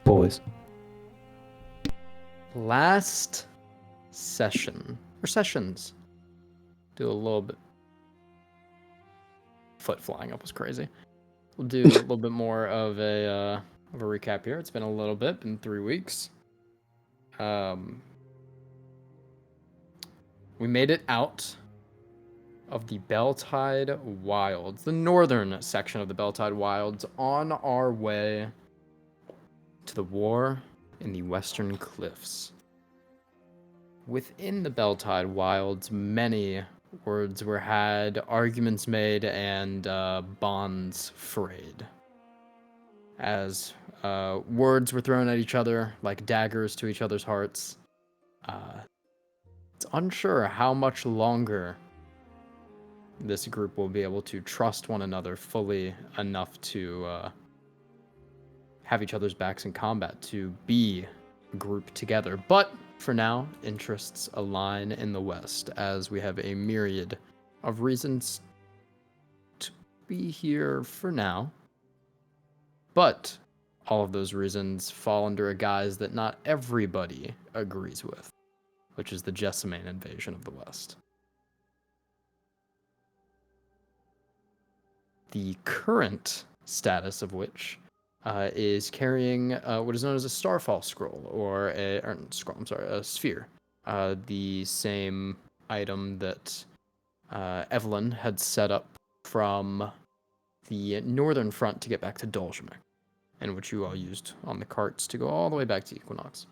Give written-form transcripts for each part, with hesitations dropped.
Boys. Last session, or sessions, do a little bit. Foot flying up was crazy. We'll do a little bit more of a recap here. It's been a little bit, been 3 weeks. We made it out of the Belltide Wilds, the northern section of the Belltide Wilds, on our way to the war in the Western Cliffs. Within the Belltide Wilds, many words were had, arguments made, and bonds frayed. As words were thrown at each other like daggers to each other's hearts. It's unsure how much longer this group will be able to trust one another fully enough to have each other's backs in combat, to be grouped together. But for now, interests align in the West, as we have a myriad of reasons to be here for now. But all of those reasons fall under a guise that not everybody agrees with, which is the Jessamine invasion of the West. The current status of which is carrying what is known as a Starfall scroll, or a sphere. The same item that Evelyn had set up from the northern front to get back to Dolgemek, and which you all used on the carts to go all the way back to Equinox.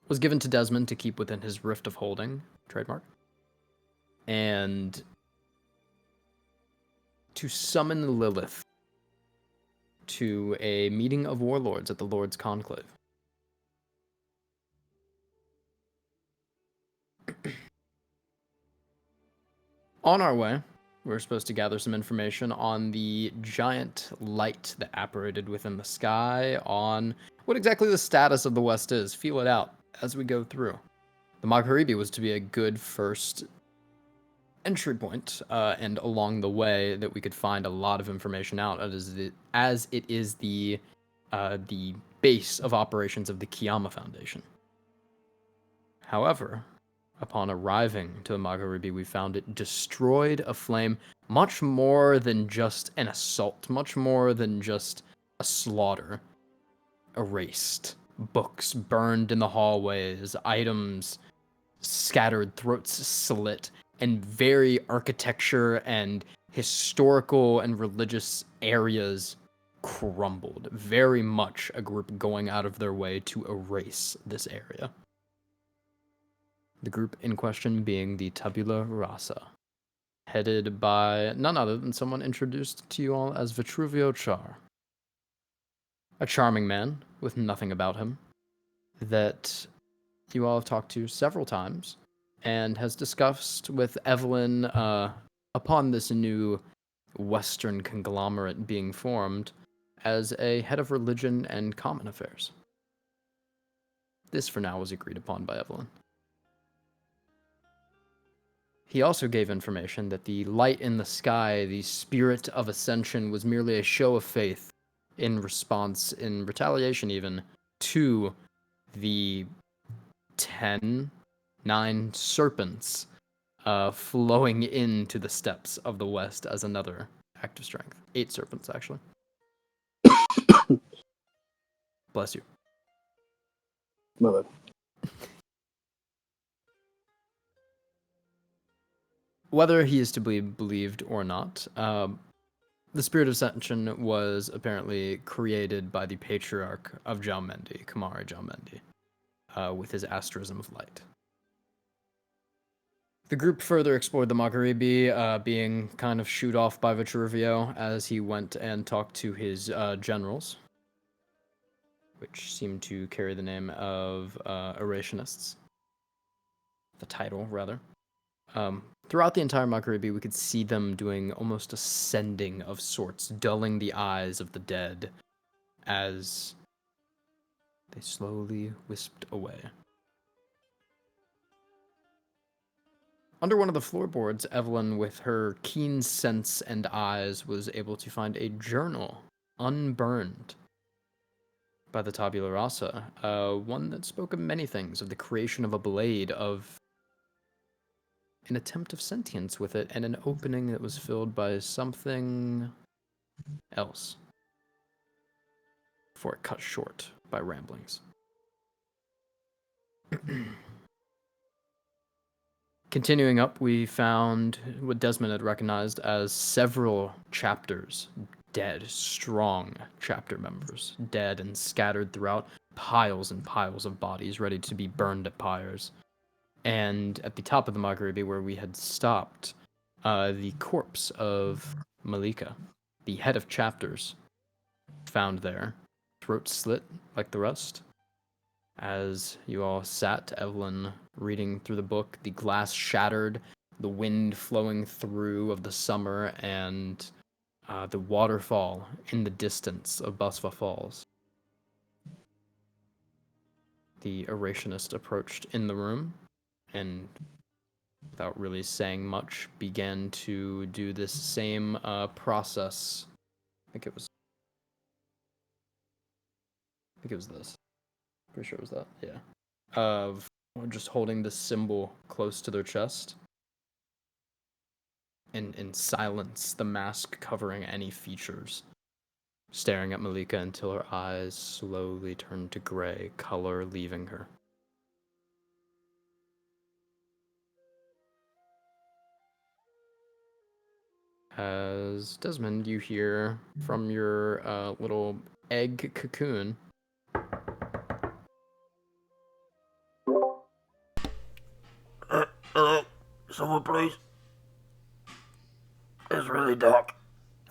Was given to Desmond to keep within his Rift of Holding trademark, and to summon Lilith to a meeting of warlords at the Lord's Conclave. On our way, we were supposed to gather some information on the giant light that apparated within the sky, on what exactly the status of the West is. Feel it out as we go through. The Magharibi was to be a good first entry point, and along the way that we could find a lot of information out, as it is the base of operations of the Kiyama Foundation. However, upon arriving to the Magharibi, we found it destroyed aflame, much more than just an assault, much more than just a slaughter. Erased, books burned in the hallways, items scattered, throats slit, and very architecture and historical and religious areas crumbled. Very much a group going out of their way to erase this area. The group in question being the Tabula Rasa, headed by none other than someone introduced to you all as Vitruvio Char. A charming man with nothing about him that you all have talked to several times, and has discussed with Evelyn upon this new Western conglomerate being formed as a head of religion and common affairs. This for now was agreed upon by Evelyn. He also gave information that the light in the sky, the spirit of ascension, was merely a show of faith in response, in retaliation even, to the 9 serpents flowing into the steps of the West as another act of strength. 8 serpents, actually. Bless you. My bad. Whether he is to be believed or not, the Spirit of Ascension was apparently created by the Patriarch of Jalmendi, Kamari Jalmendi, with his asterism of light. The group further explored the Magharibi, being kind of shooed off by Vitruvio as he went and talked to his generals, which seemed to carry the name of Erationists. The title, rather. Throughout the entire Magharibi, we could see them doing almost a sending of sorts, dulling the eyes of the dead as they slowly wisped away. Under one of the floorboards, Evelyn, with her keen sense and eyes, was able to find a journal, unburned, by the tabula rasa, one that spoke of many things, of the creation of a blade, of an attempt of sentience with it, and an opening that was filled by something else, before it cut short by ramblings. Continuing up, we found what Desmond had recognized as several chapters, dead, strong chapter members, dead and scattered throughout piles and piles of bodies ready to be burned at pyres. And at the top of the Magharibi, where we had stopped, the corpse of Malika, the head of chapters, found there, throat slit like the rest. As you all sat, Evelyn reading through the book, the glass shattered, the wind flowing through of the summer, and the waterfall in the distance of Basva Falls. The Erationist approached in the room and, without really saying much, began to do this same process. I think it was this. Pretty sure it was that. Yeah. Of just holding the symbol close to their chest. And in silence, the mask covering any features. Staring at Malika until her eyes slowly turned to gray, color leaving her. As Desmond, you hear from your little egg cocoon. Hello? Someone please? It's really dark.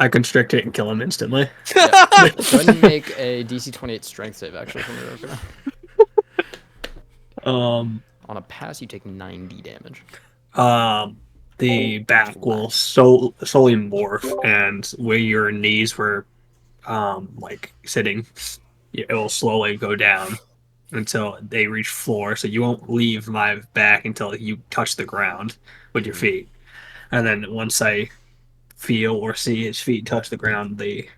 I constrict it and kill him instantly. Yep. Go ahead and make a DC 28 strength save, actually, from your opener. On a pass, you take 90 damage. The back will slowly morph, and where your knees were, like sitting, it will slowly go down until they reach floor. So you won't leave my back until you touch the ground with your feet, and then once I feel or see his feet touch the ground, the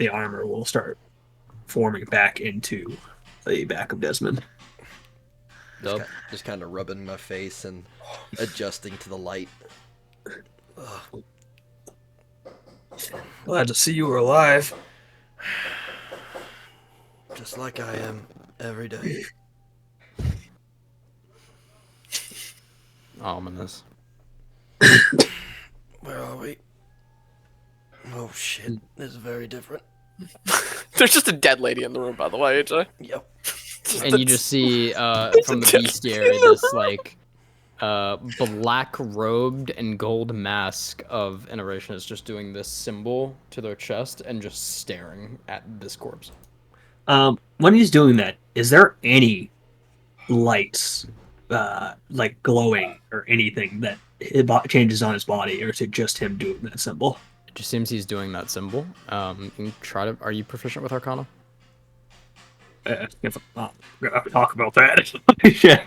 armor will start forming back into the back of Desmond. Just kind of rubbing my face and adjusting to the light. Ugh. Glad to see you were alive. Just like I am every day. Ominous. Where are we? Oh shit, this is very different. There's just a dead lady in the room, by the way, AJ. Yep. And you just see from the bestiary this like black robed and gold mask of an Erationist just doing this symbol to their chest and just staring at this corpse. When he's doing that, is there any lights, like glowing or anything that changes on his body, or is it just him doing that symbol? It just seems he's doing that symbol. You can try to. Are you proficient with Arcana? Talk about that. Yeah.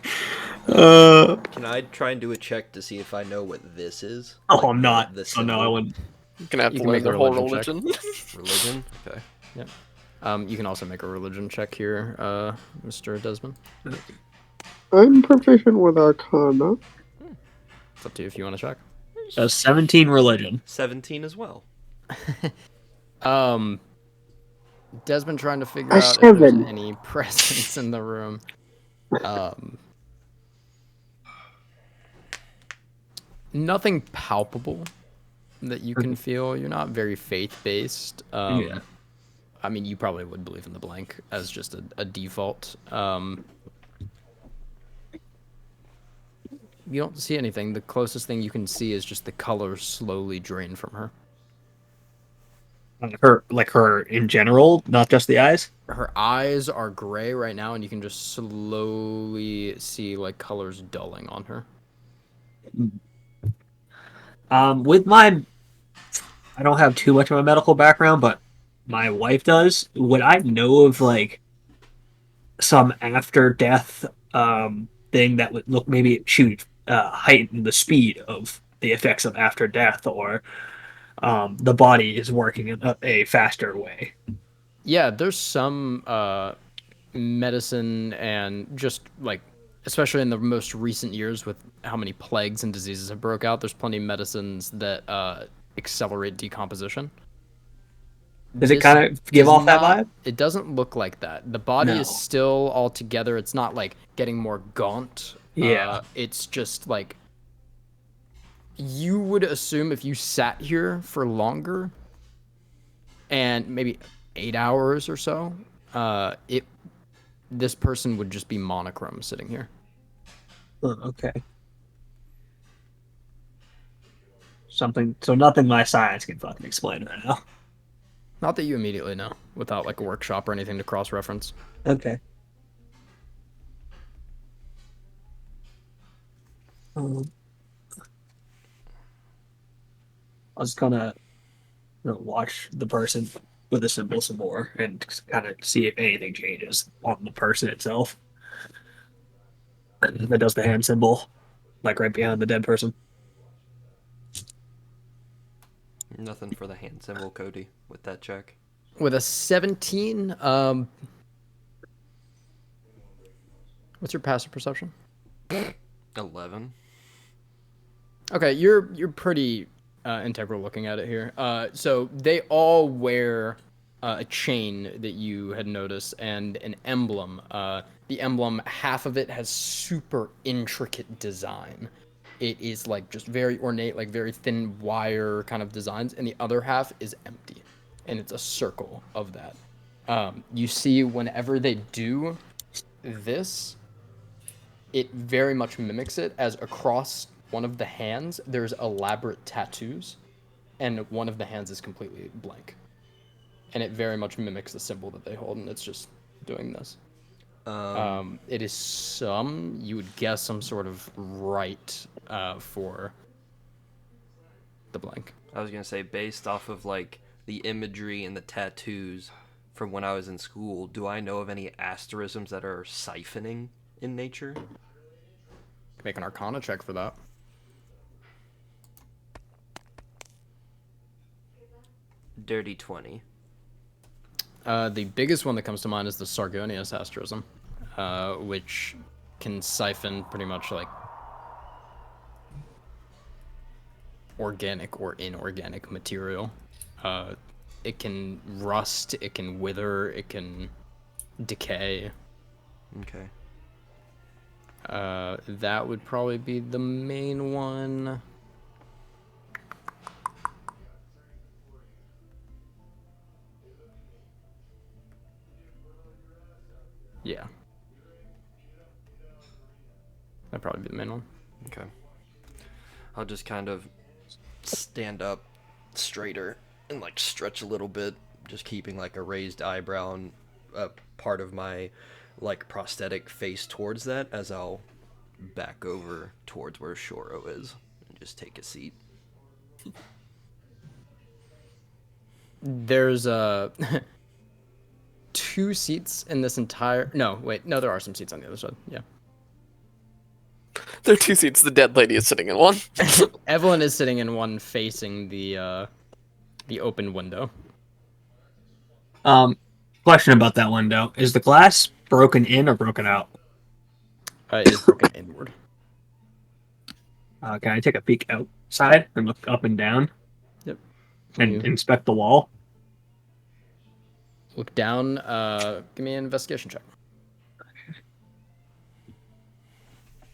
Can I try and do a check to see if I know what this is? Oh, Like I'm not. The Oh no, I wouldn't. You're gonna have You to can learn make their a whole religion religion. Religion? Okay. Yeah. You can also make a religion check here, Mr. Desmond. I'm proficient with Arcana. It's up to you if you want to check. 17 religion. 17 as well. Desmond trying to figure A out if there's 7. any presence in the room. Nothing palpable that you can feel. You're not very faith-based. Yeah. I mean, you probably would believe in the blank as just a default. You don't see anything. The closest thing you can see is just the color slowly drain from her. Her in general, not just the eyes. Her eyes are gray right now, and you can just slowly see like colors dulling on her. With my, I don't have too much of a medical background, but my wife does. Would I know of like some after death thing that would look maybe she would heighten the speed of the effects of after death, or the body is working in a faster way? Yeah, there's some medicine and just like, especially in the most recent years with how many plagues and diseases have broke out, there's plenty of medicines that accelerate decomposition. Does it This kind of give does off that not- vibe? It doesn't look like that. The body is No. still all together. It's not like getting more gaunt. Yeah. It's just like you would assume if you sat here for longer and maybe 8 hours or so, this person would just be monochrome sitting here. Okay. Something. So nothing my science can fucking explain right now. Not that you immediately know, without like a workshop or anything to cross-reference. Okay. I was gonna watch the person with the symbol some more and kind of see if anything changes on the person itself. That does the hand symbol, like right behind the dead person. Nothing for the hand symbol, Cody, with that check. With a 17, what's your passive perception? 11. Okay, you're pretty integral looking at it here. So they all wear a chain that you had noticed and an emblem. The emblem, half of it has super intricate design. It is like just very ornate, like very thin wire kind of designs, and the other half is empty, and it's a circle of that. You see, whenever they do this, it very much mimics it, as across one of the hands there's elaborate tattoos, and one of the hands is completely blank, and it very much mimics the symbol that they hold, and it's just doing this. It is you would guess some sort of rite for the blank. I was gonna say, based off of like the imagery and the tattoos from when I was in school, do I know of any asterisms that are siphoning in nature? Make an Arcana check for that. Dirty 20. The biggest one that comes to mind is the Sargonius asterism, which can siphon pretty much like organic or inorganic material. It can rust, it can wither, it can decay. Okay. That would probably be the main one. Yeah. That'd probably be the main one. Okay. I'll just kind of stand up straighter and like stretch a little bit, just keeping like a raised eyebrow and a part of my like prosthetic face towards that, as I'll back over towards where Shoro is and just take a seat. There's two seats in this entire... No, wait. No, there are some seats on the other side. Yeah. There are 2 seats. The dead lady is sitting in one. Evelyn is sitting in one facing the open window. Question about that window: is the glass broken in or broken out? It is broken inward. Can I take a peek outside and look up and down Yep. and You inspect the wall? look down. Give me an investigation check.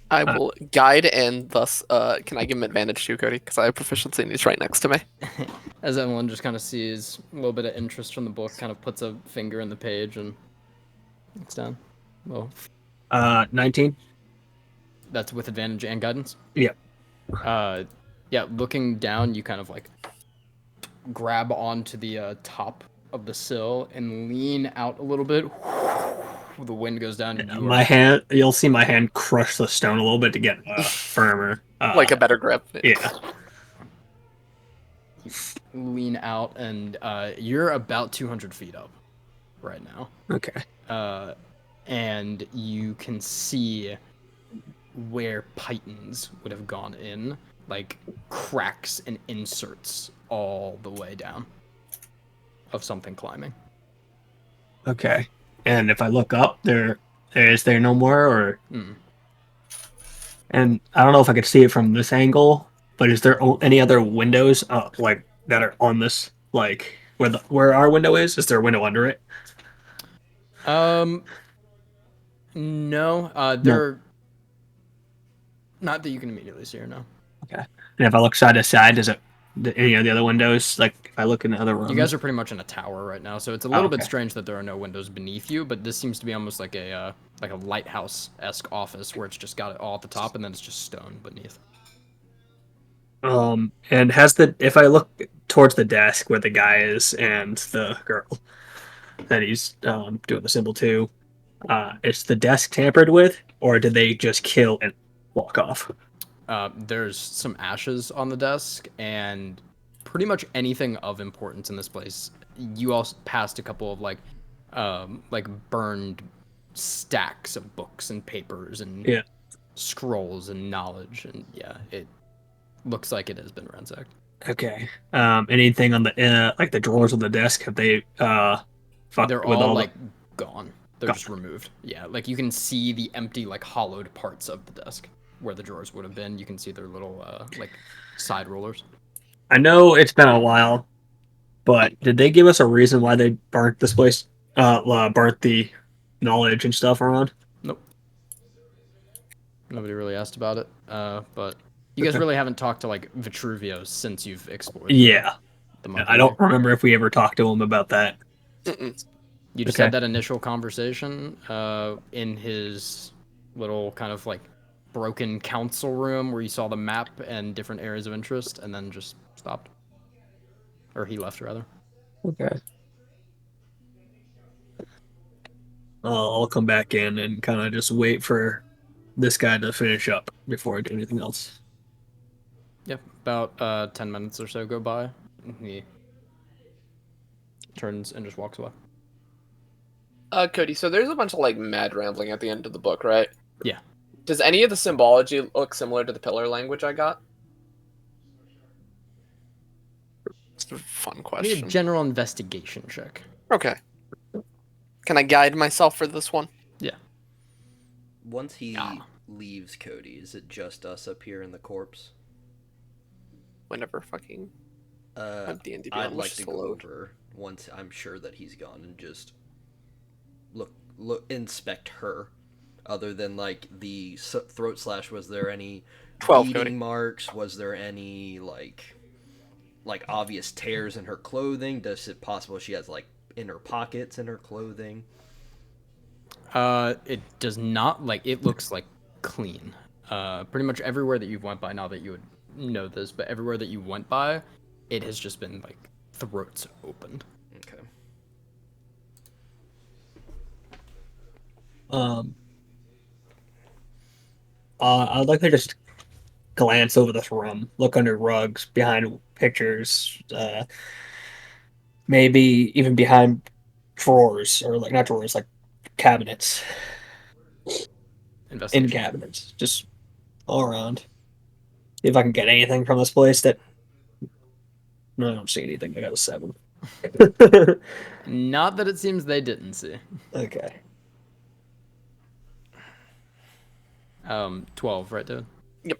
I will guide and thus, can I give him advantage too, Cody? Because I have proficiency and he's right next to me. As Evelyn just kind of sees a little bit of interest from the book, kind of puts a finger in the page and looks down. Well, 19. that's with advantage and guidance. Yeah. Yeah. Looking down, you kind of like grab onto the top of the sill and lean out a little bit. The wind goes down. And you My hand, you'll see my hand crush the stone a little bit to get firmer. Like a better grip. Yeah. lean out, and you're about 200 feet up right now. Okay. And you can see where pythons would have gone in, like cracks and inserts all the way down of something climbing. Okay. and if I look up, is there no more, or Mm. and I don't know if I could see it from this angle, but is there any other windows like that are on this like where our window is? Is there a window under it? Um, no, No. they're not that you can immediately see or no. Okay. And if I look side to side, does it any of the other windows? Like if I look in the other You guys rooms? are pretty much in a tower right now, so it's a Oh, little bit okay. strange that there are no windows beneath you. But this seems to be almost like a lighthouse-esque office where it's just got it all at the top and then it's just stone beneath. And has if I look towards the desk where the guy is and the girl that he's doing the symbol to, is the desk tampered with, or did they just kill and walk off? There's some ashes on the desk and pretty much anything of importance in this place. You also passed a couple of like burned stacks of books and papers and Yeah. scrolls and knowledge, and yeah, it looks like it has been ransacked. Okay. Anything on the like the drawers on the desk? Have they They're fucked with all all the? like gone. They're Gone. just removed. Yeah, like you can see the empty, like hollowed parts of the desk where the drawers would have been. You can see their little like side rollers. I know it's been a while, but did they give us a reason why they burnt this place? Burnt the knowledge and stuff around? Nope. Nobody really asked about it. But you guys Okay. really haven't talked to like Vitruvio since you've explored Yeah. the I monkey. don't remember if we ever talked to him about that. Mm-mm. You just Okay. had that initial conversation in his little kind of like broken council room where you saw the map and different areas of interest, and then just stopped. Or he left, rather. Okay. I'll come back in and kind of just wait for this guy to finish up before I do anything else. Yeah, about 10 minutes or so go by. He turns and just walks away. Cody, so there's a bunch of like mad rambling at the end of the book, right? Yeah. Does any of the symbology look similar to the pillar language I got? It's a fun Give me a question. general investigation check. Okay. Can I guide myself for this one? Yeah. Once he Yeah. leaves Cody, is it just us up here in the corpse? Whenever fucking D&D I'd Beyond like wishes to to go load. over once I'm sure that he's gone and just look inspect her. Other than like the throat slash, was there any 12, bleeding Cody. marks? Was there any like obvious tears in her clothing? Does it possible she has like inner pockets in her clothing? It does not, like, it looks like clean. Pretty much everywhere that you've went by, not that you would know this, but everywhere that you went by, it has just been like throats opened. Okay. I'd like to just glance over this room, look under rugs, behind pictures, maybe even behind drawers, or like not drawers, like cabinets, in Investigation. cabinets, just all around. See if I can get anything from this place that. No, I don't see anything. I got a 7. Not that it seems they didn't see. Okay. 12, right, dude? Yep.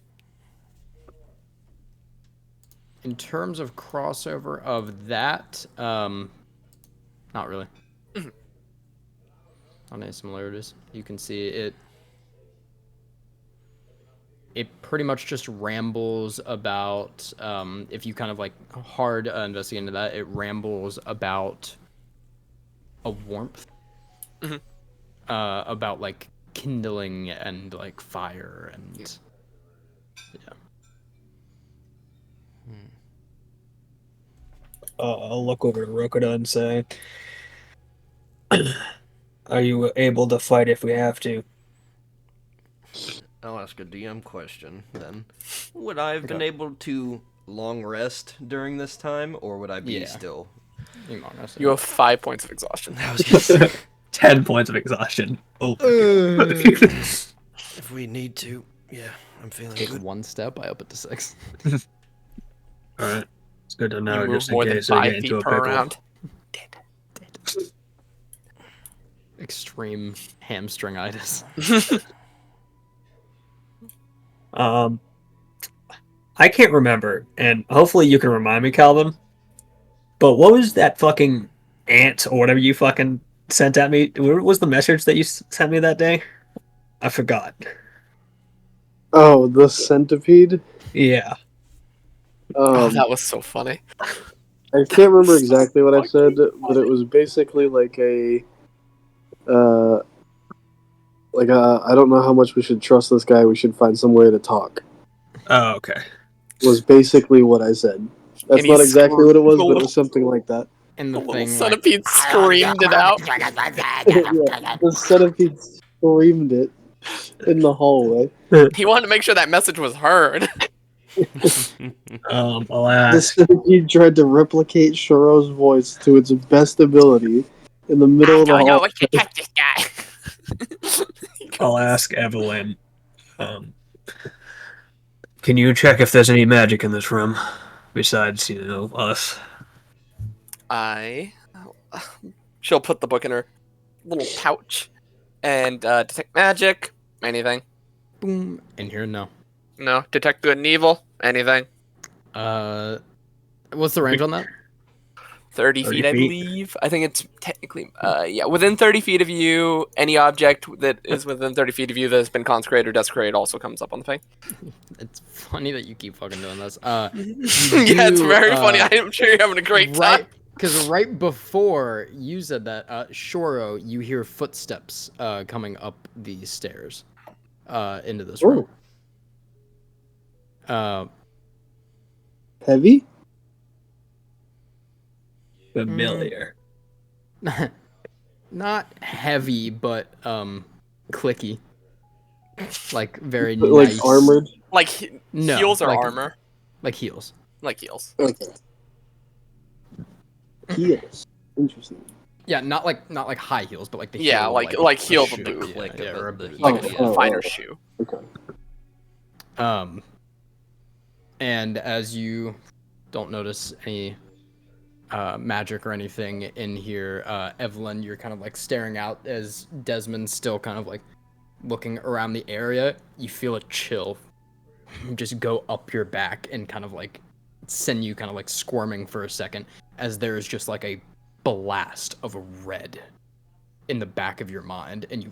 In terms of crossover of that, not really. Not any similarities. You can see it. It pretty much just rambles about, if you kind of like hard investigate into that, it rambles about a warmth, about like kindling and like fire and yeah. I'll look over to Rokuda and say, "Are you able to fight if we have to?" I'll ask a DM question then. Would I have been Okay. able to long rest during this time, or would I be Yeah. still? You have 5 points of exhaustion. I was gonna say, 10 points of exhaustion. Oh. if we need to, yeah, I'm feeling Take good. one step, I up it to 6. All right. It's good to know You move just in more than case we 5 get feet into a per pickle. round. extreme hamstringitis. I can't remember, and hopefully you can remind me, Calvin. But what was that fucking ant or whatever you fucking sent at me? What was the message that you sent me that day? I forgot. Oh, the centipede. Yeah. Oh, Um, that was so funny. I can't remember So exactly what I said, fucking but it funny. was basically uh, I don't know how much we should trust this guy. We should find some way to talk. Oh, okay. Was basically what I said. That's And not he exactly what it was, the but it little, was something like that. And the the little thing like centipede screamed it out. Yeah, the centipede screamed it in the hallway. He wanted to make sure that message was heard. The Alas. centipede tried to replicate Shoro's voice to its best ability in the middle of the hall. what to catch this guy. I'll ask Evelyn. Can you check if there's any magic in this room besides, us? She'll put the book in her little pouch and detect magic. Anything? boom in here. No. No. Detect good and evil. Anything? What's the range on that? 30 30 feet, I feet. believe. I think it's technically, yeah, within 30 feet of you, any object that is within 30 feet of you that has been consecrated or desecrated also comes up on the thing. It's funny that you keep fucking doing this. Yeah, it's very funny. I'm sure you're having a great time. Because right before you said that, Shoro, you hear footsteps coming up these stairs into this room. Heavy? Familiar. Not heavy, but clicky. Like very Like nice. armored? Like No, heels or like- armor? Like heels. Like heels. Okay. Heels. Interesting. Yeah, not like high heels, but like the Yeah, heel, like a heel of a shoe. boot. Yeah, Like yeah, a- or a the boot. heel, Like yeah. a finer shoe. Okay. And as you don't notice any magic or anything in here, Evelyn, you're kind of like staring out as Desmond's still kind of like looking around the area. You feel a chill just go up your back and kind of like send you kind of like squirming for a second as there's just like a blast of red in the back of your mind, and you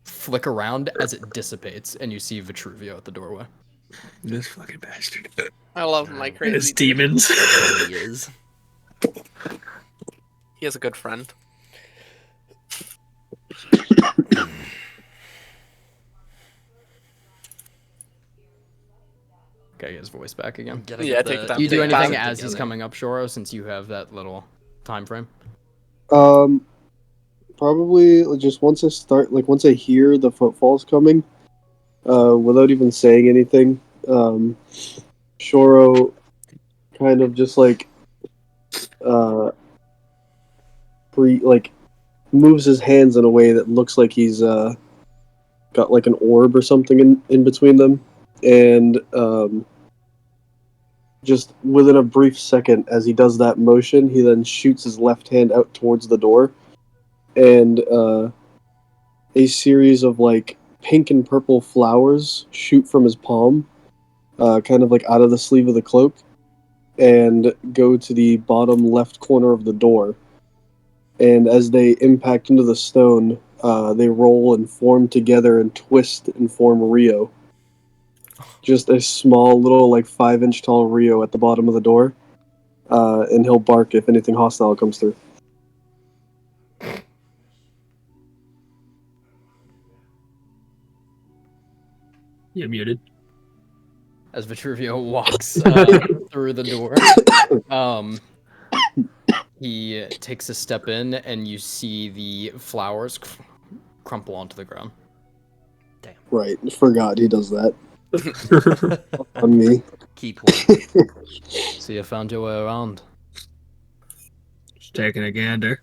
flick around as it dissipates and you see Vitruvio at the doorway. This fucking bastard. I love my His crazy dude. demons. He is. He is a good friend. Okay, get his voice back again. Gotta Yeah, get take the- the time Do you do Take anything time as he's together. coming up, Shoro, since you have that little time frame? Probably just once I hear the footfalls coming, without even saying anything, Shoro kind of just moves his hands in a way that looks like he's got like an orb or something in between them, and just within a brief second, as he does that motion, he then shoots his left hand out towards the door, and a series of like pink and purple flowers shoot from his palm, kind of like out of the sleeve of the cloak, and go to the bottom left corner of the door. And as they impact into the stone, they roll and form together and twist and form Rio. Just a small little, like 5-inch tall Rio at the bottom of the door, and he'll bark if anything hostile comes through. You're muted. As Vitruvio walks through the door, he takes a step in, and you see the flowers crumple onto the ground. Right, forgot he does that on me. Key point. So you found your way around. Just taking a gander.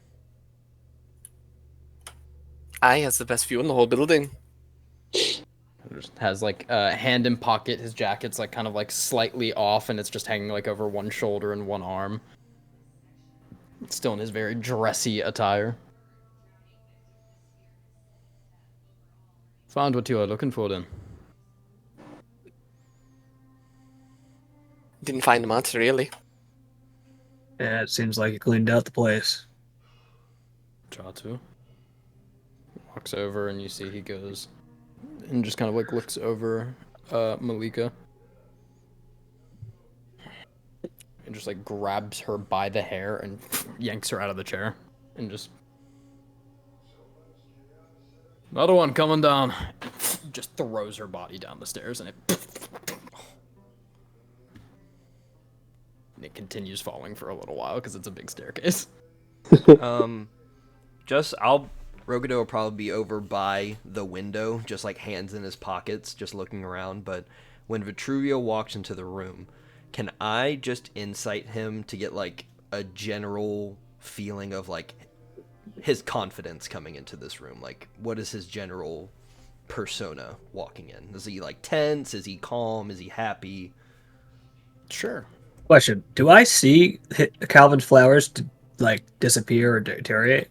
I has the best view in the whole building. Just has like a hand in pocket. His jacket's like kind of like slightly off, and it's just hanging like over one shoulder and one arm. Still in his very dressy attire. Found what you are looking for then. Didn't find much, really. Yeah, it seems like you cleaned out the place. Jatu walks over and you see he goes and just kind of like looks over Malika and just like grabs her by the hair and yanks her out of the chair and just another one coming down. Just throws her body down the stairs and it continues falling for a little while because it's a big staircase. Rogado will probably be over by the window, just like hands in his pockets, just looking around. But when Vitruvio walks into the room, can I just insight him to get like a general feeling of like his confidence coming into this room? Like, what is his general persona walking in? Is he like tense? Is he calm? Is he happy? Sure. Question: do I see Calvin's flowers like disappear or deteriorate?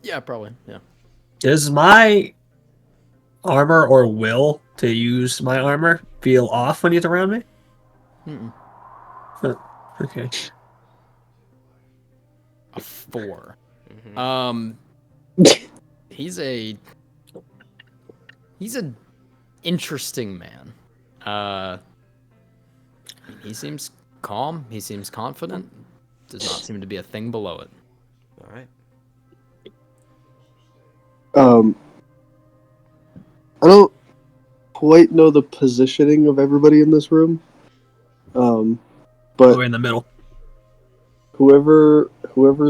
Yeah, probably. Yeah. Does my armor or will to use my armor feel off when he's around me? Mm-mm. Huh. Okay. A 4. Mm-hmm. He's an interesting man. He seems calm. He seems confident. Does not seem to be a thing below it. All right. I don't quite know the positioning of everybody in this room. But We're in the middle. whoever's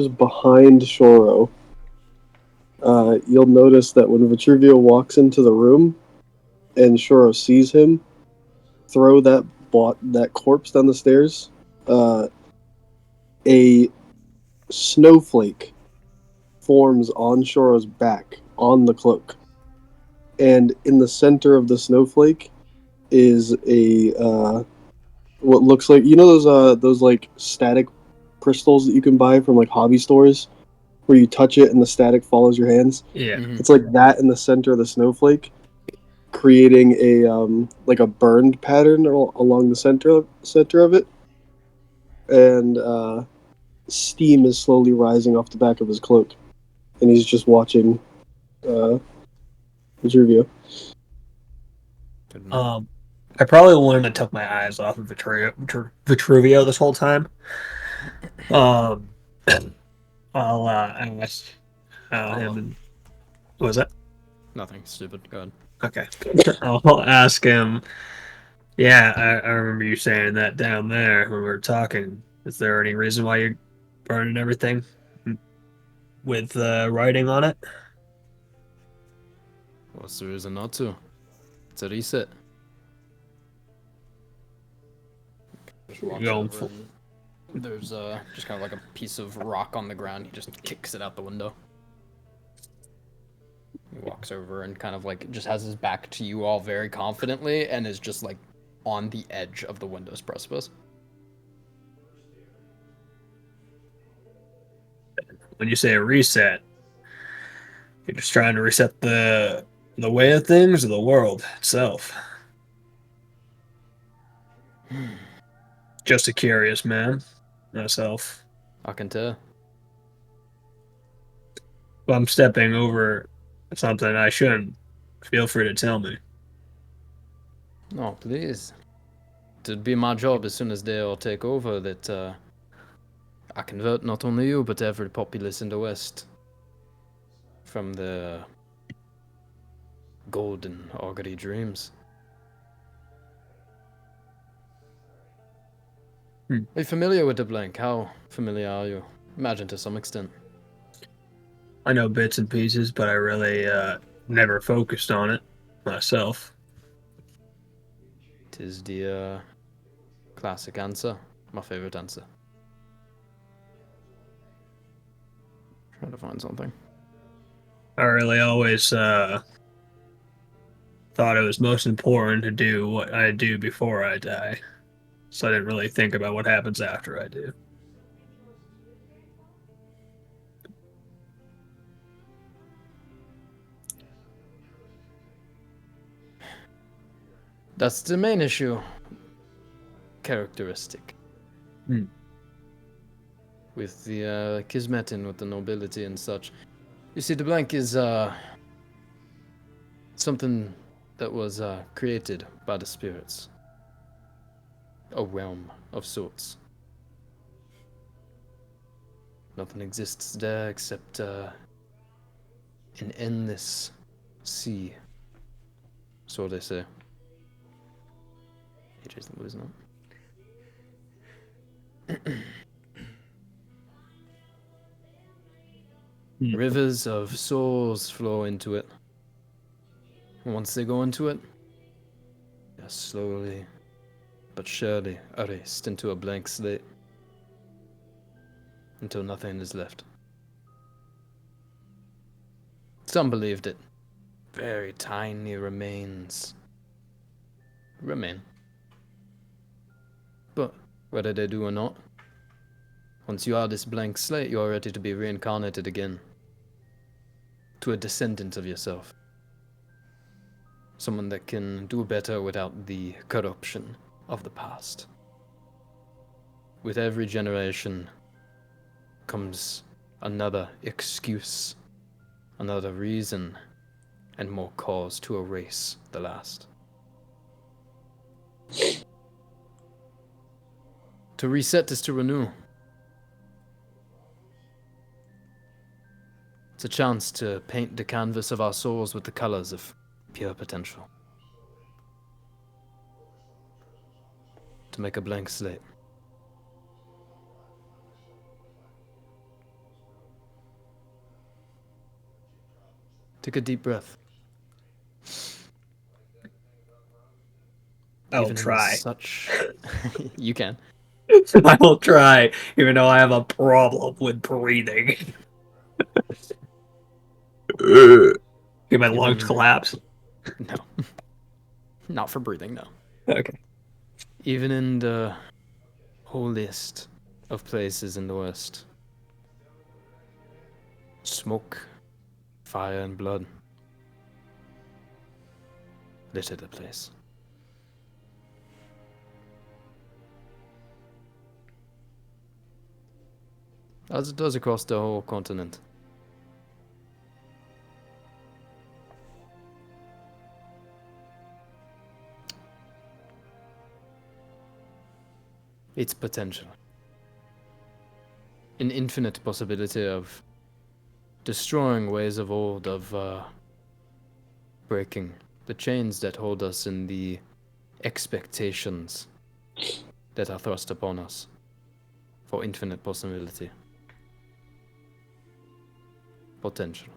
behind Shoro, you'll notice that when Vitruvio walks into the room and Shoro sees him, throw that corpse down the stairs. A snowflake forms on Shoro's back on the cloak, and in the center of the snowflake is a what looks like, you know, those like static crystals that you can buy from like hobby stores where you touch it and the static follows your hands. Yeah. Mm-hmm. It's like that in the center of the snowflake, creating a like a burned pattern along the center of it, and steam is slowly rising off the back of his cloak, and he's just watching Vitruvio. Good enough. I probably wouldn't have took my eyes off of Vitruvio this whole time. Um, I'll ask him. And, what was that? Nothing stupid. Go ahead. Okay. I'll ask him. Yeah, I remember you saying that down there when we were talking. Is there any reason why you're burning everything with writing on it? What's the reason not to? It's a reset. Just walks Going over for- and there's just kind of like a piece of rock on the ground. He just kicks it out the window. He walks over and kind of like just has his back to you all very confidently and is just like on the edge of the window's precipice. When you say a reset, you're just trying to reset the way of things or the world itself. Just a curious man, myself. I can tell. If I'm stepping over something I shouldn't, feel free to tell me. No, please. It'd be my job as soon as they all take over that I convert not only you but every populace in the West from the golden augury dreams. Are you familiar with the blank? How familiar are you? Imagine to some extent. I know bits and pieces, but I really never focused on it myself. Tis the classic answer. My favorite answer. Trying to find something. I really always thought it was most important to do what I do before I die. So I didn't really think about what happens after I do. That's the main issue. Characteristic. Hmm. With the Kismetin, with the nobility and such. You see, the blank is something that was created by the spirits. A realm of sorts. Nothing exists there except an endless sea. So they say. AJ's not losing it. Rivers of souls flow into it. And once they go into it, they're slowly but surely erased into a blank slate. Until nothing is left. Some believed it. Very tiny remains remain. But whether they do or not, once you are this blank slate, you are ready to be reincarnated again. To a descendant of yourself. Someone that can do better without the corruption of the past. With every generation comes another excuse, another reason, and more cause to erase the last. To reset is to renew. It's a chance to paint the canvas of our souls with the colors of pure potential. To make a blank slate. Take a deep breath. I'll Even in try. Such... You can. I will try, even though I have a problem with breathing. Did my lungs collapse? No. Not for breathing, no. Okay. Even in the holiest of places in the West. Smoke, fire, and blood litter the place. As it does across the whole continent. Its potential. An infinite possibility of destroying ways of old, of breaking the chains that hold us in the expectations that are thrust upon us for infinite possibility. Potential.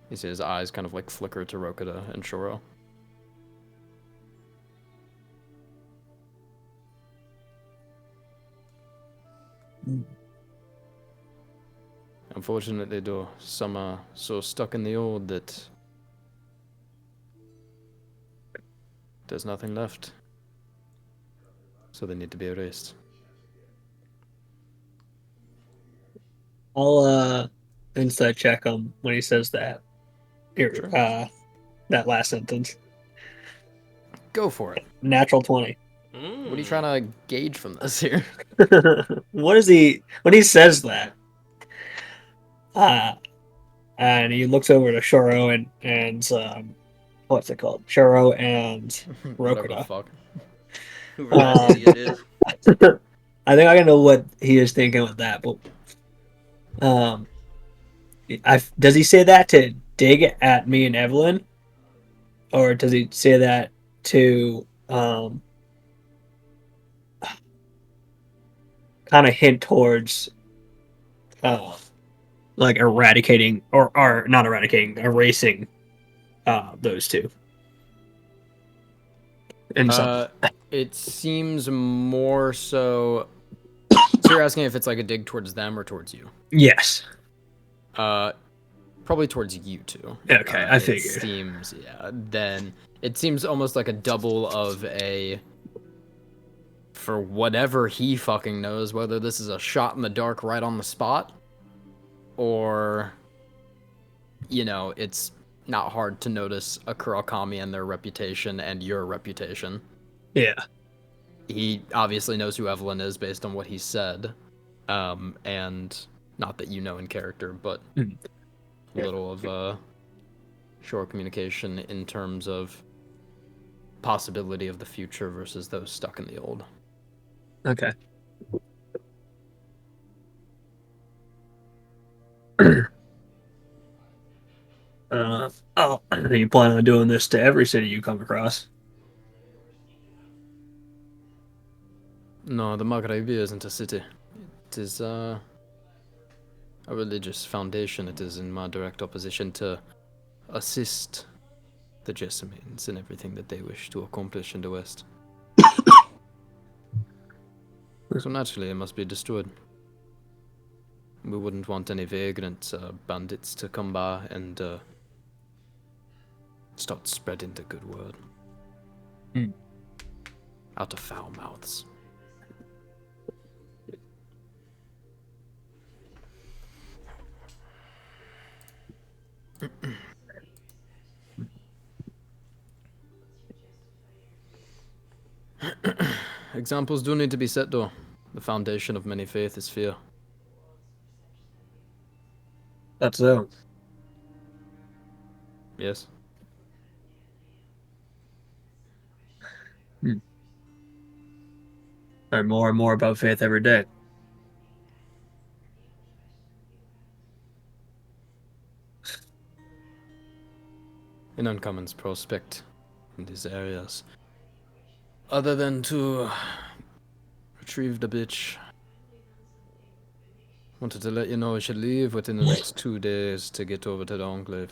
You see his eyes kind of like flicker to Rokada and Shoro. Unfortunately, though, some are so stuck in the old that there's nothing left. So they need to be erased. I'll insight check him when he says that. Here, Sure. that last sentence. Go for it. Natural 20. What are you trying to gauge from this here? What is he when he says that? And he looks over to Shoro and what's it called? Shoro and Whatever the Rokada. fuck. Whoever that idiot is. I think I know what he is thinking with that, but does he say that to dig at me and Evelyn, or does he say that to kind of hint towards like eradicating or not eradicating, erasing those two? And It seems more so. So you're asking if it's like a dig towards them or towards you? yes. Probably towards you two. Okay, I It figured. seems, yeah. Then it seems almost like a double of a. For whatever he fucking knows, whether this is a shot in the dark right on the spot, or, you know, it's not hard to notice a Kurakami and their reputation and your reputation. Yeah. He obviously knows who Evelyn is based on what he said. And not that you know in character, but a little of short communication in terms of possibility of the future versus those stuck in the old. Okay. You plan on doing this to every city you come across? No, the Maghrebi isn't a city. It is a religious foundation. It is in my direct opposition to assist the Jessamines in everything that they wish to accomplish in the West. So naturally, it must be destroyed. We wouldn't want any vagrant bandits to come by and start spreading the good word out of foul mouths. Examples do need to be set, though. The foundation of many faith is fear. That's so. Yes. Learn more and more about faith every day. An uncommon prospect in these areas. Other than to retrieve the bitch. Wanted to let you know I should leave within the next 2 days to get over to the Conclave.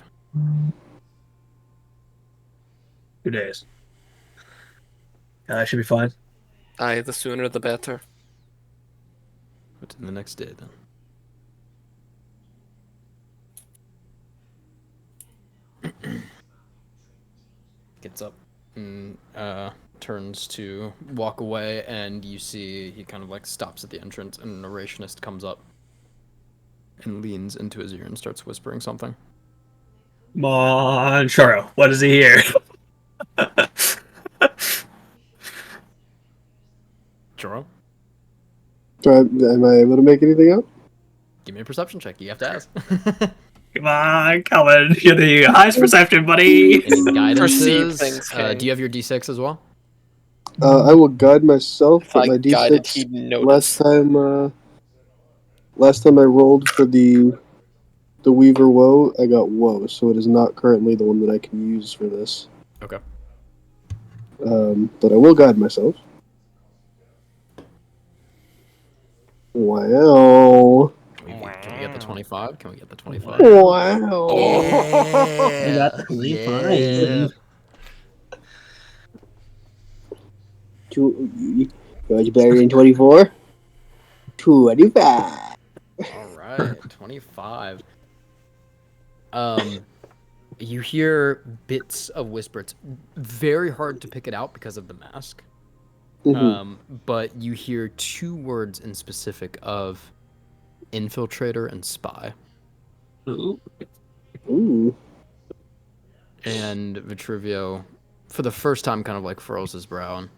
2 days. I should be fine. Aye, the sooner the better. Within the next day, then. Gets up and turns to walk away, and you see he kind of like stops at the entrance, and an narrationist comes up and leans into his ear and starts whispering something. Come on, Charo. What is he here? Joro, Am I able to make anything out? give me a perception check. You have to ask. Come on, Cullen. You're the highest perception, buddy. Any Perceive guidances? things, King. Do you have your d6 as well? I will guide myself, If but I my guided, d6 he'd notice. last time I rolled for the Weaver Woe, I got Woe, so it is not currently the one that I can use for this. Okay. But I will guide myself. Wow. Can we get the 25? Can we get the 25? Wow. You got the 25. Much better than 24? 25. All right, 25. You hear bits of whisper. It's very hard to pick it out because of the mask. But you hear 2 words in specific of infiltrator and spy. Ooh. Ooh. And Vitruvio, for the first time, kind of like furrows his brow and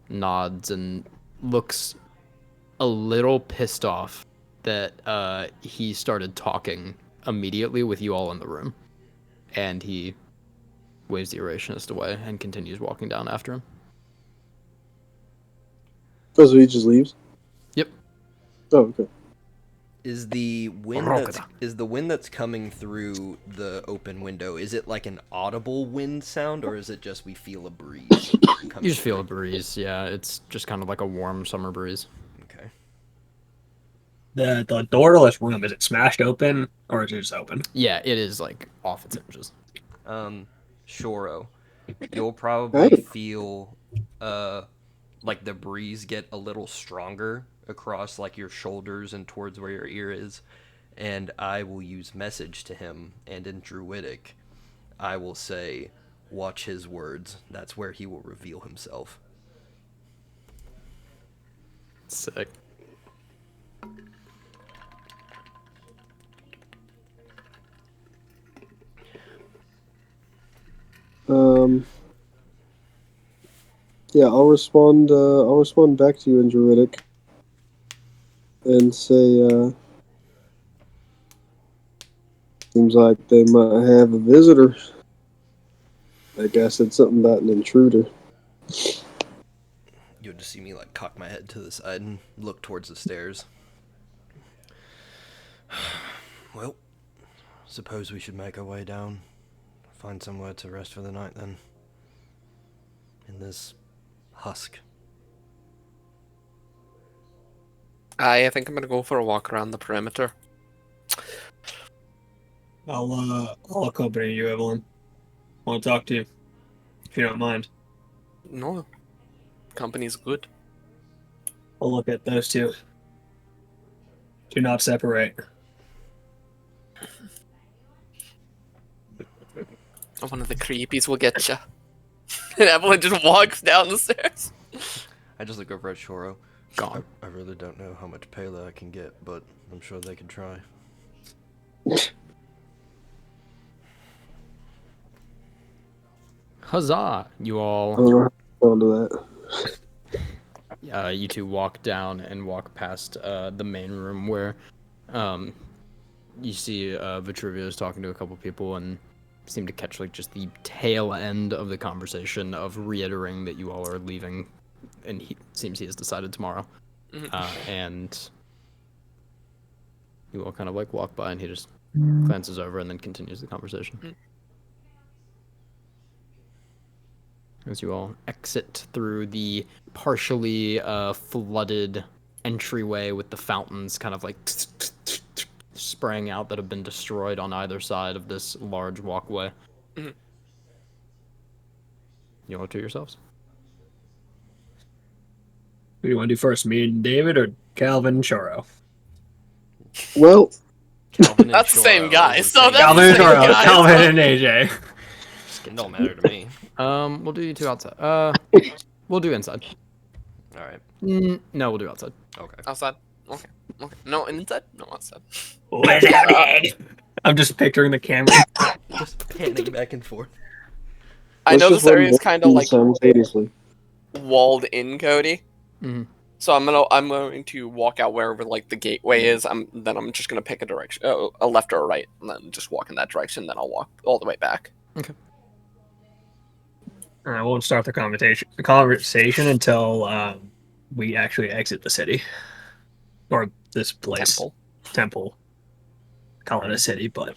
nods and looks a little pissed off that he started talking immediately with you all in the room. And he waves the Erationist away and continues walking down after him. Oh, so he just leaves? Yep. Oh, okay. Is the wind that's coming through the open window, is it like an audible wind sound, or is it just we feel a breeze? You just feel a breeze, yeah. It's just kind of like a warm summer breeze. Okay. The doorless room, is it smashed open or is it just open? Yeah, it is like off its hinges. Shoro, you'll probably Hey. feel like the breeze get a little stronger across like your shoulders and towards where your ear is, and I will use message to him, and in Druidic I will say, watch his words. That's where he will reveal himself. Sick. Yeah, I'll respond. I'll respond back to you in Druidic, and say, seems like they might have a visitor. I guess it's something about an intruder. You'll just see me like cock my head to the side and look towards the stairs. Well, suppose we should make our way down. Find somewhere to rest for the night then. In this husk. I think I'm gonna go for a walk around the perimeter. I'll accompany you, Evelyn. I want to talk to you, if you don't mind. No, company's good. I'll look at those two. Do not separate. One of the creepies will get you. And Evelyn just walks down the stairs. I just look over at Shoro. Gone. I really don't know how much paler I can get, but I'm sure they can try. Huzzah! You all, I'll do that. you two walk down and walk past the main room where you see Vitruvius talking to a couple people and seem to catch like just the tail end of the conversation of reiterating that you all are leaving, and he has decided tomorrow. And you all kind of like walk by, and he just glances over and then continues the conversation. As you all exit through the partially flooded entryway with the fountains kind of like spraying out that have been destroyed on either side of this large walkway. You all to yourselves? Who do you want to do first, me and David or Calvin and Choro? Well, Calvin and That's the same Shoro guy, is so insane. that's Calvin and the same Choro. guy. Calvin and AJ. It don't matter to me. We'll do you two outside. We'll do inside. Alright. No, we'll do outside. Okay. Outside. Okay. Okay. No, inside. No, outside. Where's that? I'm just picturing the camera. Just panning back and forth. I let's know just this area run is kind of both like simultaneously. walled in, Cody. Mhm. So I'm going to walk out wherever like the gateway is. I'm just gonna pick a direction, a left or a right, and then just walk in that direction. Then I'll walk all the way back. Okay. I won't start the conversation until we actually exit the city. Or this place. Temple. Call it a city, but...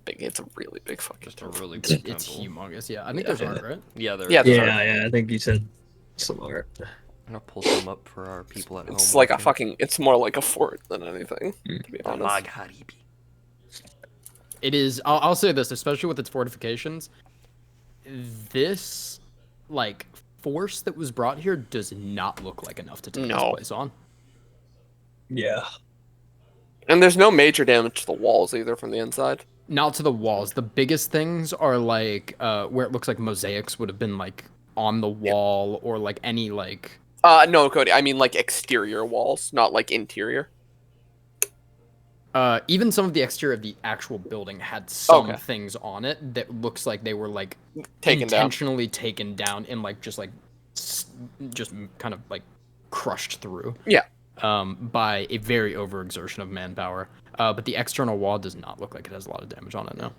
It's a really big fucking. Just a really big It's temple. humongous. Yeah, I think there's art, right? Yeah, there Yeah, is. Yeah, I think you said similar. I'm gonna pull some up for our people at home. It's like a watching. fucking. It's more like a fort than anything, to be The honest. Magharibi. It is. I'll say this, especially with its fortifications. This, like, force that was brought here does not look like enough to take this No. place on. Yeah. And there's no major damage to the walls either from the inside. Not to the walls. The biggest things are like where it looks like mosaics would have been like on the wall, or like any like. No, Cody. I mean like exterior walls, not like interior. Even some of the exterior of the actual building had some Okay. things on it that looks like they were like Taken down. intentionally taken down and like just kind of like crushed through. Yeah. By a very overexertion of manpower. But the external wall does not look like it has a lot of damage on it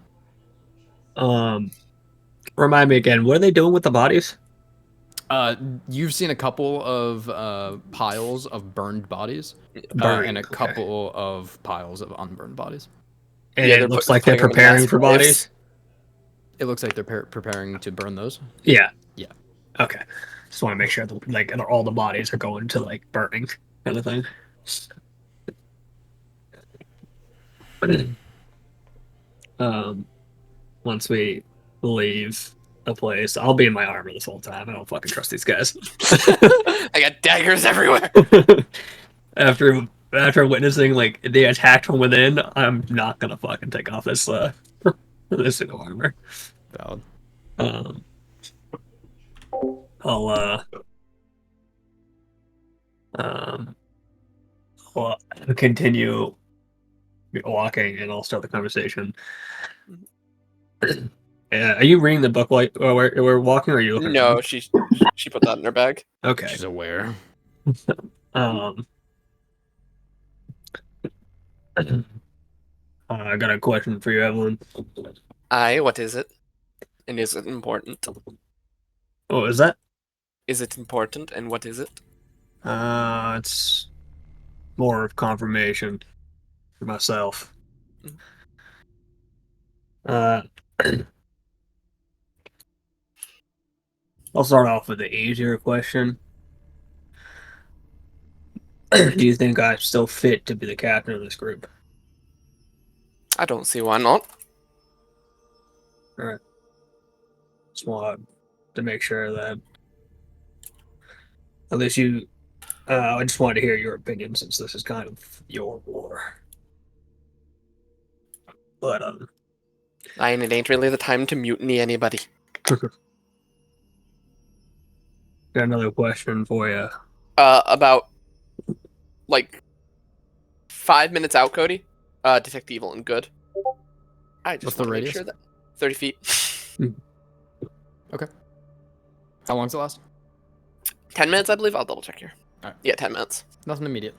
now. Remind me again, what are they doing with the bodies? You've seen a couple of piles of burned bodies, Burned, and a okay. couple of piles of unburned bodies. And Yeah, it they're looks like they're putting them in preparing mass for graves. bodies? It looks like they're preparing to burn those. Yeah. Yeah. Okay. Just want to make sure that like all the bodies are going to like burning kind of thing. Once we leave the place, I'll be in my armor this whole time. I don't fucking trust these guys. I got daggers everywhere. After witnessing like the attack from within, I'm not gonna fucking take off this this suit of armor. Valid. I'll continue walking and I'll start the conversation. Are you reading the book while we're walking, or are you looking No, around? she put that in her bag. Okay. She's aware. Um, I got a question for you, Evelyn. Aye, what is it? And is it important? What was that? Is it important, and what is it? It's more of confirmation for myself. Uh, I'll start off with the easier question. Do you think I'm still fit to be the captain of this group? I don't see why not. All right. Just want to make sure that at least you. I just wanted to hear your opinion since this is kind of your war. But Aye, and it ain't really the time to mutiny anybody. got another question for you. About like 5 minutes out, Cody. Detect evil and good. I just What's the want to make radius? sure that 30 feet. How long's it last? 10 minutes, I believe. I'll double check here. Alright. Yeah, 10 minutes. Nothing immediate.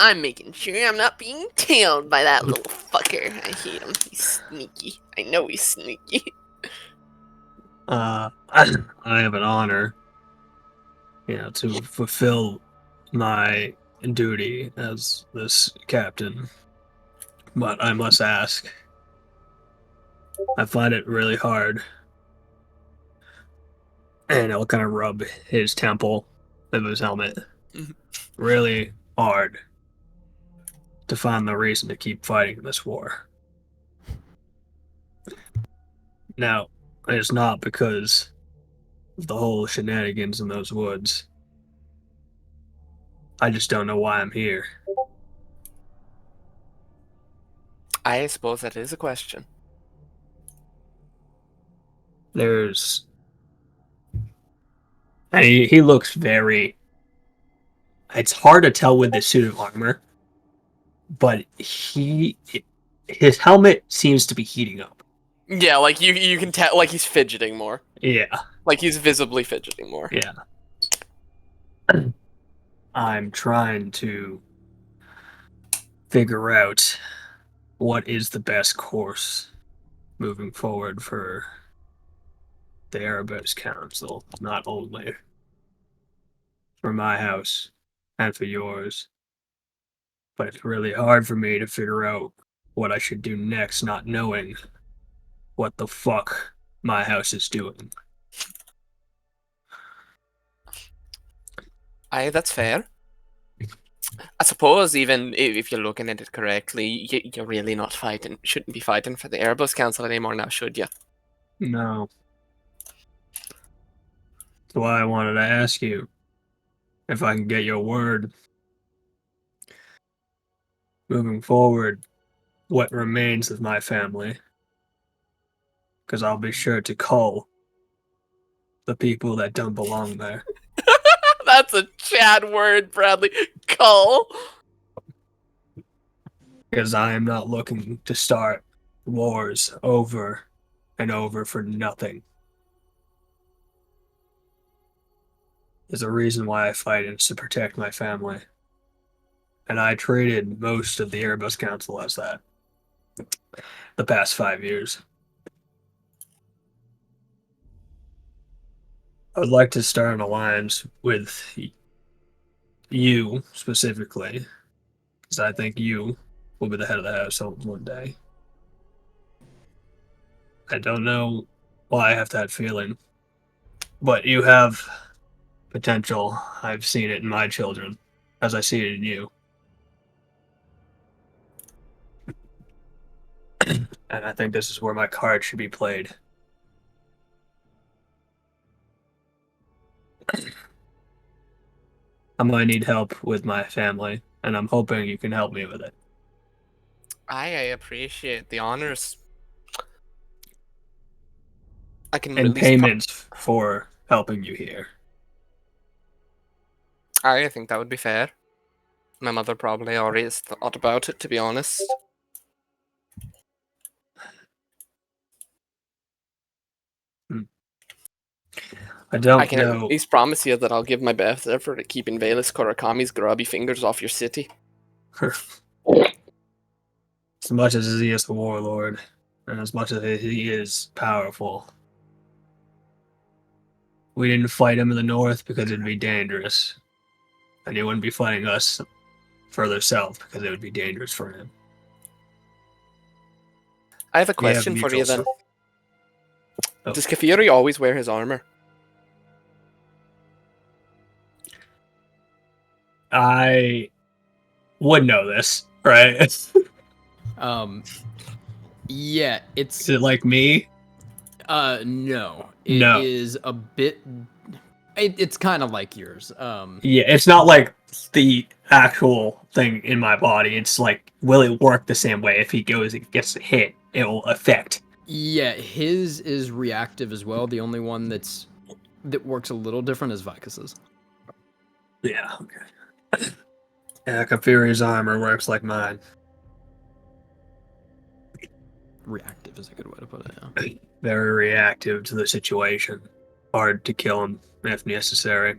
I'm making sure I'm not being tailed by that little fucker. I hate him. He's sneaky. I know he's sneaky. I have an honor, to fulfill my duty as this captain. But I must ask, I find it really hard. And I'll kind of rub his temple of his helmet. Really hard to find the reason to keep fighting this war. Now, it's not because of the whole shenanigans in those woods. I just don't know why I'm here. I suppose that is a question. There's. And he looks very. It's hard to tell with this suit of armor, but his helmet seems to be heating up. Yeah, like you can tell, like he's fidgeting more. Yeah, Like he's visibly fidgeting more. yeah. I'm trying to figure out what is the best course moving forward for the Erebos Council, not only for my house and for yours, but it's really hard for me to figure out what I should do next, not knowing what the fuck my house is doing. Aye, that's fair. I suppose even if you're looking at it correctly, you're really not fighting. Shouldn't be fighting for the Airbus Council anymore now, should you? No. That's why I wanted to ask you if I can get your word moving forward, what remains of my family. Because I'll be sure to call the people that don't belong there. That's a Chad word, Bradley. Cull. Because I am not looking to start wars over and over for nothing. There's a reason why I fight, and it's to protect my family. And I traded most of the Erebus Council as that the past 5 years. I would like to start an alliance with you specifically, because I think you will be the head of the household one day. I don't know why I have that feeling, but you have potential. I've seen it in my children, as I see it in you. And I think this is where my card should be played. I might need help with my family, and I'm hoping you can help me with it. I appreciate the honors. I can And release payments for helping you here. I think that would be fair. My mother probably already has thought about it, to be honest. I I don't can at know. least promise you that I'll give my best effort at keeping Valus Korakami's grubby fingers off your city. As much as he is the warlord, and as much as he is powerful, we didn't fight him in the north because it'd be dangerous, and he wouldn't be fighting us further south because it would be dangerous for him. I have a We have question for you mutual then. Oh. Does Kafiri always wear his armor? I would know this, right? Is Yeah, it's it like me? no. It No. is a bit. It's kind of like yours. Yeah, it's not like the actual thing in my body. It's like, will it work the same way? If he gets hit, it will affect. Yeah, his is reactive as well. The only one that works a little different is Vicus's. Yeah, okay. Yeah, Kafiri's armor works like mine. Reactive is a good way to put it. Yeah. Very reactive to the situation. Hard to kill him if necessary.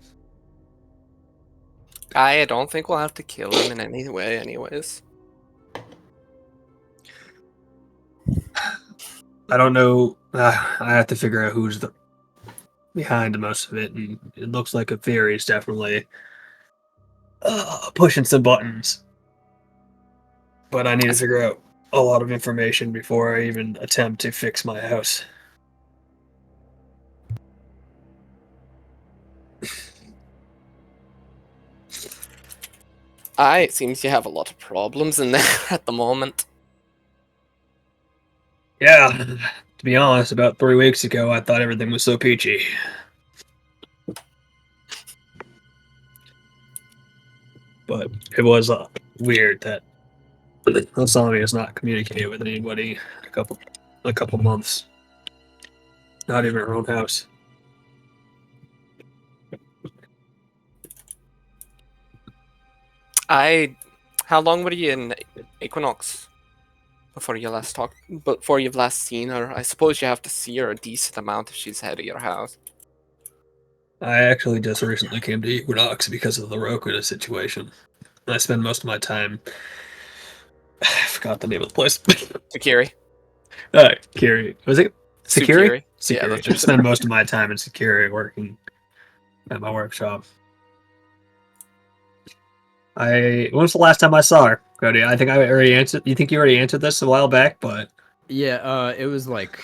I don't think we'll have to kill him in any way, anyways. I don't know. I have to figure out who's behind most of it, and it looks like Kafiri's definitely pushing some buttons. But I need to figure out a lot of information before I even attempt to fix my house. It seems you have a lot of problems in there at the moment. Yeah, to be honest, about 3 weeks ago, I thought everything was so peachy. But it was weird that Osami has not communicated with anybody in a couple months. Not even her own house. How long were you in Equinox before you've last seen her? I suppose you have to see her a decent amount if she's head of your house. I actually just recently came to Equinox because of the Rokuda situation. I spend most of my time. I forgot the name of the place. Sakiri. Kiri. Was it Sakiri? Sukiri. Yeah, Sakiri. that's I spend most of my time in Sakiri working at my workshop. When was the last time I saw her, Cody? I think I already answered. You think you already answered this a while back, but Yeah, it was like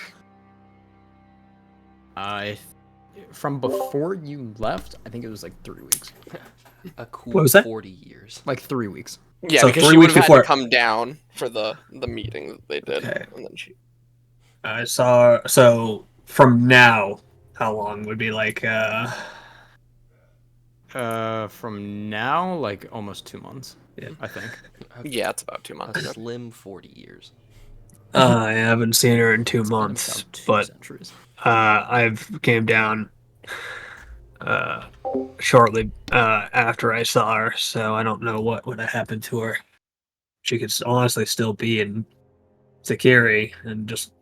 from before you left. I think it was like 3 weeks. A cool What was that? 40 years. Like 3 weeks. Yeah, So because 3 she would weeks have had before- to come down for the meeting that they did. Okay. And then she... I saw. So from now, how long would be like? From now, like almost 2 months. Yeah. I think. Yeah, it's about 2 A months. slim 40 years. I haven't seen her in 2 It's been months, about 2 but centuries. I've came down shortly after I saw her, so I don't know what would have happened to her. She could honestly still be in Sakiri and just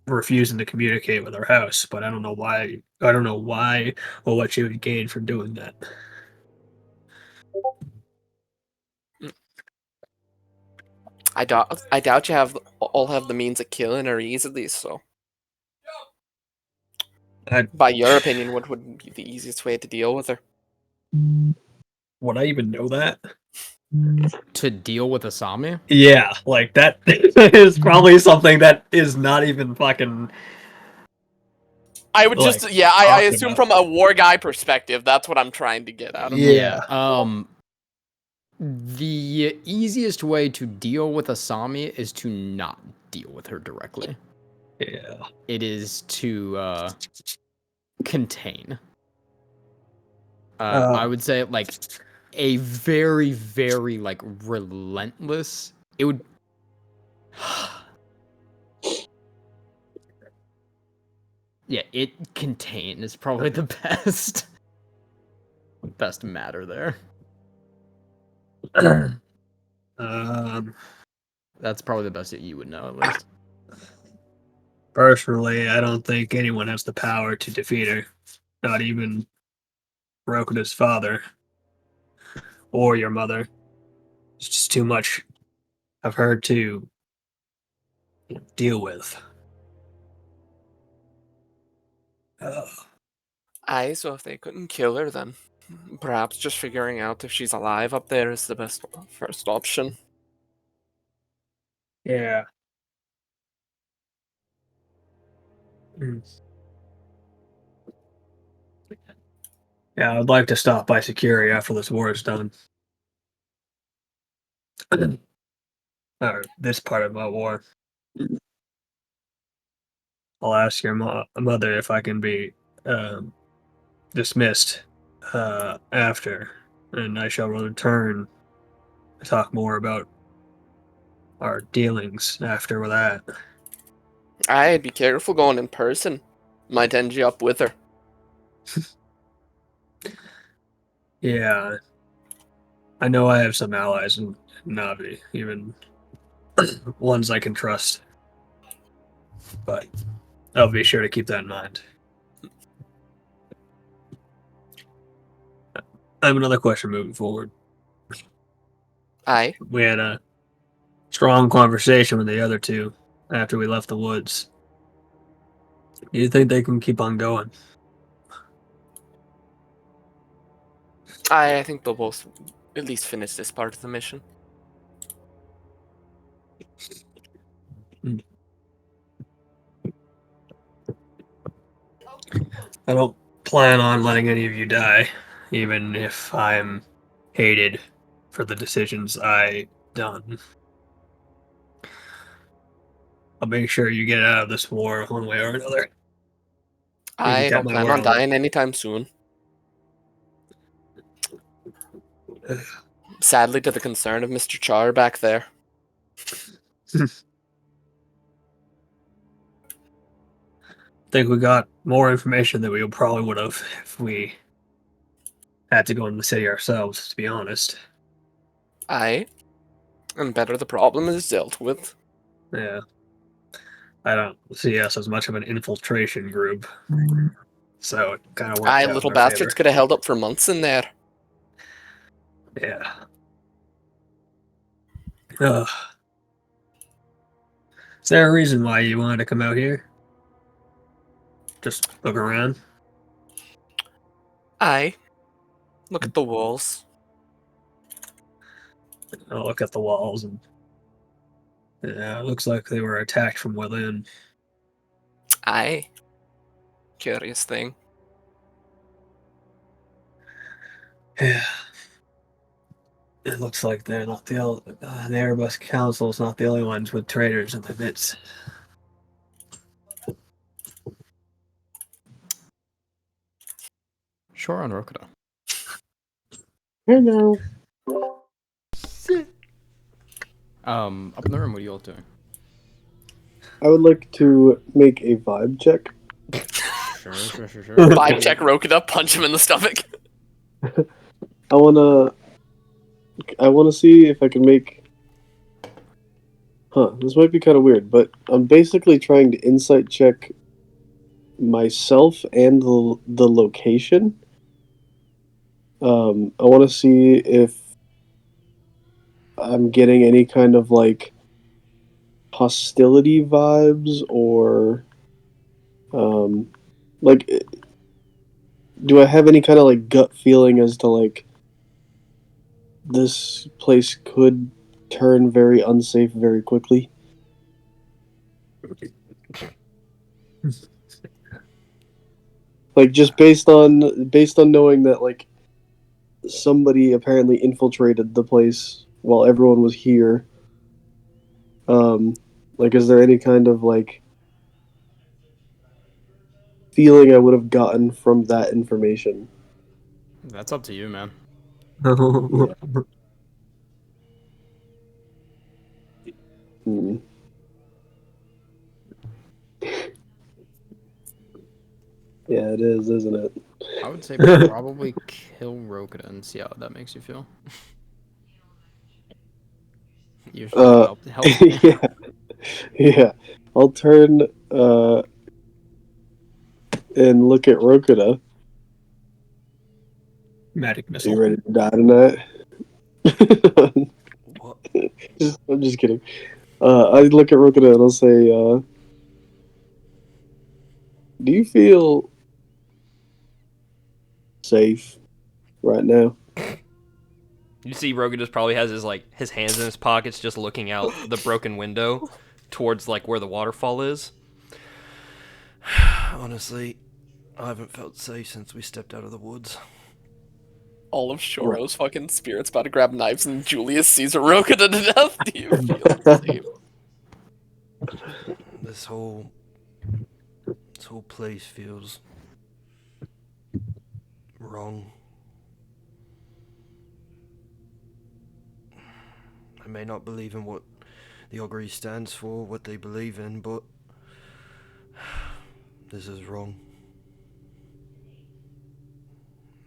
refusing to communicate with her house, but I don't know why. I don't know why or what she would gain from doing that. I doubt you all have the means of killing her easily. So, by your opinion, what would be the easiest way to deal with her? Would I even know that? To deal with Asami? Yeah, like that is probably something that is not even fucking. I would Like, just, yeah, I talking assume about- from a war guy perspective, that's what I'm trying to get out of it. Yeah. The easiest way to deal with Asami is to not deal with her directly. Yeah. It is to contain. I would say like a very, very like relentless. It would. Yeah, it contain is probably the best matter there. Um. That's probably the best that you would know at least. Personally, I don't think anyone has the power to defeat her. Not even Rokuda's father or your mother. It's just too much of her to deal with. Aye, so if they couldn't kill her, then perhaps just figuring out if she's alive up there is the best first option. Yeah. Mm. Yeah, I'd like to stop by Cimmeria after this war is done. Or this part of my war. I'll ask your mother if I can be um, dismissed after, and I shall return to talk more about our dealings after that. Aye, be careful going in person. Might end you up with her. Yeah, I know I have some allies in Navi, even ones I can trust. But I'll be sure to keep that in mind. I have another question moving forward. Aye. We had a strong conversation with the other two after we left the woods. Do you think they can keep on going? I think they'll both at least finish this part of the mission. I don't plan on letting any of you die, even if I'm hated for the decisions I done. I'll make sure you get out of this war one way or another. You can I count don't my plan word on on dying anytime soon. it. Sadly, to the concern of Mr. Char back there. Think we got more information than we probably would have if we had to go in the city ourselves, to be honest. Aye. And better the problem is dealt with. Yeah. I don't see us as much of an infiltration group. So it kind of worked Aye, out in little our bastards favor. could have held up for months in there. Yeah. Ugh. Is there a reason why you wanted to come out here? Just look around? Aye. Look at the walls. I'll look at the walls and yeah, it looks like they were attacked from within. Aye. Curious thing. Yeah. It looks like they're not the Airbus Council's not the only ones with traitors in the midst. Sure on Rokuda. Hello. Up in the room, what are you all doing? I would like to make a vibe check. Sure. Vibe check Rokuda, punch him in the stomach. I wanna see if I can make. This might be kind of weird, but I'm basically trying to insight check myself and the location. I want to see if I'm getting any kind of like hostility vibes or like do I have any kind of like gut feeling as to like this place could turn very unsafe very quickly? Like just based on knowing that like somebody apparently infiltrated the place while everyone was here. Like is there any kind of like feeling I would have gotten from that information? That's up to you, man. Yeah. Hmm. Yeah, it is, isn't it? I would say probably kill Rokuda and see how that makes you feel. Usually Uh, help. yeah, yeah. I'll turn and look at Rokuda. Magic Are missile. you ready to die tonight? What? I'm just kidding. I look at Rokuda and I'll say, do you feel safe right now? You see, Rogan just probably has his hands in his pockets, just looking out the broken window towards like where the waterfall is. Honestly, I haven't felt safe since we stepped out of the woods. All of Shoro's fucking spirits about to grab knives and Julius Caesar Rokuda to death. Do you feel safe? This whole place feels wrong. I may not believe in what the augury stands for, what they believe in, but this is wrong.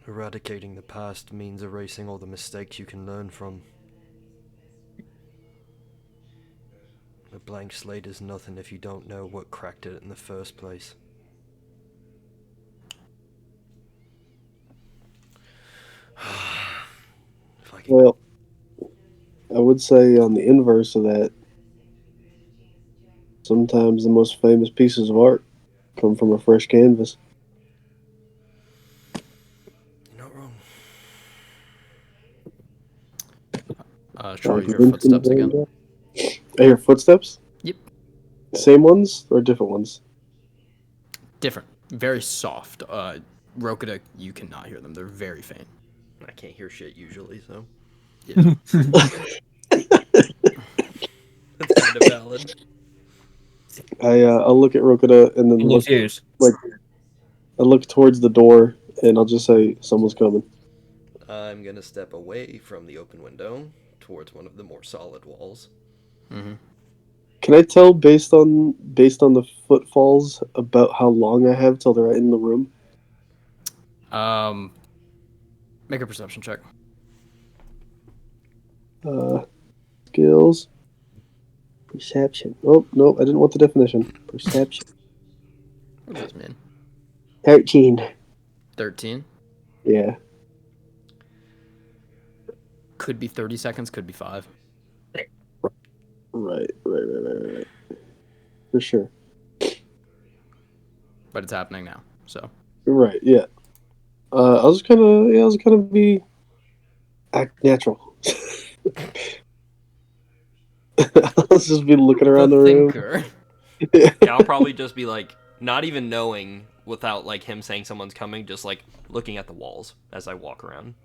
Eradicating the past means erasing all the mistakes you can learn from. A blank slate is nothing if you don't know what cracked it in the first place. If I could... Well, I would say on the inverse of that, sometimes the most famous pieces of art come from a fresh canvas. You're not wrong. Sure, Like you hear footsteps again. I hear footsteps? Yep. Same ones or different ones? Different. Very soft. Rokuda, you cannot hear them. They're very faint. I can't hear shit usually, so Yeah. that's kind of valid. I'll look at Rokuda and then In look his ears. like I look towards the door and I'll just say someone's coming. I'm gonna step away from the open window towards one of the more solid walls. Mm-hmm. Can I tell based on the footfalls about how long I have till they're in the room? Make a perception check. Skills. Perception. Oh, no, I didn't want the definition. Perception. What does this mean? 13. 13? Yeah. Could be 30 seconds, could be 5. Right. For sure. But it's happening now, so. Right, yeah. I was gonna be act natural. I'll just be looking around the room. thinker. Yeah, I'll probably just be like, not even knowing without like him saying someone's coming, just like looking at the walls as I walk around.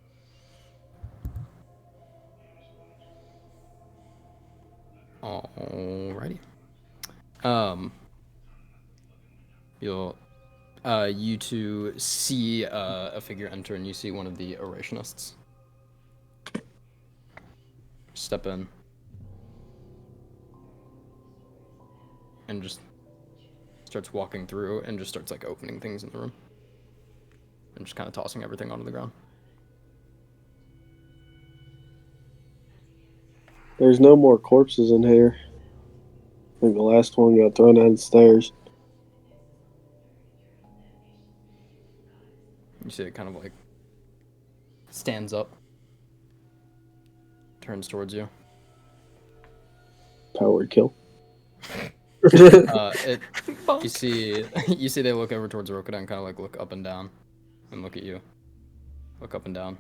Alrighty. You two see a figure enter, and you see one of the erationists step in and just starts walking through and just starts like opening things in the room and just kind of tossing everything onto the ground. There's no more corpses in here. I think the last one got thrown down the stairs. You see it kind of like stands up, turns towards you. Power kill. You see they look over towards Rokuda and kind of like look up and down, and look at you. Look up and down.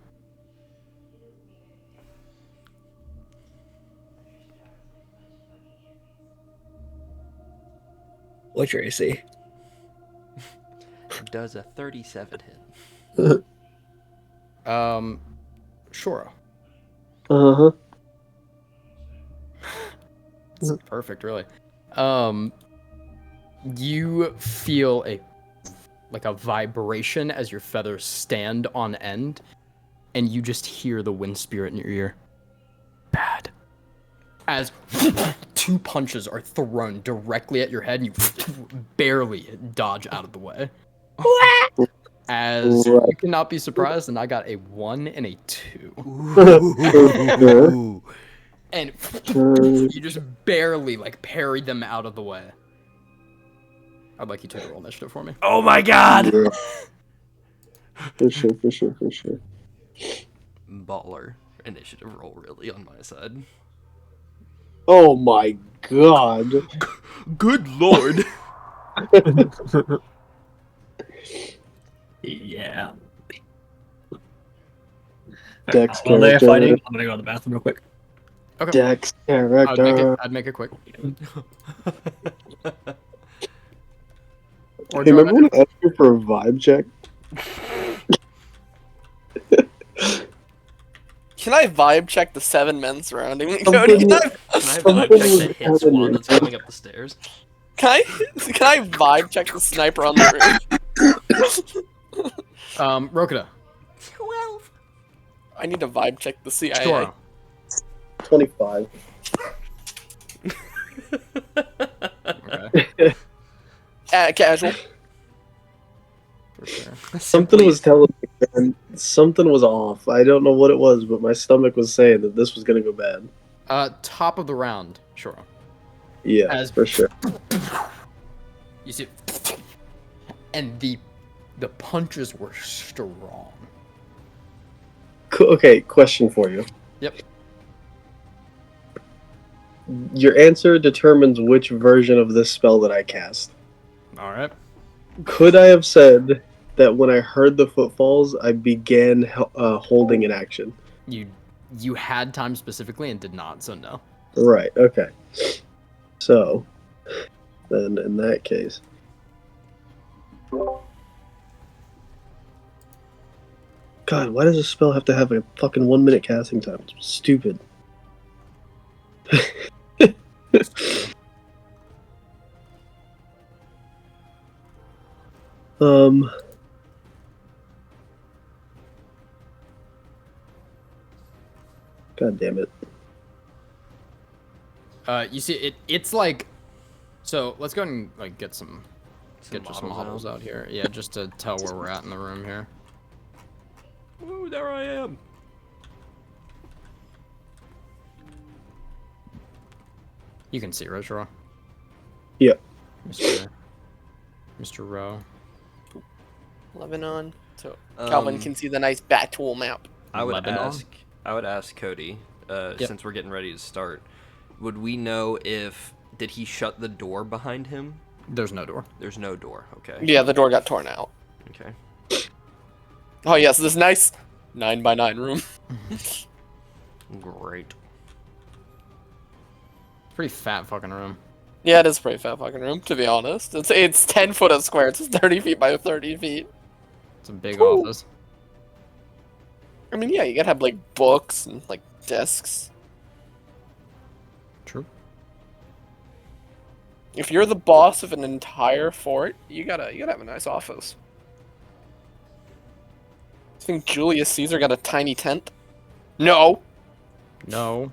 What's your AC? Does a 37 hit? Sure. Uh-huh. It's perfect, really. You feel a vibration as your feathers stand on end, and you just hear the wind spirit in your ear. Bad. As 2 punches are thrown directly at your head, and you barely dodge out of the way. As you cannot be surprised, and I got a 1 and a 2. Ooh. And you just barely like parried them out of the way. I'd like you two to roll initiative for me. Oh my god! Yeah. For sure, for sure, for sure. Baller. Initiative roll really on my side. Oh my god. Good lord! Yeah. Dex While they're character. fighting, I'm gonna go to the bathroom real quick. Okay. Dex character. I'd make it quick. Hey, remember when I asked you for a vibe check? Can I vibe check the 7 men surrounding me, Something- Cody? Can Can I Something vibe check was the hit happening. squad that's coming up the stairs? can I vibe check the sniper on the roof? Rokita. 12. I need to vibe check the CIA. Shoro. 25. Okay. Casual. For sure. Something was telling me, man, something was off. I don't know what it was, but my stomach was saying that this was gonna go bad. Top of the round, Shoro. Yeah, As- for sure. You see, and the punches were strong. Okay, question for you. Yep. Your answer determines which version of this spell that I cast. All right. Could I have said that when I heard the footfalls, I began holding an action? You had time specifically and did not, so no. Right, okay. So, then in that case. God, why does a spell have to have a fucking 1 minute casting time? It's stupid. Um. God damn it. You see, it's like, so let's go ahead and like get some Models models out here. Yeah, just to tell where we're at in the room here. Ooh, there I am. You can see, right, Shoro? Yep. Mr. Rowe. Lebanon. So Calvin can see the nice bat tool map. I would Lebanon? ask Cody, since we're getting ready to start, would we know if did he shut the door behind him? There's no door. There's no door. Okay. Yeah, the door got torn out. Okay. Oh yes, this nice 9x9 room. Great. Pretty fat fucking room. Yeah, it is a pretty fat fucking room, to be honest. It's 10 foot of square. It's 30 feet by 30 feet. It's a big office. I mean, yeah, you gotta have like books and like desks. True. If you're the boss of an entire fort, you gotta have a nice office. I think Julius Caesar got a tiny tent. No. No.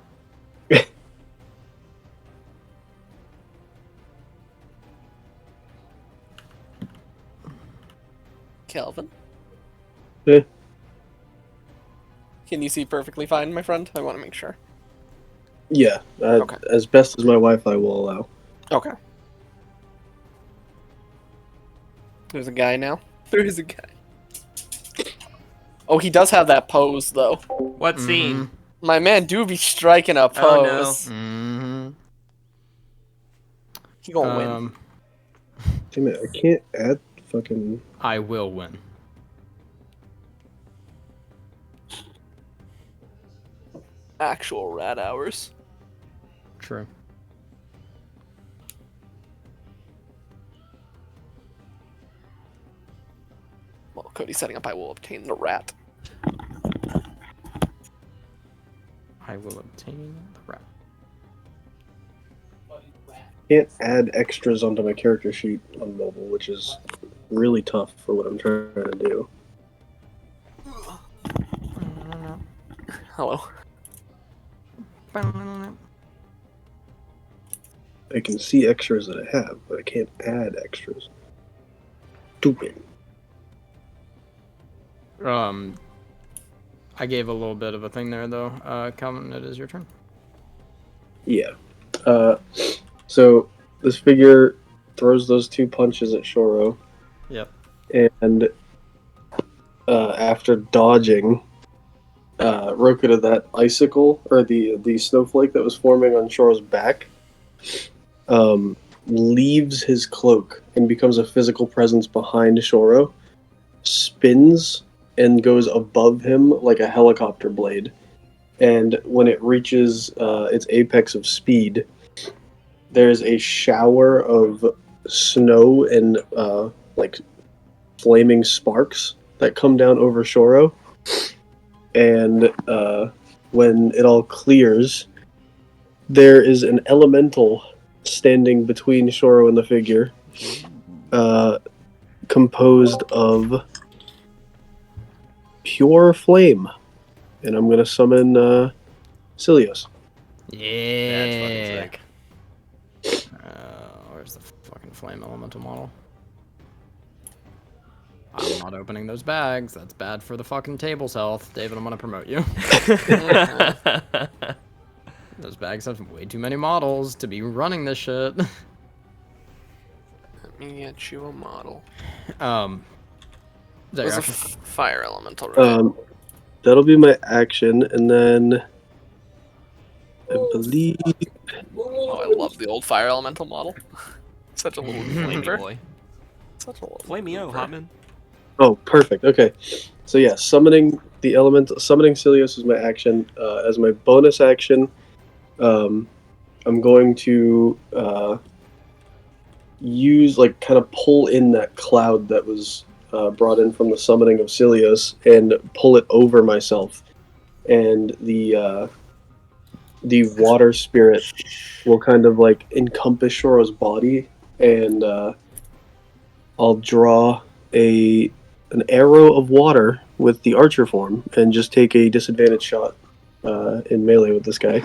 Calvin. Eh. Can you see perfectly fine, my friend? I want to make sure. Yeah, Okay. as best as my Wi-Fi will allow. Okay. There's a guy now. There is a guy. Oh, he does have that pose, though. What scene? My man do be striking a Oh, no. pose. Mm-hmm. He gonna win. Damn it, I can't add fucking... I will win. Actual rat hours. True. Well, Cody's setting up. I will obtain the rat. I will obtain the rat. Can't add extras onto my character sheet on mobile, which is really tough for what I'm trying to do. Hello. I can see extras that I have, but I can't add extras. Stupid. I gave a little bit of a thing there, though. Calvin, it is your turn. Yeah. So this figure throws those 2 punches at Shoro. Yep. And after dodging, Roku to that icicle, or the snowflake that was forming on Shoro's back, leaves his cloak and becomes a physical presence behind Shoro, spins, and goes above him like a helicopter blade. And when it reaches its apex of speed, there's a shower of snow and like flaming sparks that come down over Shoro. And when it all clears, there is an elemental standing between Shoro and the figure, composed of pure flame. And I'm going to summon Cilios. That's fucking Yeah. sick. Where's the fucking flame elemental model? I'm not opening those bags. That's bad for the fucking table's health. David, I'm gonna promote you. Those bags have way too many models to be running this shit. Let me get you a model. Is that There's your a action? fire elemental, right? That'll be my action, and then I believe Oh, I love the old fire elemental model. Such a little Flamey flavor. boy. Such a little Flamey-o, flavor. Hotman. Oh, perfect. Okay, so yeah, summoning Cilios is my action. As my bonus action, I'm going to use kind of pull in that cloud that was brought in from the summoning of Cilios and pull it over myself, and the water spirit will kind of encompass Shoro's body, and I'll draw an arrow of water with the archer form and just take a disadvantage shot in melee with this guy.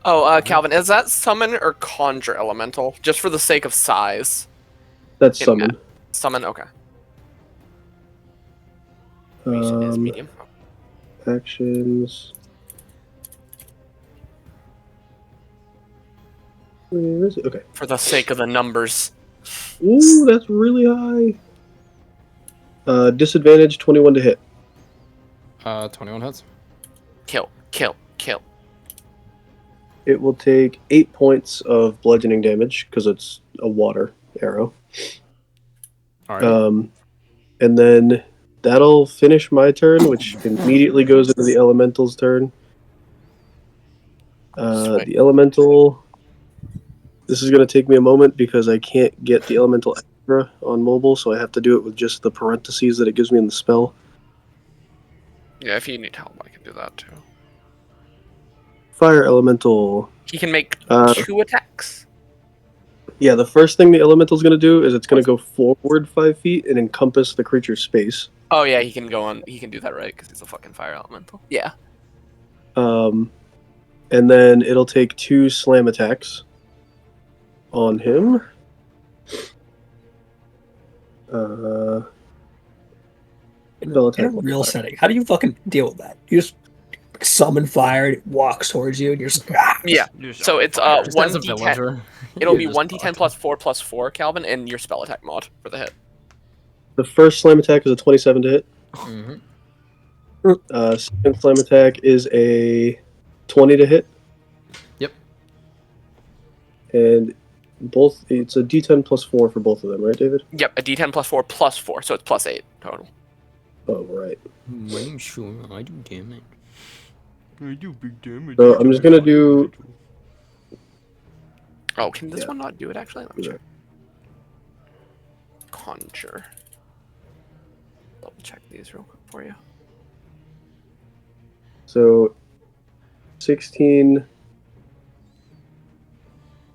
Oh, Calvin, is that summon or conjure elemental? Just for the sake of size. That's summon. Summon, okay. It's medium. Actions. Where is it? Okay. For the sake of the numbers. Ooh, that's really high. Disadvantage 21 to hit. 21 hits. Kill. It will take 8 points of bludgeoning damage because it's a water arrow. Alright. And then that'll finish my turn, which immediately goes into the elemental's turn. The elemental. This is going to take me a moment because I can't get the elemental extra on mobile, so I have to do it with just the parentheses that it gives me in the spell. Yeah, if you need help, I can do that too. Fire elemental. He can make 2 attacks. Yeah, the first thing the elemental's going to do is it's going to go forward 5 feet and encompass the creature's space. Oh yeah, he can go on. He can do that, right? Because he's a fucking fire elemental. Yeah. And then it'll take 2 slam attacks on him. In a real setting, how do you fucking deal with that? You just summon fire, and it walks towards you, and you're just Yeah. So it's Just as a 1d10. villager. It'll be Just 1d10 plus 4, Calvin, and your spell attack mod for the hit. The first slam attack is a 27 to hit. Mm-hmm. Second slam attack is a 20 to hit. Yep. And it's a d10 plus 4 for both of them, right, David? Yep, a d10 plus 4, so it's plus 8 total. Oh, right. I'm sure I do damage. I do big damage. So I'm just going to do... Oh, can this Yeah. one not do it actually? Let me check. Conjure. Double check these real quick for you. So 16,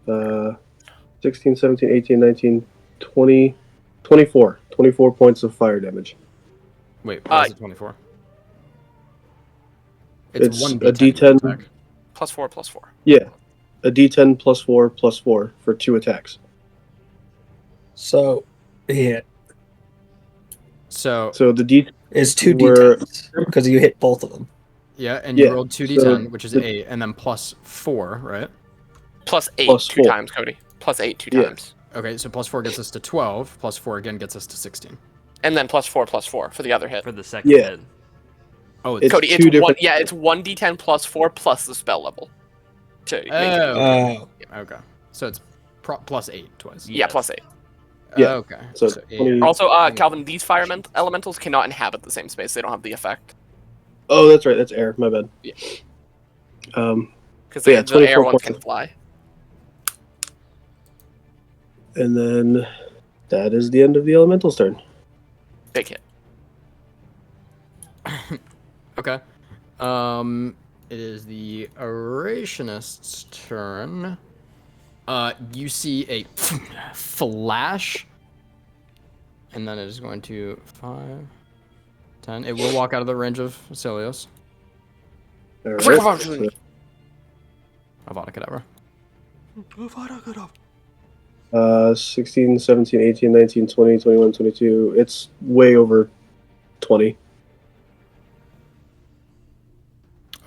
17, 18, 19, 20, 24. 24 points of fire damage. Wait, why is it 24? It's one a D10. attack. Plus 4. Yeah. A d10 plus 4 for 2 attacks. so. Yeah, So So the d it's 2 Were- d10s because you hit both of them. yeah, and you Yeah, rolled 2d10, so which is the- 8, and then plus 4, right? Plus 8 Plus 2 4. times, Cody. Plus 8 2 Yeah. times. Okay, so +4 gets us to 12. +4 again gets us to 16. And then +4 for the other hit. For the second Yeah. hit. Oh, It's Cody, two different. it's 1d10 +4 plus the spell level. To maintain. Oh, okay. So it's +8 twice. Yeah, Yes. +8. Yeah, Okay. so 8. 20 Also, Calvin, these fire elementals cannot inhabit the same space. They don't have the effect. Oh, that's right. That's air. My bad. Yeah. Because Yeah, the air 24 ones points can of- fly. And then that is the end of the elemental's turn. Big hit. Okay. It is the Orationist's turn. You see a flash, and then it is going to 5, 10. It will walk out of the range of Celios. All right. So, Avada Kedavra. 16, 17, 18, 19, 20, 21, 22. It's way over 20.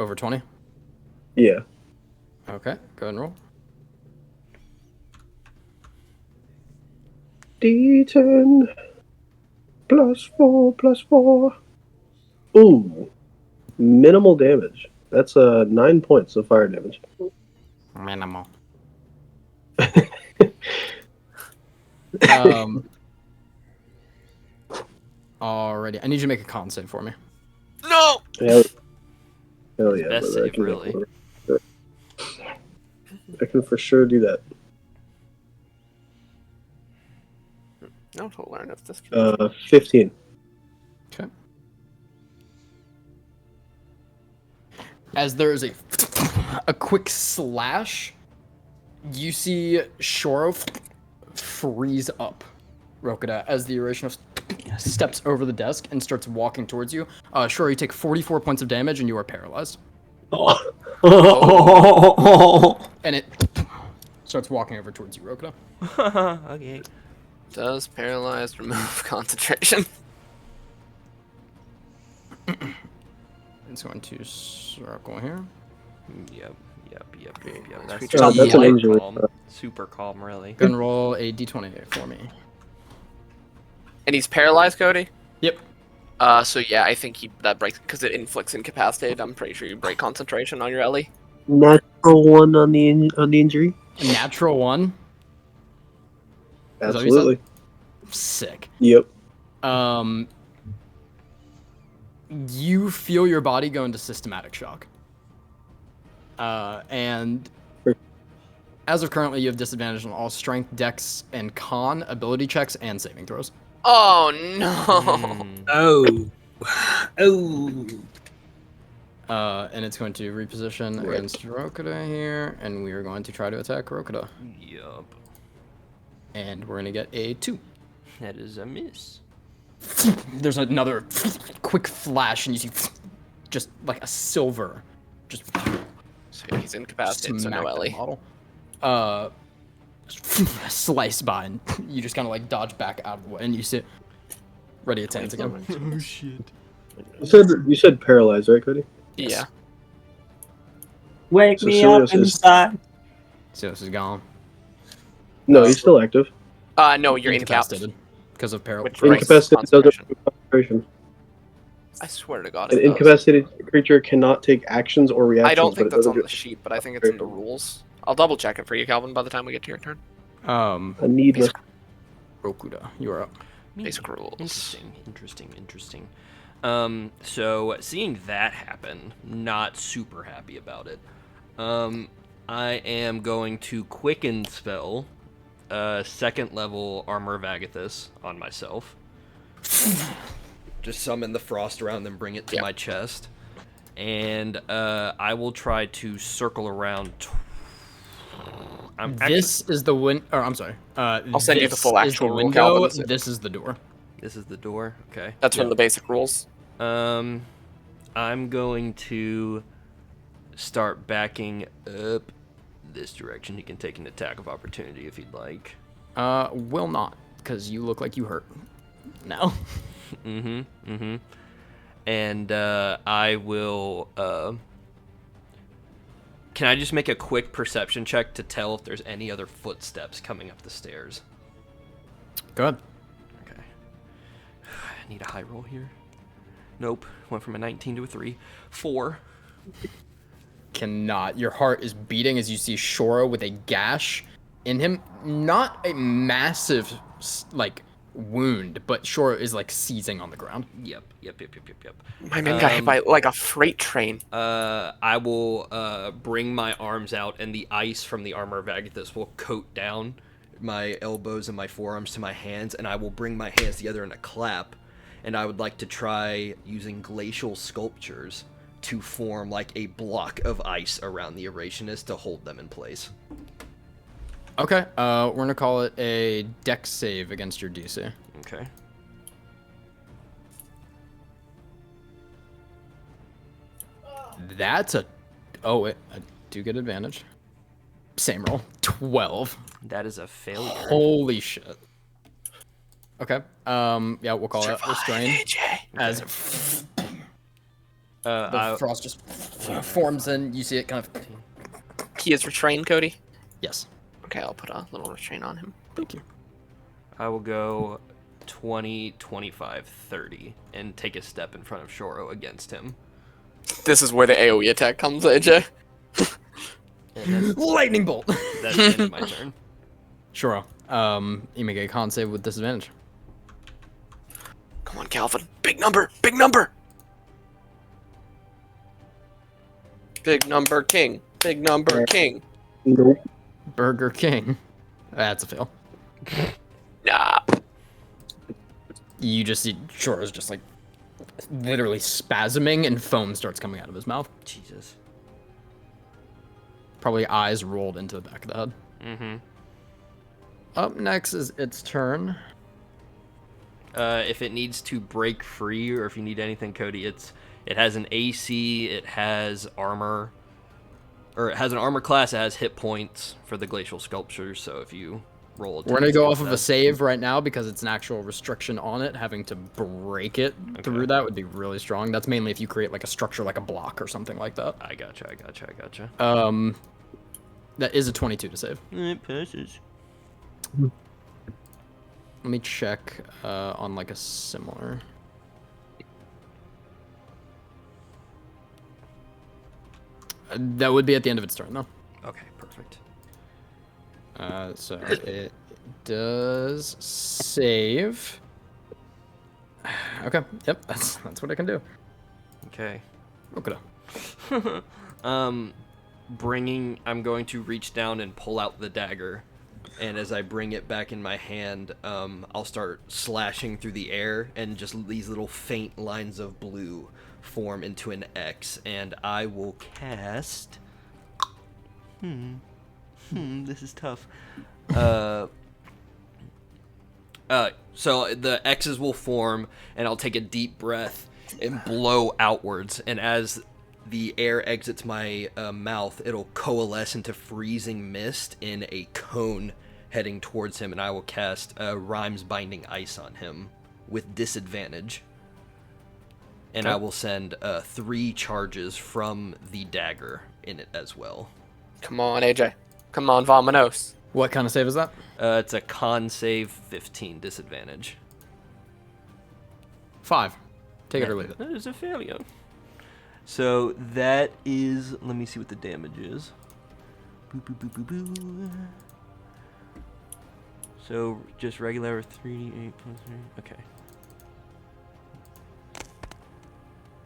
Over 20. Yeah. Okay, go ahead and roll. D10 +4 +4. Ooh. Minimal damage. That's 9 points of fire damage. Minimal. Alrighty. I need you to make a con save for me. No! Hell yeah. Best brother, save, really. I can for sure do that. No, to learn if this can... 15. Okay. As there is a quick slash, you see Shoro freeze up Rokuda as the Erationist steps over the desk and starts walking towards you. Shoro, you take 44 points of damage and you are paralyzed. And it starts walking over towards you, Rokuda. Okay. Does paralyzed remove concentration? It's going to circle here. Yep. Creature That's that's an injury. calm. Super calm, really. Go and roll a d20 for me. And he's paralyzed, Cody? Yep. So yeah, I think that breaks because it inflicts incapacitated. I'm pretty sure you break concentration on your Ellie. Natural 1 on the injury. A natural 1. Is that what you Absolutely. Sick. Yep. You feel your body go into systematic shock. And as of currently, you have disadvantage on all strength, dex, and con ability checks and saving throws. Oh no! Oh. Oh. And it's going to reposition against Rokuda here, and we are going to try to attack Rokuda. Yup. And we're going to get a 2. That is a miss. There's another quick flash, and you see just like a silver just So he's incapacitated, so smack no that Ellie. model. Slice by, and you just kind of like dodge back out of the way, and you sit ready at 10 again. Oh shit. You said paralyzed, right, Cody? Yeah. Wake So me up Sirius is- inside. So this is gone. No, he's still active. No, you're incapacitated. Incapacitated because of peril. Which breaks Incapacitated doesn't concentration. remove concentration. I swear to God, An it does. incapacitated creature cannot take actions or reactions. I don't think but it that's doesn't on do the sheet, but I think it's in the rules. I'll double check it for you, Calvin, by the time we get to your turn. a need. Basic, Rokuda, you are up. basic rules. Interesting. So seeing that happen, not super happy about it. I am going to quicken spell, 2nd level Armor of Agathis on myself. Just summon the frost around and bring it to my chest. And I will try to circle around. This is the win. Or I'm sorry. I'll send you the full this is actual the rule, window. Calvin. This is the door. This is the door. Okay. That's from the basic rules. I'm going to start backing up this direction. He can take an attack of opportunity if he'd like. Will not, because you look like you hurt. No. And I will. Can I just make a quick perception check to tell if there's any other footsteps coming up the stairs? Go ahead. Okay. I need a high roll here. Nope. Went from a 19 to a 3. 4. Cannot. Your heart is beating as you see Shora with a gash in him. Not a massive, like, wound, but Shora is, like, seizing on the ground. Yep. My man got hit by like a freight train. I will bring my arms out, and the ice from the armor of Agathis will coat down my elbows and my forearms to my hands, and I will bring my hands together in a clap, and I would like to try using glacial sculptures to form like a block of ice around the Erationist to hold them in place. Okay, we're gonna call it a dex save against your DC. Okay. That's a... Oh, wait, I do get advantage. Same roll. 12. That is a failure. Holy shit. Okay, yeah, we'll call it restrain. AJ. As the frost just forms in, you see it kind of... He is restrained, Cody. Yes. Okay, I'll put a little restraint on him. Thank you. I will go 20, 25, 30, and take a step in front of Shoro against him. This is where the AoE attack comes, AJ. Lightning bolt! That's the end of my turn. Sure. You make a con save with disadvantage. Come on, Calvin. Big number. Big number. Big number king. Big number king. Nope. Burger King. That's a fail. Nah. You just see Shoro's just like literally spasming and foam starts coming out of his mouth. Jesus. Probably eyes rolled into the back of the head. Mm-hmm. Up next is its turn. If it needs to break free, or if you need anything, Cody, it has an AC, it has armor, or it has an armor class, it has hit points for the glacial sculptures, so if you roll We're gonna go off of a save right now because it's an actual restriction on it. Having to break it through that would be really strong. That's mainly if you create like a structure like a block or something like that. I gotcha. That is a 22 to save. It passes. Let me check on like a similar. That would be at the end of its turn though. Okay, perfect. So it does save. Okay, yep, that's what it can do. Okay. Okay. I'm going to reach down and pull out the dagger, and as I bring it back in my hand, I'll start slashing through the air, and just these little faint lines of blue form into an X, and I will cast... this is tough. So the X's will form, and I'll take a deep breath and blow outwards, and as the air exits my mouth, it'll coalesce into freezing mist in a cone heading towards him, and I will cast Rhymes Binding Ice on him with disadvantage. And I will send 3 charges from the dagger in it as well. Come on, AJ. Come on, Vamonos. What kind of save is that? It's a con save 15 disadvantage. 5. Take it or leave it. That is a failure. So that is, let me see what the damage is. Boo, boo, boo, boo, boo. So just regular 3d8 plus 3. Okay.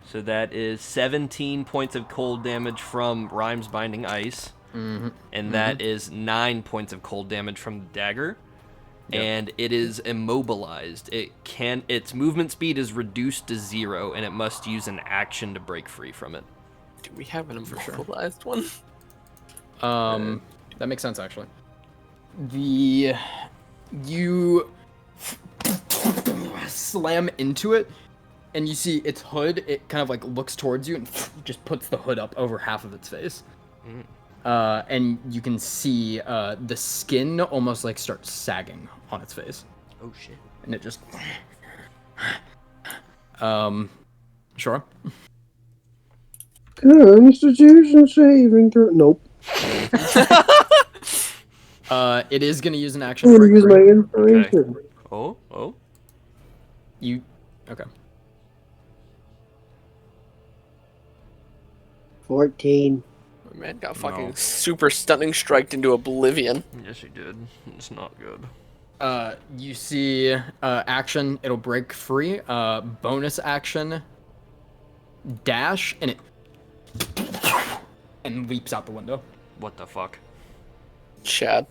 So that is 17 points of cold damage from Rhymes Binding Ice. And that is 9 points of cold damage from the dagger. Yep. And it is immobilized. Its movement speed is reduced to 0, and it must use an action to break free from it. Do we have an immobilized one? That makes sense actually. You slam into it, and you see its hood. It kind of like looks towards you and just puts the hood up over half of its face. And you can see the skin almost like starts sagging on its face. Oh shit. And it just sure. Constitution saving throw. Nope. It is gonna use an I'm action. gonna use my inspiration. Oh. You okay? 14. My man got fucking No. super stunning striked into oblivion. Yes, he did. It's not good. You see action, it'll break free. Bonus action, dash, and it and leaps out the window. What the fuck? Chad.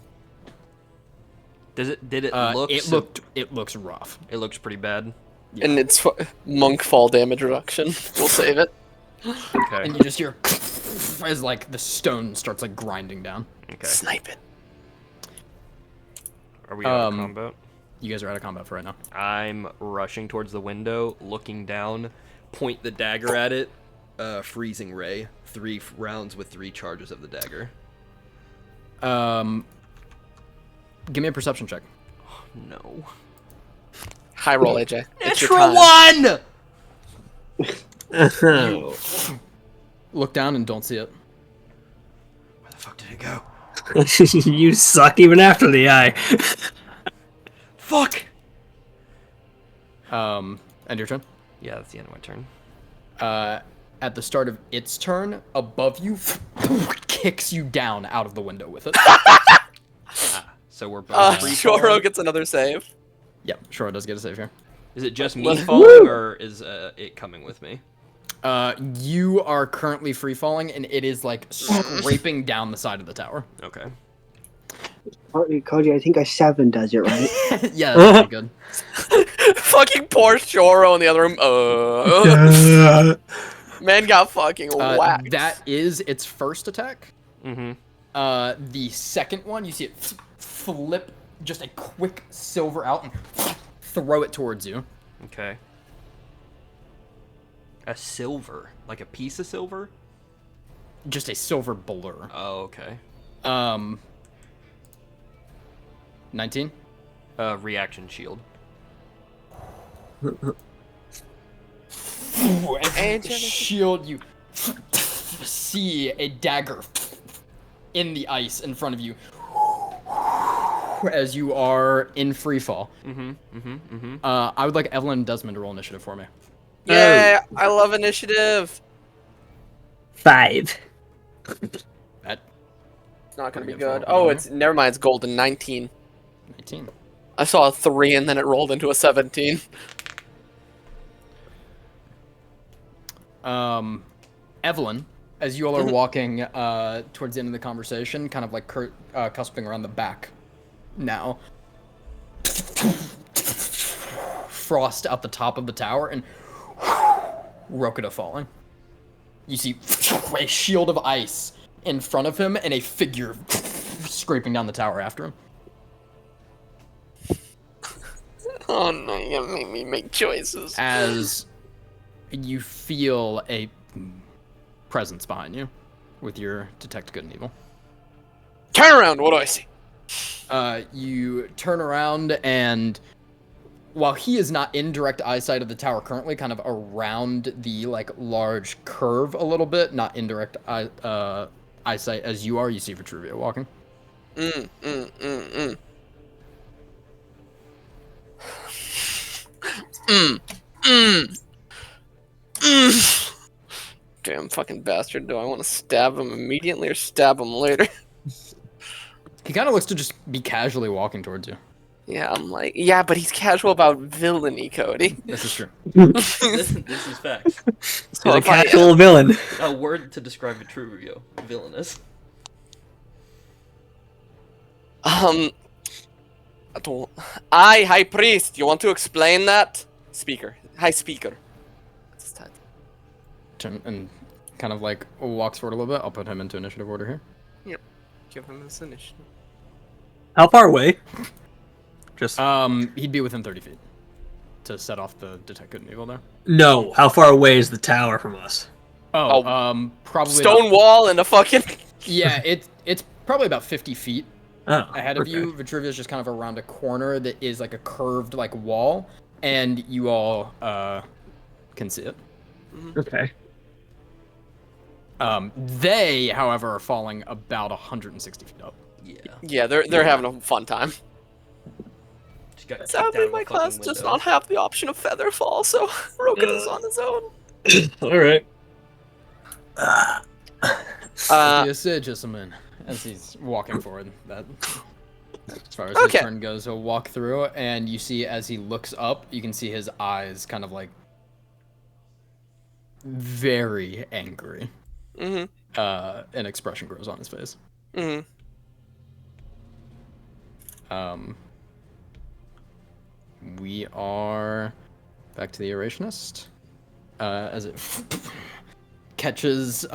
Did it look? It looks rough. It looks pretty bad. Yeah. And it's monk fall damage reduction. We'll save it. Okay. And you just hear as like the stone starts like grinding down. Okay. Snipe it. Are we out of combat? You guys are out of combat for right now. I'm rushing towards the window, looking down, point the dagger at it. Freezing ray. 3 rounds with 3 charges of the dagger. Give me a perception check. No. High roll, AJ. It's your Natural time. 1! Look down and don't see it. Where the fuck did it go? You suck even after the eye. Fuck! And your turn. Yeah, that's the end of my turn. At the start of its turn, above you, kicks you down out of the window with it. So we're both free Shoro falling? gets another save. Yep, sure, it does get a save here. Is it just me falling, or is it coming with me? You are currently free falling, and it is like scraping down the side of the tower. Okay. Cody, I think a 7 does it, right? Yeah, that's pretty good. Fucking poor Shoro in the other room. Man got fucking whacked. That is its first attack. Mm-hmm. The second one, you see it flip just a quick silver out and throw it towards you. Okay. A silver? Like a piece of silver? Just a silver blur. Oh, okay. 19? Reaction shield. And shield, you see a dagger in the ice in front of you as you are in free fall. I would like Evelyn and Desmond to roll initiative for me. Yeah, I love initiative. 5. At It's not gonna be Pretty good good. for Oh, a it's never mind. It's golden. 19. 19. I saw a 3 and then it rolled into a 17. Evelyn, as you all are walking towards the end of the conversation, kind of like cusping around the back now, frost out the top of the tower and Rokita falling. You see a shield of ice in front of him and a figure scraping down the tower after him. Oh no, you gotta make me make choices. As you feel a presence behind you with your detect good and evil. Turn around, what do I see? You turn around and while he is not in direct eyesight of the tower currently, kind of around the like large curve a little bit, not in direct eyesight as you are, you see Vitruvio walking. Damn fucking bastard. Do I want to stab him immediately or stab him later? He kind of looks to just be casually walking towards you. Yeah, I'm like, yeah, but he's casual about villainy, Cody. This is true. this is facts. So He's a if I- casual villain. A word to describe Vitruvio. Villainous. I don't. High Priest, you want to explain that? Speaker. High Speaker. That's his title. Turn and kind of like walks forward a little bit. I'll put him into initiative order here. Yep. Give him this initiative. How far away? Just He'd be within 30 feet to set off the detect good and evil there. no. How far away is the tower from us? Probably Stone about, wall and a fucking. yeah, it's probably about 50 feet Oh, ahead of okay. you. Vitruvius just kind of around a corner that is like a curved like wall, and you all can see it. Okay. They, however, are falling about 160 feet up. Yeah. Yeah, they're having a fun time. Just got kicked Sadly, out of my a class fucking does window. not have the option of Featherfall, so Rokuda's on his own. All right. Be a gentleman as he's walking forward. That, as far as his Okay. turn goes, he'll walk through, and you see as he looks up, you can see his eyes kind of like very angry. Mm-hmm. An expression grows on his face. Mm-hmm. We are back to the Erationist. As it catches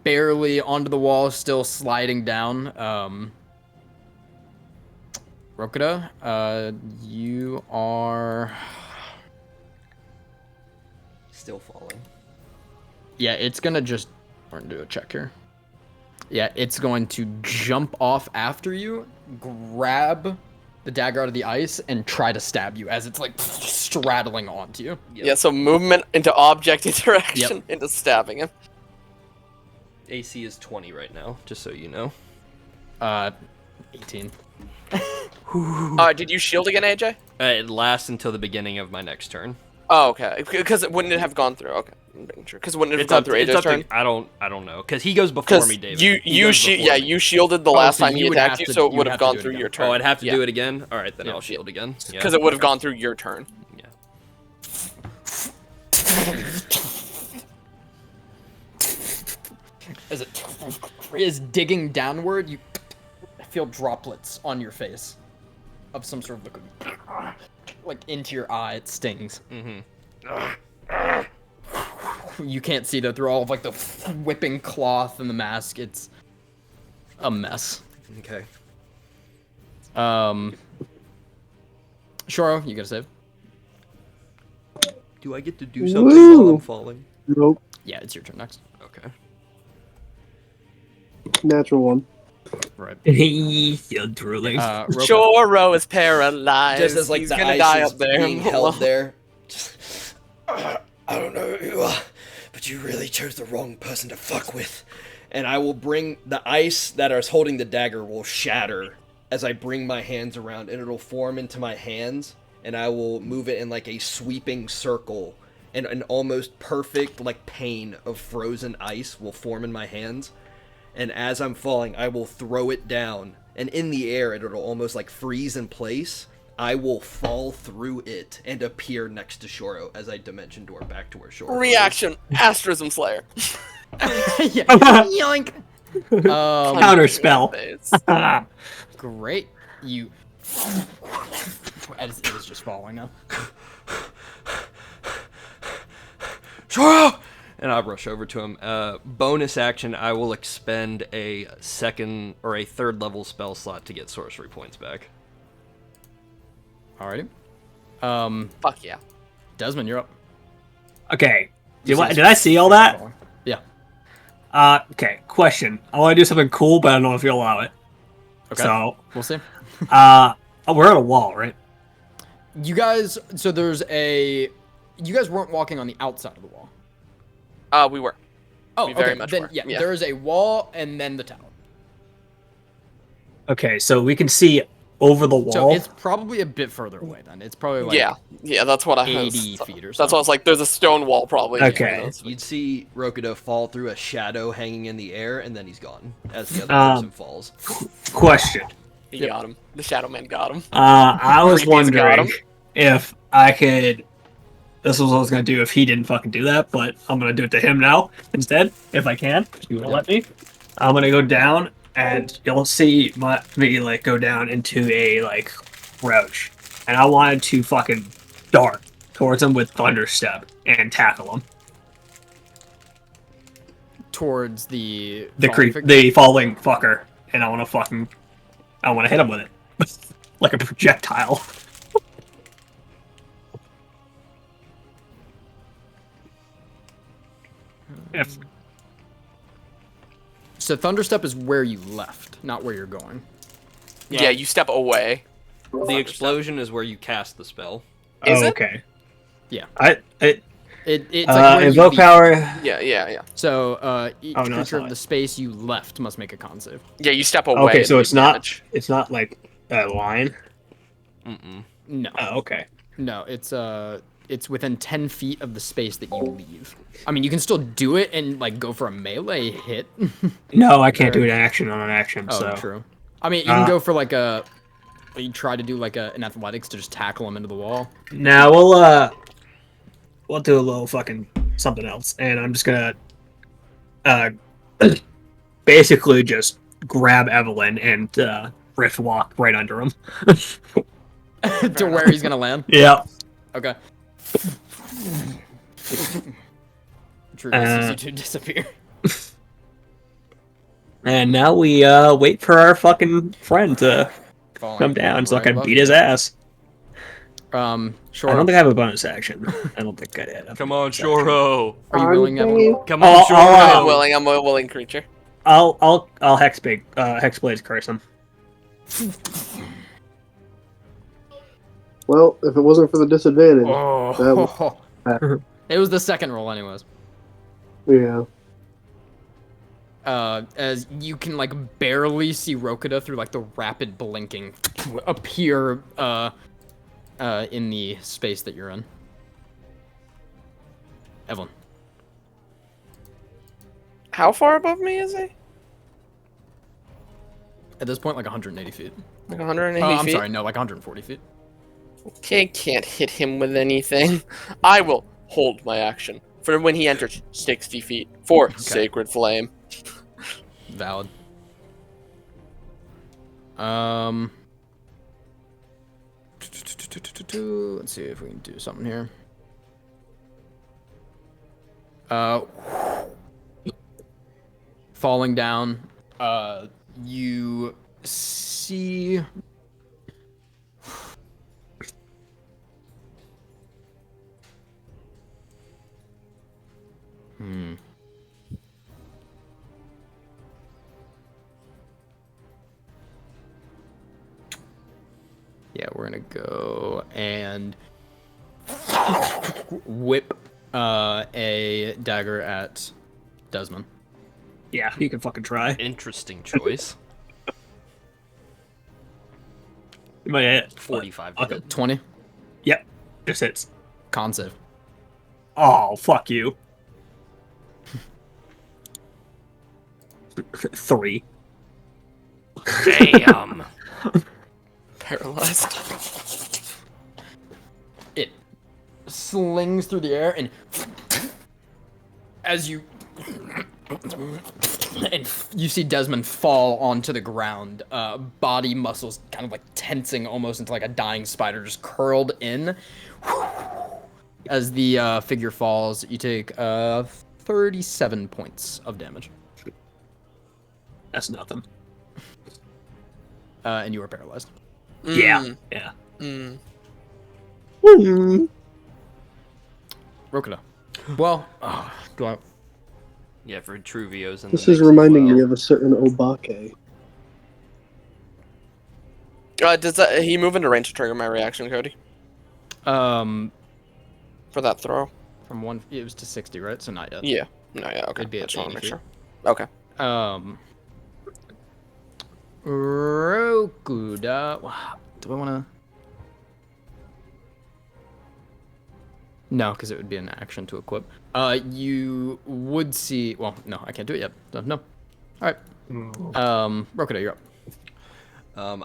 barely onto the wall, still sliding down. Rokuda, you are... Still falling. Yeah, it's gonna just... We're gonna do a check here. Yeah, it's going to jump off after you, grab the dagger out of the ice, and try to stab you as it's like straddling onto you. Yep. Yeah, so movement into object interaction into stabbing him. AC is 20 right now, just so you know. 18. Did you shield again, AJ? It lasts until the beginning of my next turn. Oh, okay. Because wouldn't it have gone through? Okay, because wouldn't it have gone through it's AJ's up to- turn? I don't know, because he goes before Because me, David. you He goes before me. you shielded the Oh, last so time he you would attacked have you, to- so it you would would have have to gone do it through again. your turn. Oh, I'd have to Yeah. do it again? Alright, then Yeah. I'll shield again. Yeah. Because it would have gone through your turn. Yeah. As it is digging downward, you feel droplets on your face of some sort of liquid. Like into your eye, it stings. Mm-hmm. You can't see though through all of like the whipping cloth and the mask. It's a mess. Okay. Shoro, you gotta save. Do I get to do something while Woo! I'm falling? Nope. Yeah, it's your turn next. Okay. Natural one. Right. You're drooling. Roka. Joro is paralyzed. Just as like He's the gonna ice die is up there. being held there. I don't know who you are, but you really chose the wrong person to fuck with. And I will bring the ice that is holding the dagger will shatter as I bring my hands around, and it'll form into my hands, and I will move it in like a sweeping circle, and an almost perfect like pane of frozen ice will form in my hands. And as I'm falling, I will throw it down, and in the air it'll almost like freeze in place. I will fall through it and appear next to Shoro as I dimension door back to where Shoro was. Reaction: Asterism Slayer. Yeah. Yoink. Counter spell. Face. Great. You. It is just falling now. Shoro! And I'll rush over to him. Bonus action, I will expend a second or a third level spell slot to get sorcery points back. Alrighty. Fuck yeah. Desmond, you're up. Okay. Did I see all that? Yeah. Okay. Question. I want to do something cool, but I don't know if you'll allow it. Okay. So, We'll see. we're at a wall, right? You guys. So there's a. You guys weren't walking on the outside of the wall. We were. Oh, We very okay. much Then were. yeah, Yeah. there is a wall and then the tower. Okay, so we can see over the wall. So it's probably a bit further away then. It's probably like Yeah, that's what I 80 was. feet or That's why I so. was like, there's a stone wall probably. Okay. You'd see Rokudo fall through a shadow hanging in the air, and then he's gone as the other person falls. Question. He got him. The Shadow Man got him. I was Creepy's got wondering if I could. This was what I was gonna do if he didn't fucking do that, but I'm gonna do it to him now instead, if I can. You will let me. I'm gonna go down, and you'll see me like go down into a like roach, and I wanted to fucking dart towards him with Thunder Step and tackle him. towards the The falling fucker, and I want to hit him with it like a projectile. If So Thunderstep is where you left, not where you're going. Yeah, you step away. The explosion is where you cast the spell. Is it? okay. Yeah. It's It's like where you invoke leave. power. Yeah. So each Oh, no, that's creature not of it. the space you left must make a con save. Yeah, you step away. Okay, and so do it's not. damage. It's not like a line. Mm-mm. No. Oh, okay. No, it's within 10 feet of the space that you leave. I mean, you can still do it and like go for a melee hit. No, I can't do Or- an action on an action. Oh, so true. I mean, you can go for like a. You try to do like an athletics to just tackle him into the wall. now we'll do a little fucking something else, and I'm just gonna uh basically just grab Evelyn and rift walk right under him. To where he's gonna land. Yeah. Okay. True sees you to disappear. And now we wait for our fucking friend to Falling come down so I right can above beat you. his ass. Sure. I don't think I have a bonus action. I don't think I did. Come on, Shoro. Are you willing, Evelyn? Come Oh, on, I'll, Shoro. I'm a willing creature. I'll hexblade curse him. Well, if it wasn't for the disadvantage, Oh. It was the second roll, anyways. yeah. As you can like barely see Rokuda through like the rapid blinking appear in the space that you're in. Evelyn. How far above me is he? At this point, like 180 feet. Like 180 I'm feet? sorry, no, like 140 feet. Okay, can't hit him with anything. I will hold my action for when he enters 60 feet for Sacred Flame. Valid. Let's see if we can do something here. Falling down, you see. Yeah, we're gonna go and whip a dagger at Desmond. Yeah, you can fucking try. Interesting choice. You might hit. 45 Okay. hit. 20. Yep, just hits. Con save. Oh, fuck you. 3. Damn. Paralyzed. It slings through the air and as you and you see Desmond fall onto the ground, body muscles kind of like tensing almost into like a dying spider, just curled in. As the figure falls, you take 37 points of damage. That's nothing. And you are paralyzed. Yeah. Yeah. Rokuda. Well, do I... Yeah, for Truvio's in This the is mix as reminding well. me of a certain Obake. Does he move into range to trigger my reaction, Cody? For that throw? From one, it was to 60, right? So not yet. Yeah. No, yeah, okay. It'd be I at just want to 80 make feet. sure. Okay. Rokuda. Do I want to? No, because it would be an action to equip. You would see. Well, no, I can't do it yet. No. All right. Rokuda, you're up.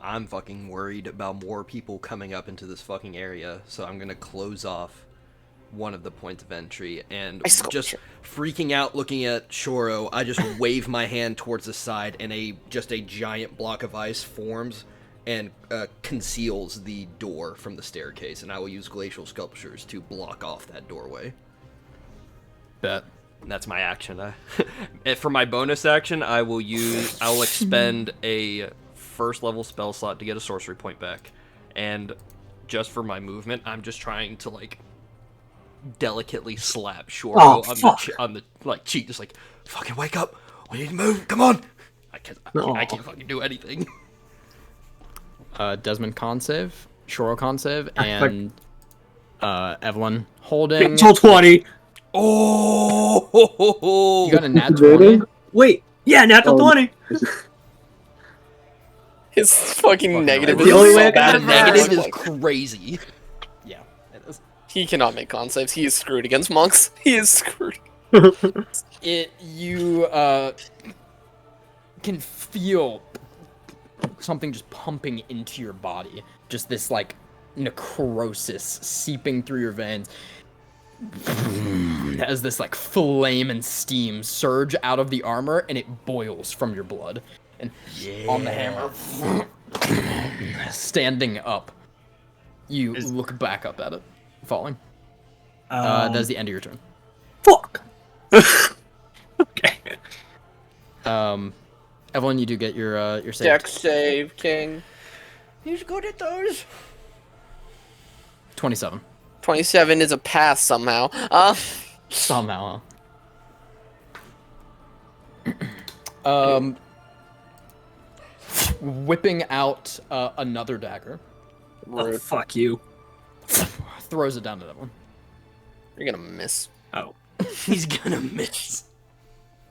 I'm fucking worried about more people coming up into this fucking area, so I'm gonna close off one of the points of entry and just freaking out looking at Shoro, I just wave my hand towards the side and a giant block of ice forms and conceals the door from the staircase, and I will use glacial sculptures to block off that doorway. Bet. And that's my action. For my bonus action, I will expend a first level spell slot to get a sorcery point back, and just for my movement, I'm just trying to like delicately slap Shoro on the like cheek, just like, fucking wake up, we need to move, come on. I can't fucking do anything. Desmond con save, Shoro con save, and Evelyn holding. Until 20. Oh, You got a nat Really? 20. Wait. Yeah, natural 20. His fucking negative The is only so way I bad. can The negative is Like, crazy. Yeah, it is. he cannot make con saves. He is screwed against monks. He is screwed. You can feel something just pumping into your body. Just this like necrosis seeping through your veins. As this like flame and steam surge out of the armor and it boils from your blood. And on the hammer, standing up, you look back up at it, falling. That's the end of your turn. Fuck. Okay. Evelyn, you do get your save. Dex save, king. He's good at those. 27. 27 is a pass somehow. Somehow. Huh? Whipping out another dagger, Oh, fuck you. throws it down to that one. You're gonna miss. Oh. He's gonna miss.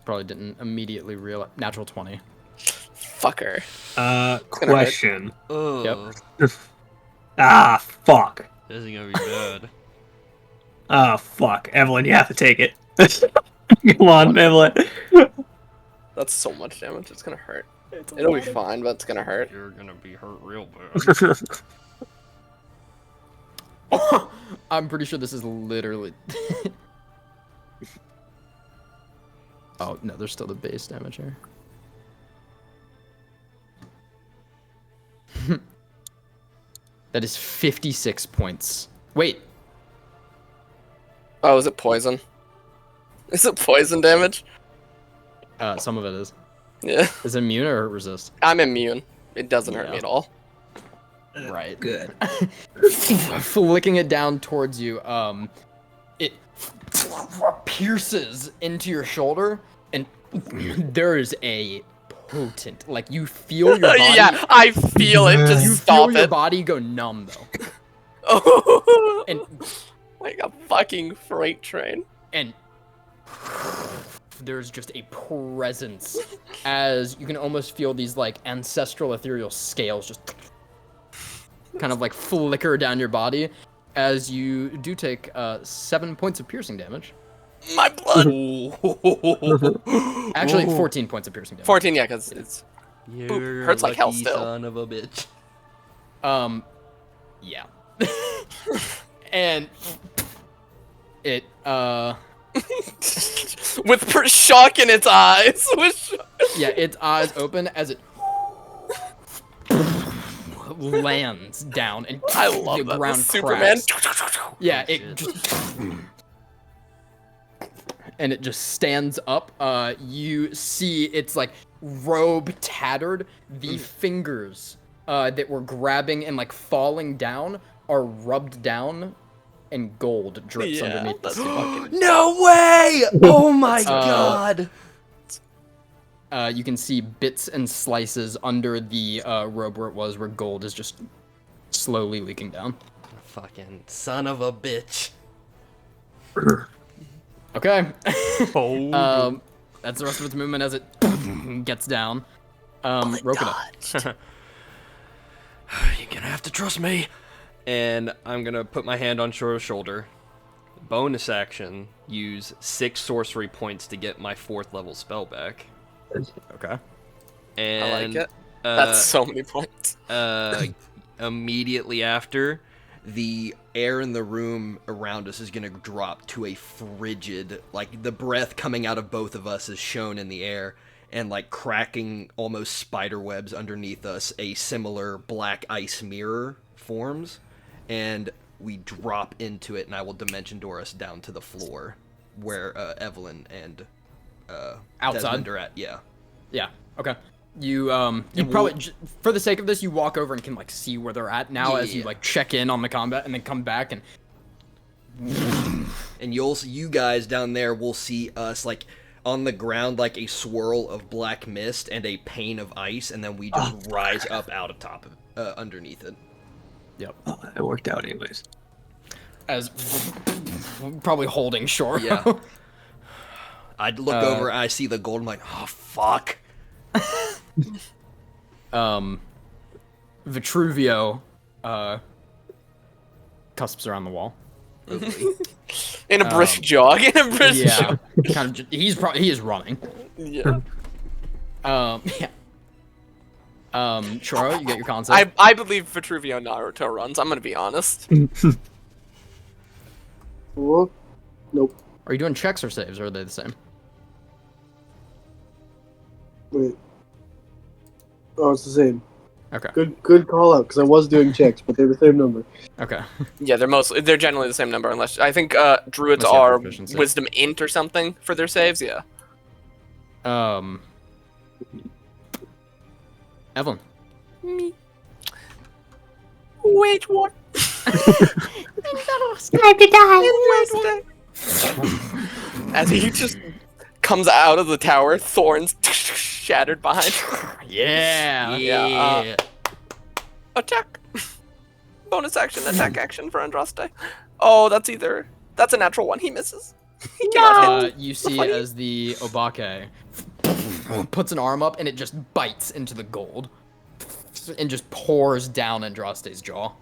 Probably didn't immediately realize. Natural 20. Fucker. Uh, gonna hurt. question. Oh, Ah, fuck. this is gonna be bad. Ah, fuck. Evelyn, you have to take it. Come on, Evelyn. That's so much damage. It's gonna hurt. It'll be fine, but it's gonna hurt. You're gonna be hurt real bad. I'm pretty sure this is literally. Oh, no, there's still the base damage here. That is 56 points. Wait. Oh, is it poison? Is it poison damage? Some of it is. Yeah. Is it immune or resist? I'm immune. It doesn't hurt me Yeah. at all. Right. Good. Flicking it down towards you, it pierces into your shoulder, and there is a potent, like you feel your body. Yeah, I feel it. Just You stop feel your it. body go numb though, Oh, and like a fucking freight train. and there's just a presence as you can almost feel these like ancestral ethereal scales just kind of like flicker down your body as you do take 7 points of piercing damage. My blood. Actually, 14 points of piercing damage. 14, yeah, because it's You're hurts like hell lucky still. son of a bitch. Yeah. And it, with shock in its eyes. yeah, its eyes open as it lands down and I love the that. ground Superman. cracks. Yeah, Oh, it shit. just and it just stands up. You see its like robe tattered. The fingers that were grabbing and like falling down are rubbed down, and gold drips Yeah, underneath the that's skin. fucking. No way! Oh my god! You can see bits and slices under the robe where it was, where gold is just slowly leaking down. Fucking son of a bitch. Okay. Oh. That's the rest of its movement as it gets down. Rokita. You're gonna have to trust me. And I'm gonna put my hand on Shoro's shoulder. Bonus action, use 6 sorcery points to get my 4th level spell back. Okay. And I like it. That's so many points. Immediately after, the air in the room around us is gonna drop to a frigid, like the breath coming out of both of us is shown in the air, and like cracking almost spider webs underneath us, a similar black ice mirror forms, and we drop into it, and I will dimension door us down to the floor where Evelyn and Outside? Desmond are at. Yeah. Yeah. Okay. You probably for the sake of this, you walk over and can like see where they're at now as you Yeah. like check in on the combat and then come back and And you guys down there will see us like on the ground like a swirl of black mist and a pane of ice, and then we just rise up out of top of underneath it. yep. Oh, it worked out anyways. As probably holding short. Yeah. I'd look over, I see the gold, I'm like, oh fuck. Vitruvio cusps around the wall. In a brisk Um, jog. In a brisk Yeah, jog. kind of. He is running. Yeah. Yeah. Shoro, you get your concept. I believe Vitruvio Naruto runs. I'm gonna be honest. What? Nope. Are you doing checks or saves, or are they the same? Wait. Oh, it's the same. Okay. Good call out, because I was doing checks, but they're the same number. Okay. Yeah, they're generally the same number unless I think druids Unless you have are proficiency. wisdom int or something for their saves. Yeah. Evelyn. Me. Wait, what? As he just comes out of the tower, thorns shattered behind. Yeah. Yeah, Attack. Bonus action, attack action for Andraste. Oh, that's a natural one. He misses. He cannot hit. You see as the Obake puts an arm up and it just bites into the gold and just pours down Andraste's jaw.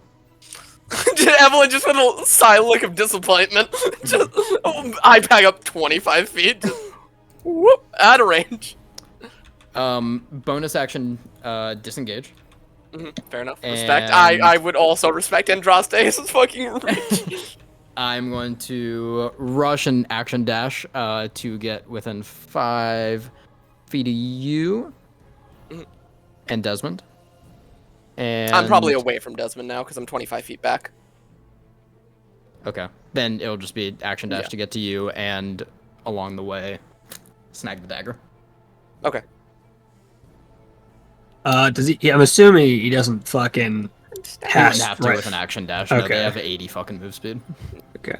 Evelyn just with a silent look of disappointment. Just I pack up 25 feet. Just, whoop, out of range. Bonus action, disengage. Fair enough. Respect. And- I would also respect Andraste's fucking reach. I'm going to rush and action dash to get within 5 feet of you and Desmond. And I'm probably away from Desmond now because I'm 25 feet back. Okay. Then it'll just be action dash Yeah. to get to you and along the way snag the dagger. Okay. Does he? Yeah, I'm assuming he doesn't fucking You pass. wouldn't have to right. with an action dash. No, Okay. they have 80 fucking move speed. Okay.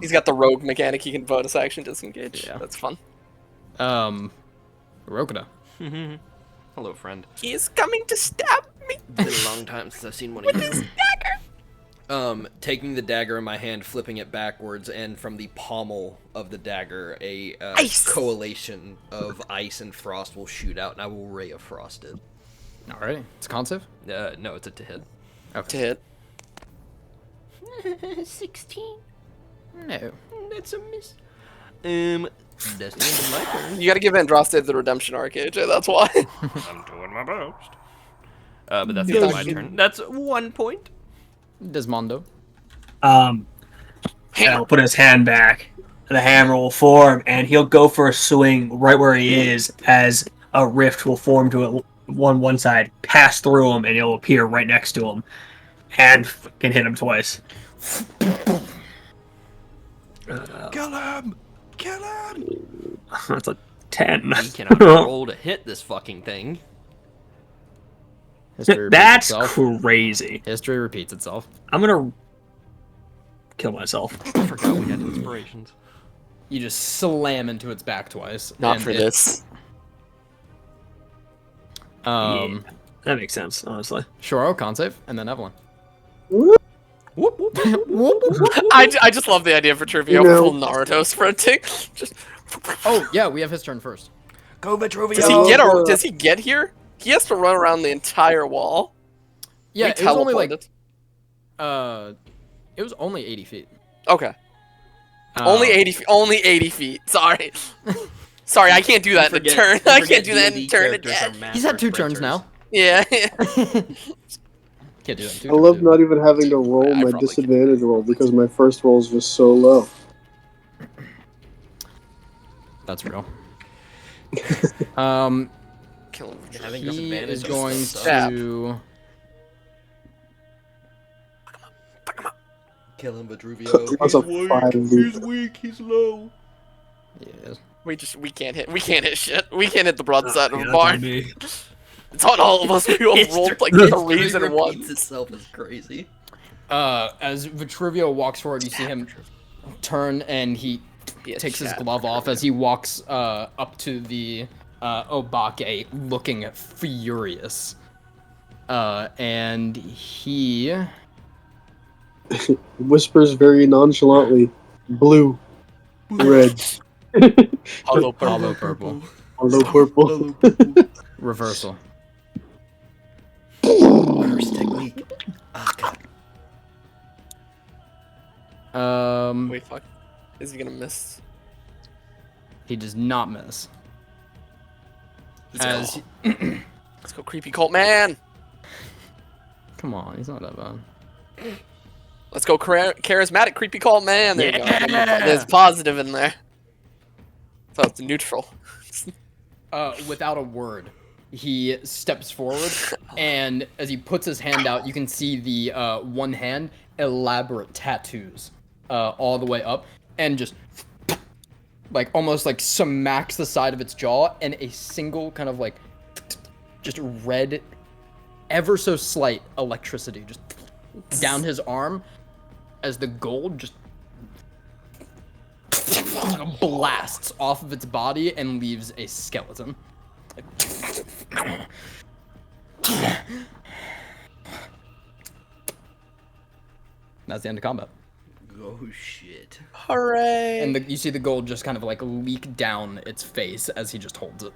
He's got the rogue mechanic. He can bonus action disengage. Yeah. That's fun. Rokuda. Hello, friend. He is coming to stab me. Been a long time since I've seen one of you. Taking the dagger in my hand, flipping it backwards, and from the pommel of the dagger, a Ice! coalition of ice and frost will shoot out, and I will ray of frost it. Alrighty. It's a con save? No, it's a to hit. To hit. 16. No. That's a miss. That's the end of my turn. You gotta give Andraste the redemption arc, AJ. That's why. I'm doing my best. But that's the end of my turn. That's 1 point. Desmondo. He'll put his hand back. The hammer will form, and he'll go for a swing right where he is, as a rift will form to it one side, pass through him, and he'll appear right next to him, and can hit him twice. Kill him! Kill him! That's a 10. He cannot roll to hit this fucking thing. History repeats That's itself. crazy. History repeats itself. I'm gonna kill myself. I forgot we had inspirations. You just slam into its back twice. Not and for it- this. Yeah, that makes sense, honestly. Shoro, con save, and then Evelyn. Whoop. Whoop, whoop, whoop, whoop, whoop. I just love the idea for Trivio No. full Naruto sprinting. Just. Oh, yeah, we have his turn first. Go, Vitruvio! Does he get here? He has to run around the entire wall. Yeah, We it was only like, teleported. it was only 80 feet. Okay. Um, Only 80 feet. Only 80 feet. Sorry. Sorry, I can't do that in a turn. I can't do that in a turn again. He's had 2 turns now. Yeah. Can't do that in 2 I love turns. not even having to roll I my probably disadvantage roll because my first roll is just so low. That's real. Kill him. Having He disadvantage is on going stuff. Stab. to... Kill him, Vitruvio. That's a 5. weak. He's low. Yes. We can't hit shit. We can't hit the broadside of Yeah, a that's barn. on me. It's on all of us. We all rolled like History 3s and repeats 1s. itself is crazy. As Vitruvio walks forward, you see him turn and he Yes, takes his chat. glove off as he walks up to the Obake, looking furious. And he... Whispers very nonchalantly, blue, red, Hollow Hollow purple. purple. hollow purple. Reversal. First technique. Oh god. Wait, fuck. Is he gonna miss? He does not miss. Let's go. Let's go, creepy cult man. Come on, he's not that bad. Let's go, charismatic creepy cult man. There you go. Yeah! There's positive in there. So it's neutral. Without a word, he steps forward, and as he puts his hand out, you can see the one hand elaborate tattoos all the way up, and just like almost like smacks the side of its jaw, and a single kind of like just red, ever so slight electricity just down his arm as the gold just blasts off of its body and leaves a skeleton. That's the end of combat. Oh shit. Hooray! And you see the gold just kind of like leak down its face as he just holds it.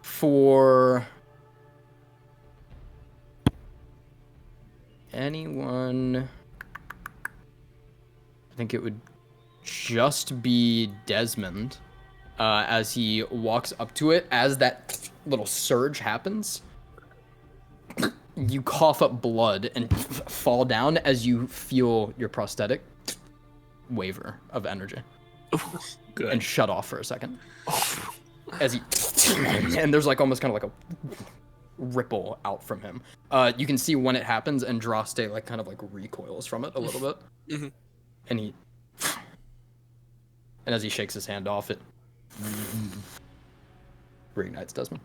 For anyone, I think it would just be Desmond as he walks up to it. As that little surge happens, you cough up blood and fall down as you feel your prosthetic waver of energy. Good. And shut off for a second. As he and there's like almost kind of like a ripple out from him. You can see when it happens, and Droste like kind of like recoils from it a little bit. Mhm. And as he shakes his hand off, it reignites Desmond.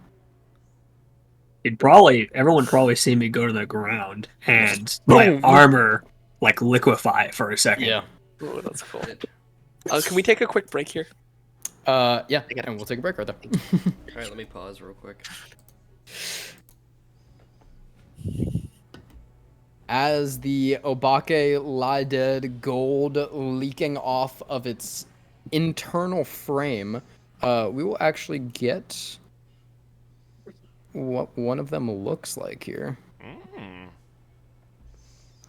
Everyone probably see me go to the ground and my armor like liquefy for a second. Yeah. Ooh, that's cool. Can we take a quick break here? Yeah, and we'll take a break right there. Alright, let me pause real quick. As the Obake lie dead, gold leaking off of its internal frame, we will actually get what one of them looks like here.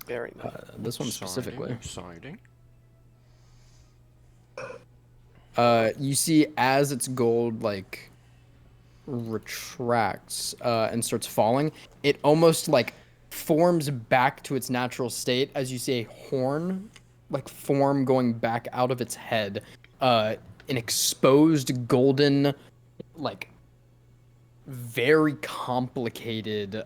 Very nice. This one specifically. Exciting. You see as its gold like retracts and starts falling, it almost like forms back to its natural state as you see a horn like form going back out of its head, an exposed golden like very complicated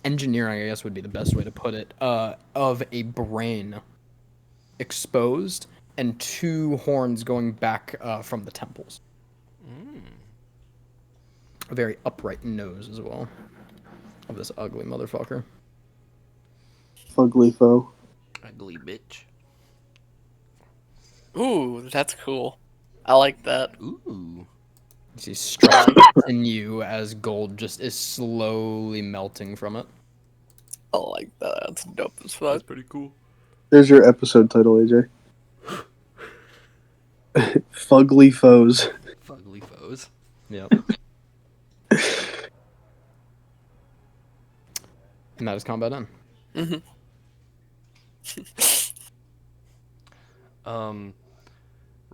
engineering, I guess would be the best way to put it, of a brain exposed and two horns going back from the temples. A very upright nose as well of this ugly motherfucker. Fugly foe. Ugly bitch. Ooh, that's cool. I like that. Ooh. You see stretching in you as gold just is slowly melting from it. I like that. That's dope as fuck. That's pretty cool. There's your episode title, AJ. Fugly foes. Fugly foes. Yep. And that is combat done.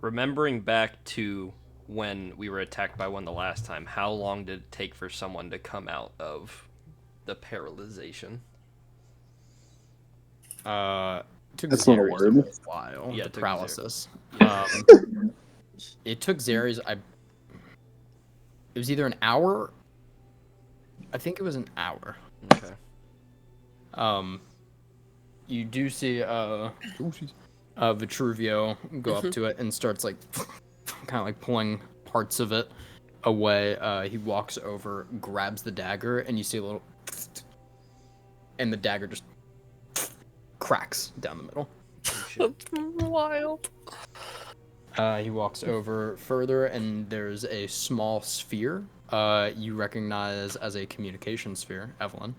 Remembering back to when we were attacked by one the last time, how long did it take for someone to come out of the paralyzation? Took That's not a Zary's word. a while. Yeah, The it took paralysis. It took Zary's. It was either an hour. I think it was an hour. Okay. You do see Vitruvio go up to it and starts like kind of like pulling parts of it away. He walks over, grabs the dagger, and you see a little, and the dagger just cracks down the middle. That's wild. He walks over further, and there's a small sphere. You recognize as a communication sphere, Evelyn.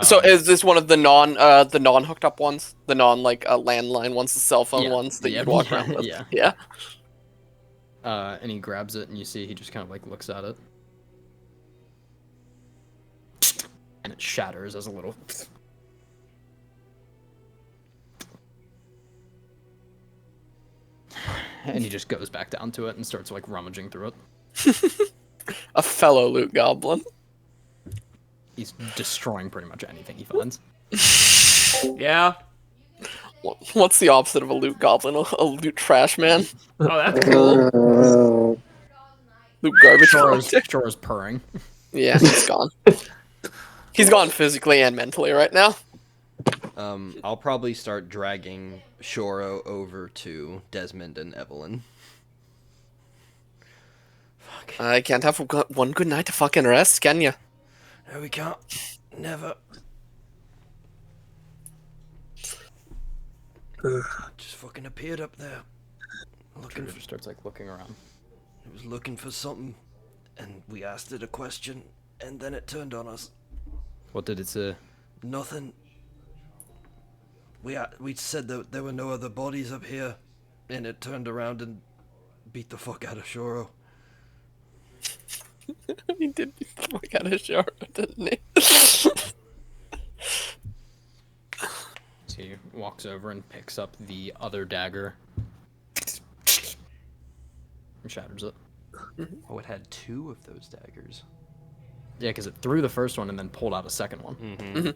So is this one of the non hooked up ones? The non landline ones, the cell phone ones that you walk around with? Yeah. Yeah. And he grabs it, and you see he just kind of like looks at it, and it shatters as a little. And he just goes back down to it and starts like rummaging through it. A fellow loot goblin. He's destroying pretty much anything he finds. Yeah. What's the opposite of a loot goblin? A loot trash man? Oh, that's cool. Loot garbage Shora's collector? purring. Yeah, he's gone. He's gone physically and mentally right now. I'll probably start dragging Shoro over to Desmond and Evelyn. Fuck. I can't have one good night to fucking rest, can you? No, we can't. Never. Just fucking appeared up there. Looking Shora for, just starts like looking around. it was looking for something, and we asked it a question, and then it turned on us. What did it say? Nothing. We said that there were no other bodies up here, and it turned around and beat the fuck out of Shoro. He did beat the fuck out of Shoro, didn't he? So he walks over and picks up the other dagger and shatters it. Oh, it had 2 of those daggers. Yeah, because it threw the first one and then pulled out a second one. Mm-hmm.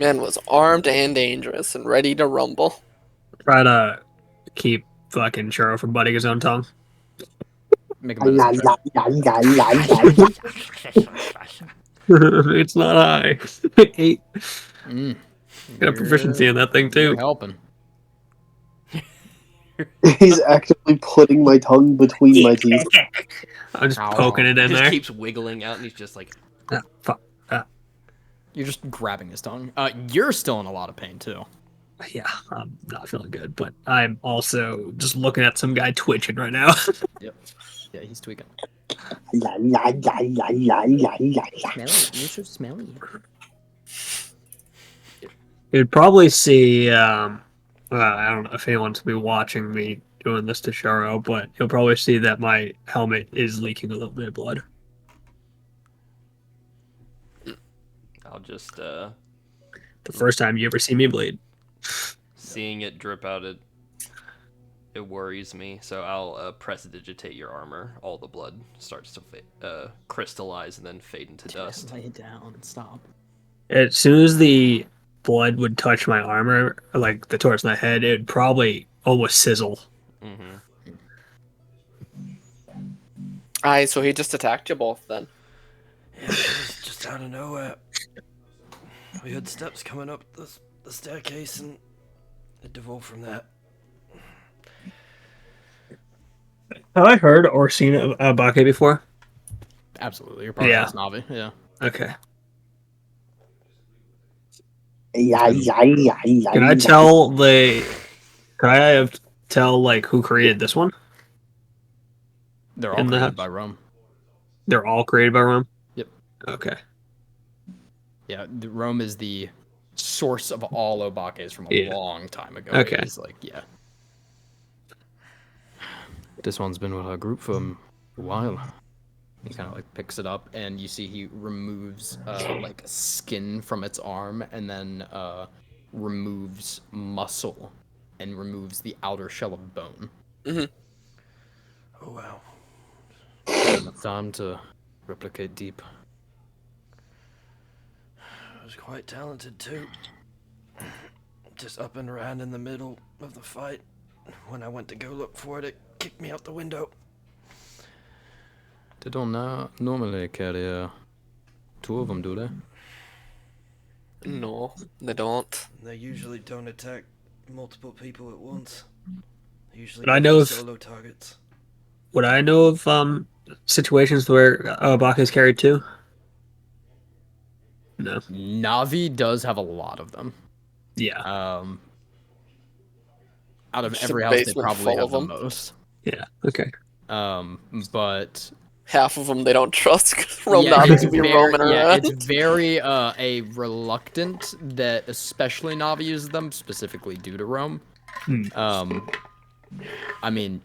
Man was armed and dangerous and ready to rumble. Try to keep fucking Churro from biting his own tongue. Make a medicine check. It's not high. 8. Mm. Got a proficiency in that thing You're too. helping. He's actively putting my tongue between my teeth. I'm just Ow. poking it It in just there. keeps wiggling out, and he's just like, Ah, fuck. You're just grabbing his tongue. You're still in a lot of pain too. Yeah, I'm not feeling good, but I'm also just looking at some guy twitching right now. Yep. Yeah, he's tweaking. Smelly. You're so smelly. You'd probably see, I don't know if anyone's be watching me doing this to Sharo, but you'll probably see that my helmet is leaking a little bit of blood. I'll just, The first time you ever see me bleed. seeing it drip out, it worries me. So I'll prestidigitate your armor. All the blood starts to crystallize and then fade into dust. Lay it down and stop. As soon as the blood would touch my armor, like the towards my head, it would probably almost sizzle. Mm-hmm. Aye, so he just attacked you both then. Yeah, it was just out of nowhere. We heard steps coming up the staircase, and it devolved from that. Have I heard or seen a Bake before? Absolutely. You're probably Yeah. Navi. Yeah. Okay. Can Can I tell Can I tell like who created this one? They're all In the created house. by Rome. They're all created by Rome? Yep. Okay. Yeah, Rome is the source of all Obakes from a Yeah. long time ago. Okay. It's like, yeah. This one's been with our group for a while. He kind of like picks it up, and you see he removes like skin from its arm, and then removes muscle, and removes the outer shell of bone. Oh wow. Enough time to replicate deep. I was quite talented too. Just up and around in the middle of the fight. When I went to go look for it, it kicked me out the window. They don't normally carry 2 of them, do they? No, they don't. They usually don't attack multiple people at once. They usually But I go know for if- solo targets. Would I know of situations where Bake is carried too? No. Navi does have a lot of them. Yeah. Out of Just a every house, they basement probably full have of the them. most. Yeah. Okay. But Half of them they don't trust. Rome yeah, Navis it's will be very, roaming yeah, around. it's very a reluctant that especially Navi uses them specifically due to Rome. Hmm. I mean,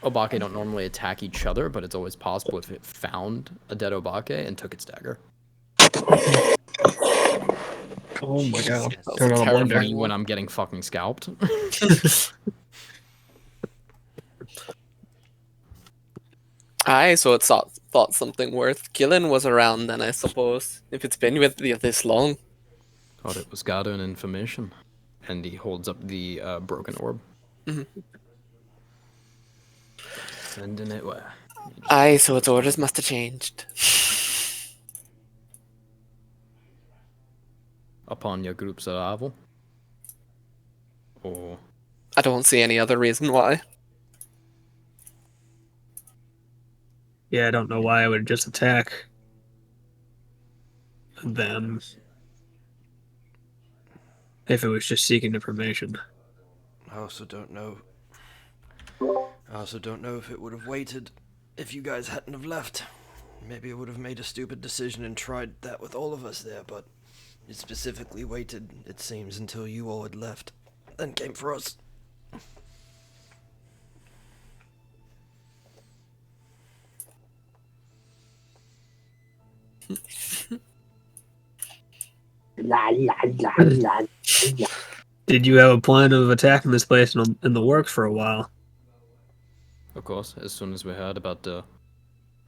Obake don't normally attack each other, but it's always possible if it found a dead Obake and took its dagger. Oh my god. Jesus. Turn on a terrifying. blender. Me when I'm getting fucking scalped. Aye, so it thought something worth killing was around then, I suppose. If it's been with you this long. Thought it was gathering information. And he holds up the broken orb. Mhm. Sending it where? You just- Aye, so its orders must have changed. Upon your group's arrival. Or I don't see any other reason why. Yeah, I don't know why I would just attack them if it was just seeking information. I also don't know if it would have waited if you guys hadn't have left. Maybe it would have made a stupid decision and tried that with all of us there, but it specifically waited, it seems, until you all had left. Then came for us. Did you have a plan of attacking this place in the works for a while? of course, as soon as we heard about the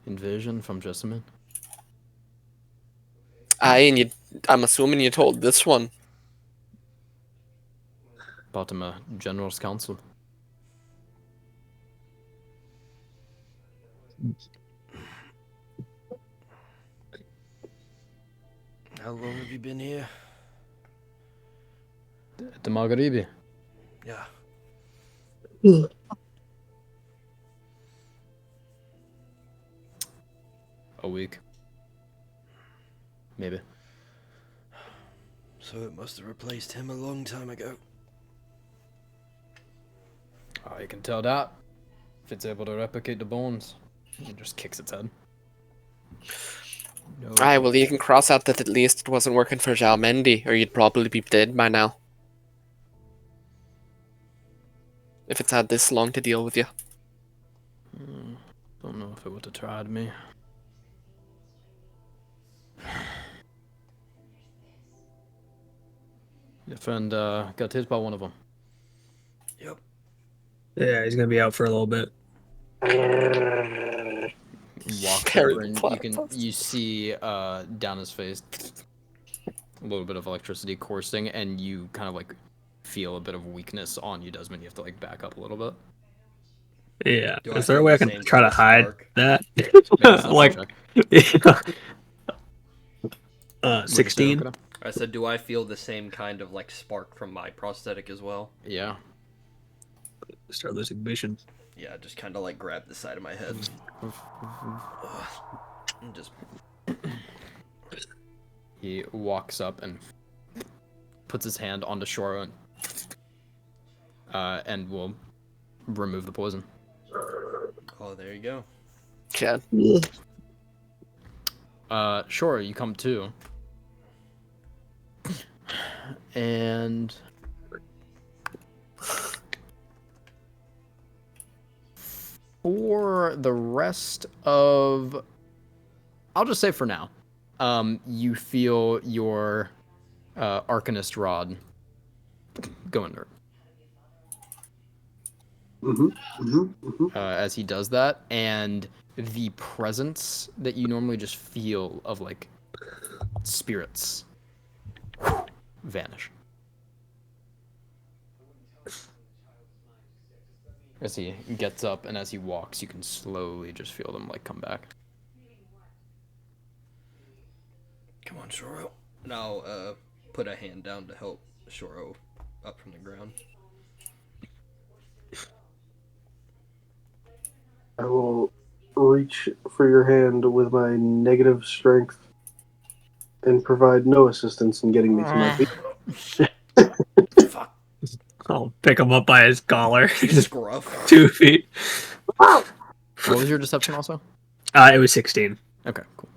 invasion from Jessamine. Aye, and I'm assuming you told this one. About him a general's council. How long have you been here? The Magharibi. Yeah. A week. Maybe. So it must have replaced him a long time ago. Oh, you can tell that. If it's able to replicate the bones. It just kicks its head. No. Aye, well, you can cross out that at least it wasn't working for Zhao Mendi, or you'd probably be dead by now. If it's had this long to deal with you. Don't know if it would have tried me. Your friend got hit by one of them. Yep. Yeah, he's gonna be out for a little bit. Walks Carry over and platypus. you see down his face a little bit of electricity coursing, and you kind of like feel a bit of weakness on you, Desmond. You have to like back up a little bit. Yeah. Do I Is there a feel way I the can same try to kind of hide spark? that? Make a deception like, check. yeah. What'd you say, 16. Okada? I said, do I feel the same kind of like spark from my prosthetic as well? Yeah. Start losing vision. Yeah, just kind of like grab the side of my head. And just He walks up and puts his hand onto Shoro and will remove the poison. oh, there you go. Chad. Shoro, you come too. And for the rest of, I'll just say for now, you feel your Arcanist rod go inert. As he does that, and the presence that you normally just feel of like spirits vanish. As he gets up and as he walks, you can slowly just feel them like come back. Come on, Shoro. And I'll put a hand down to help Shoro up from the ground. I will reach for your hand with my negative strength and provide no assistance in getting me to my feet. Fuck. I'll pick him up by his collar. Just Gruff. 2 feet. What was your deception also? It was 16. Okay, cool.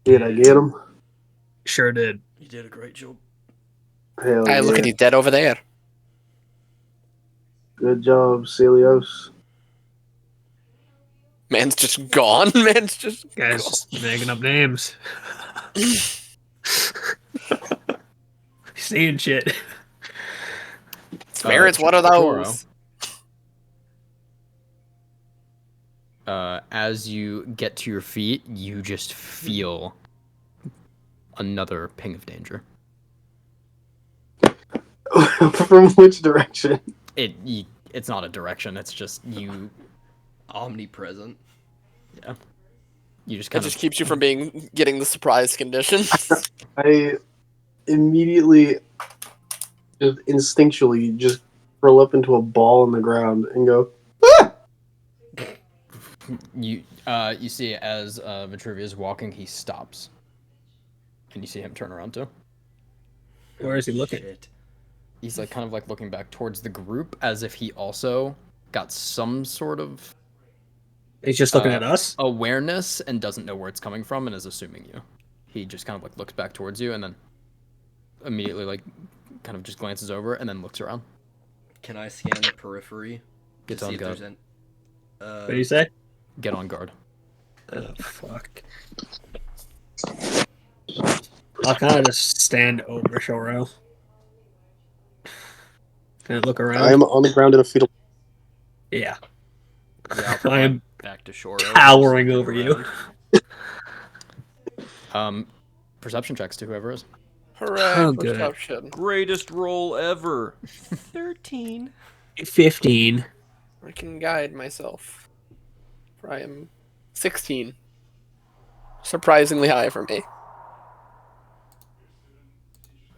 Did I get him? Sure did. You did a great job. Hell I look yeah. at you dead over there. Good job, Celios. Man's just gone. Man's just Guys gone. just making up names. Saying shit. Spirits, what are those? As you get to your feet, you just feel another ping of danger. From which direction? It's not a direction. It's just you. Omnipresent. Yeah. You just It kind just of. keeps you from getting the surprise condition. I immediately, just instinctually, just curl up into a ball on the ground and go, ah! You see as Vitruvia is walking, he stops, and you see him turn around too. Where is he looking? Shit. He's like kind of like looking back towards the group as if he also got some sort of He's just looking at us? awareness and doesn't know where it's coming from and is assuming you. He just kind of like looks back towards you and then immediately like kind of just glances over and then looks around. Can I scan the periphery to Get see on if guard. there's What do you say? Get on guard. Oh, fuck. I'll kind of just stand over Shoro. Can I look around? I'm on the ground in a fetal. Yeah. Yeah, I'll I am back to shore. towering over you. Perception checks to whoever is. Hooray, Oh, good. perception. Greatest roll ever. 13. 15. I can guide myself. For I am 16. Surprisingly high for me.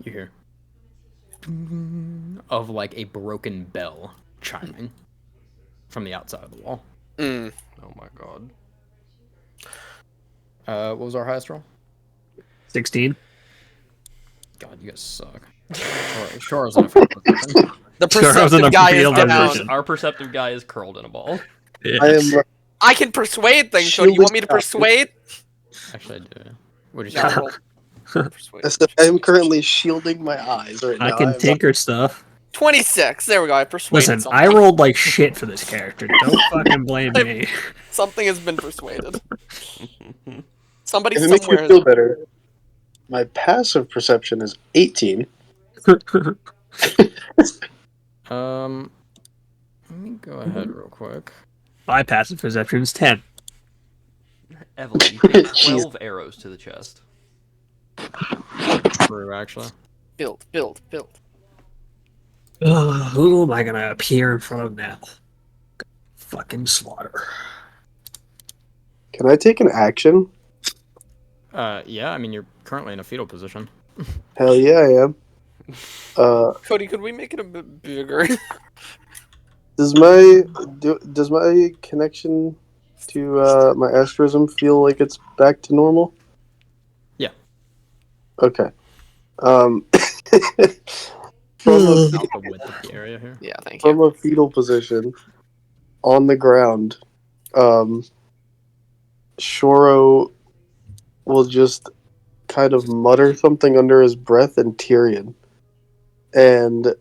You hear of like a broken bell chiming from the outside of the wall. Oh my god. What was our highest roll? 16. God, you guys suck. Shora's in a field position. The Sure, I was in perceptive a guy is field down. position. Our perceptive guy is curled in a ball. Yeah. I am. I can persuade things, so do you want me to persuade? Actually, I do. What'd you No, say? roll. Persuade. I am currently shielding my eyes right now. I can am tinker stuff. 26. There we go. I persuaded Listen, something. I rolled like shit for this character. Don't fucking blame me. Something has been persuaded. Somebody If it makes you somewhere. feel better, my passive perception is 18. Let me go ahead real quick. My passive perception's 10. Evelyn, take 12 arrows to the chest. True, actually. Build. Who am I gonna appear in front of now? Fucking slaughter. Can I take an action? Yeah, I mean, you're currently in a fetal position. Hell yeah, I am. Cody, could we make it a bit bigger? Does my connection to my asterism feel like it's back to normal? Yeah. Okay. About the width of the area here. Yeah, thank From you. a fetal position on the ground, Shoro will just kind of mutter something under his breath in Tyrion. And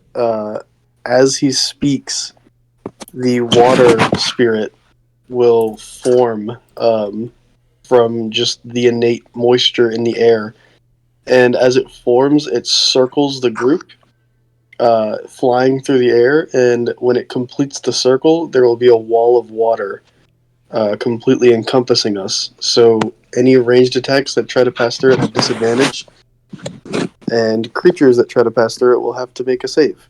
as he speaks, the water spirit will form from just the innate moisture in the air. And as it forms, it circles the group, flying through the air. And when it completes the circle, there will be a wall of water completely encompassing us. So any ranged attacks that try to pass through it have disadvantage. And creatures that try to pass through it will have to make a save.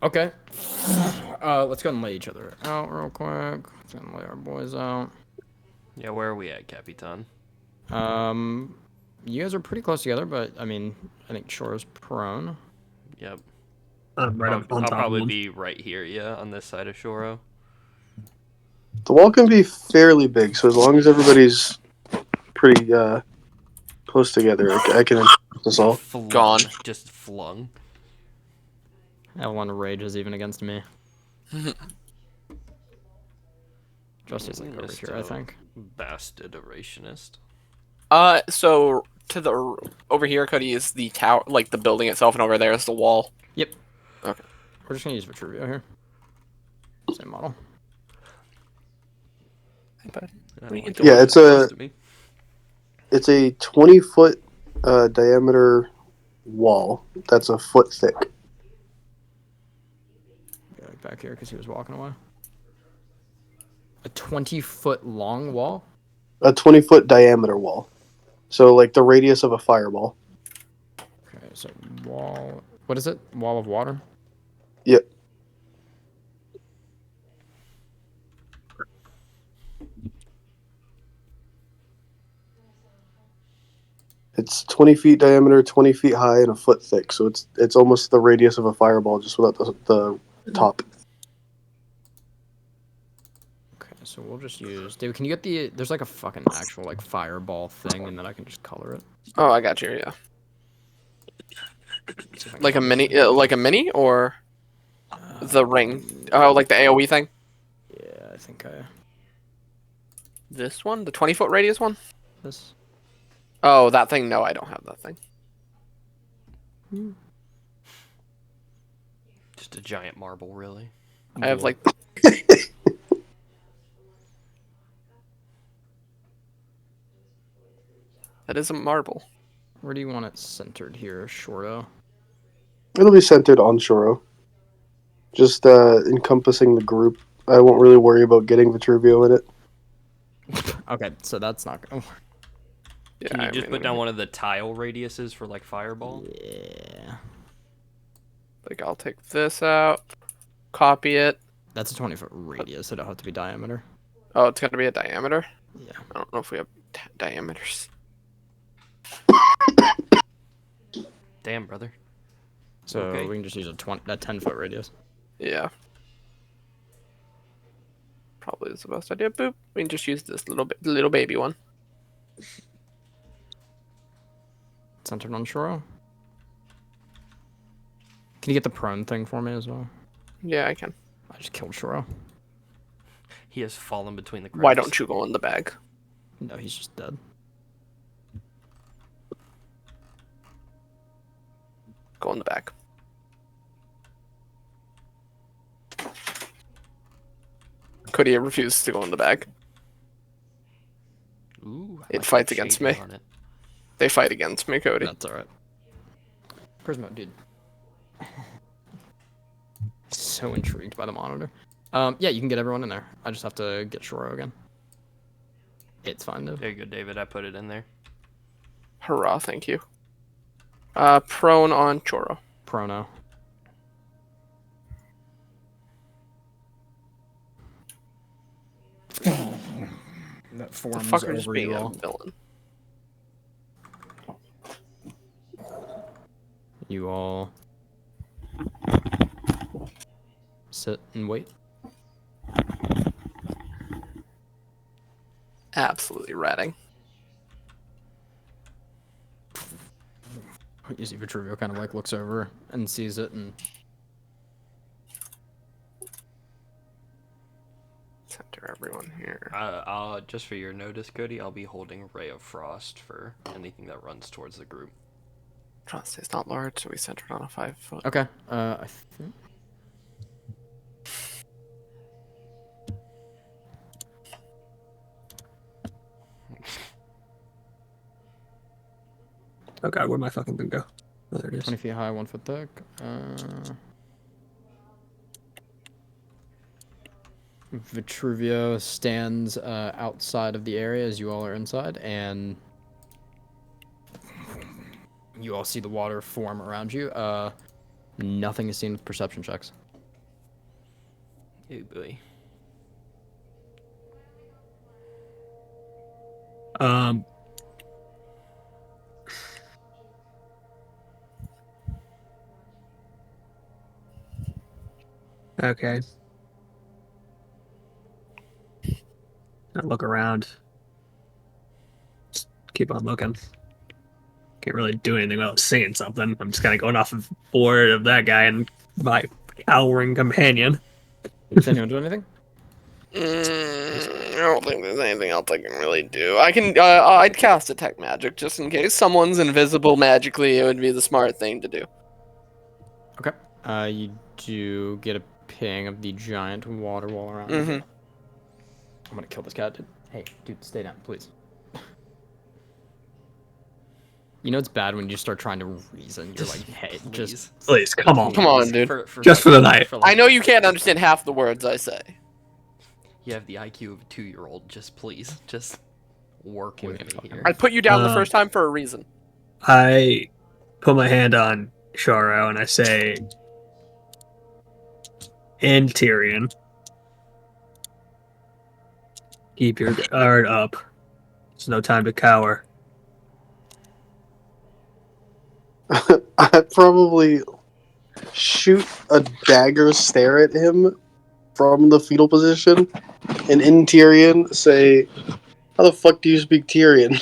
Okay. Let's go and lay each other out real quick. Let's go and lay our boys out. Yeah, where are we at, Capitan? You guys are pretty close together, but I mean, I think Shora's prone. Yep. Right up on I'll top probably of him. be right here, yeah, on this side of Shoro. The wall can be fairly big, so as long as everybody's pretty close together, I can encompass us all. Flung. Gone. Just flung. Evelyn rages even against me. Justy's like over here, I think. Bastard erationist. So to the over here, Cody, is the tower, like the building itself, and over there is the wall. Yep. Okay. We're just gonna use Vitruvio here. Same model. I don't We can like do it Yeah, when it's it's a close to me. it's a 20-foot diameter wall that's a foot thick. Go back here because he was walking away. A 20-foot long wall. A 20-foot diameter wall. So like the radius of a fireball. Okay, so wall. What is it? Wall of water. Yep. It's 20 feet diameter, 20 feet high, and a foot thick. So it's almost the radius of a fireball, just without the top. Okay, so we'll just use. David, can you get the? There's like a fucking actual like fireball thing, and then I can just color it. Oh, I got you. Yeah. See if I can Like a find mini, this thing. like a mini, or the ring. Oh, like the AOE thing. Yeah, I think I. This one, the 20-foot radius one. This. Oh, that thing. No, I don't have that thing. Just a giant marble, really. I have like. That is a marble. Where do you want it centered here, Shorto? It'll be centered on Shoro. Just encompassing the group. I won't really worry about getting Vitruvio in it. Okay, so that's not gonna work. Yeah, Can you I just mean, put down one of the tile radiuses for like fireball? Yeah. Like I'll take this out, copy it. That's a 20-foot radius. It'll have to be diameter. Oh, it's gonna be a diameter. Yeah. I don't know if we have diameters. Damn, brother. So Okay. we can just use a 10-foot radius. Yeah. Probably is the best idea. Boop. We can just use this little baby one. Centered on Shoro. Can you get the prone thing for me as well? Yeah, I can. I just killed Shoro. He has fallen between the cracks. Why don't you go in the bag? No, he's just dead. Go in the bag. Cody refuses to go in the bag. Ooh, I It like fights that against shading me. on it. They fight against me, Cody. That's alright. Prismo, dude. So intrigued by the monitor. Yeah, you can get everyone in there. I just have to get Shoro again. It's fine though. There you go, David. I put it in there. Hurrah, thank you. Prone on Choro. Prono. That The forms fucker's over being you a all. villain. You all sit and wait. Absolutely ratting. You see Vitruvio kind of like looks over and sees it and Center everyone here. I'll just for your notice, Cody, I'll be holding Ray of Frost for anything that runs towards the group. Trust is not large, so we centered on a 5-foot. okay. I think Oh god, where'd my fucking thing go? Oh, there it is. 20 feet high, 1 foot thick. Vitruvio stands outside of the area as you all are inside, and you all see the water form around you. Nothing is seen with perception checks. Oh boy. Um. Okay. I look around. Just keep on looking. Can't really do anything without saying something. I'm just kind of going off of board of that guy and my cowering companion. Does anyone do anything? I don't think there's anything else I can really do. I'd cast Detect Magic just in case someone's invisible magically. It would be the smart thing to do. Okay. You do get a ping of the giant water wall around you. Mm-hmm. I'm gonna kill this cat, dude. Hey, dude, stay down, please. You know it's bad when you start trying to reason. You're like, hey, just Please, come on. Come on, dude. Just for the night. I know you can't understand half the words I say. You have the IQ of a 2-year-old. Just please, just work with me here. I put you down the first time for a reason. I put my hand on Sharo and I say, and Tyrion, keep your guard up. It's no time to cower. I probably shoot a dagger stare at him from the fetal position, and in Tyrion say, "How the fuck do you speak Tyrion?"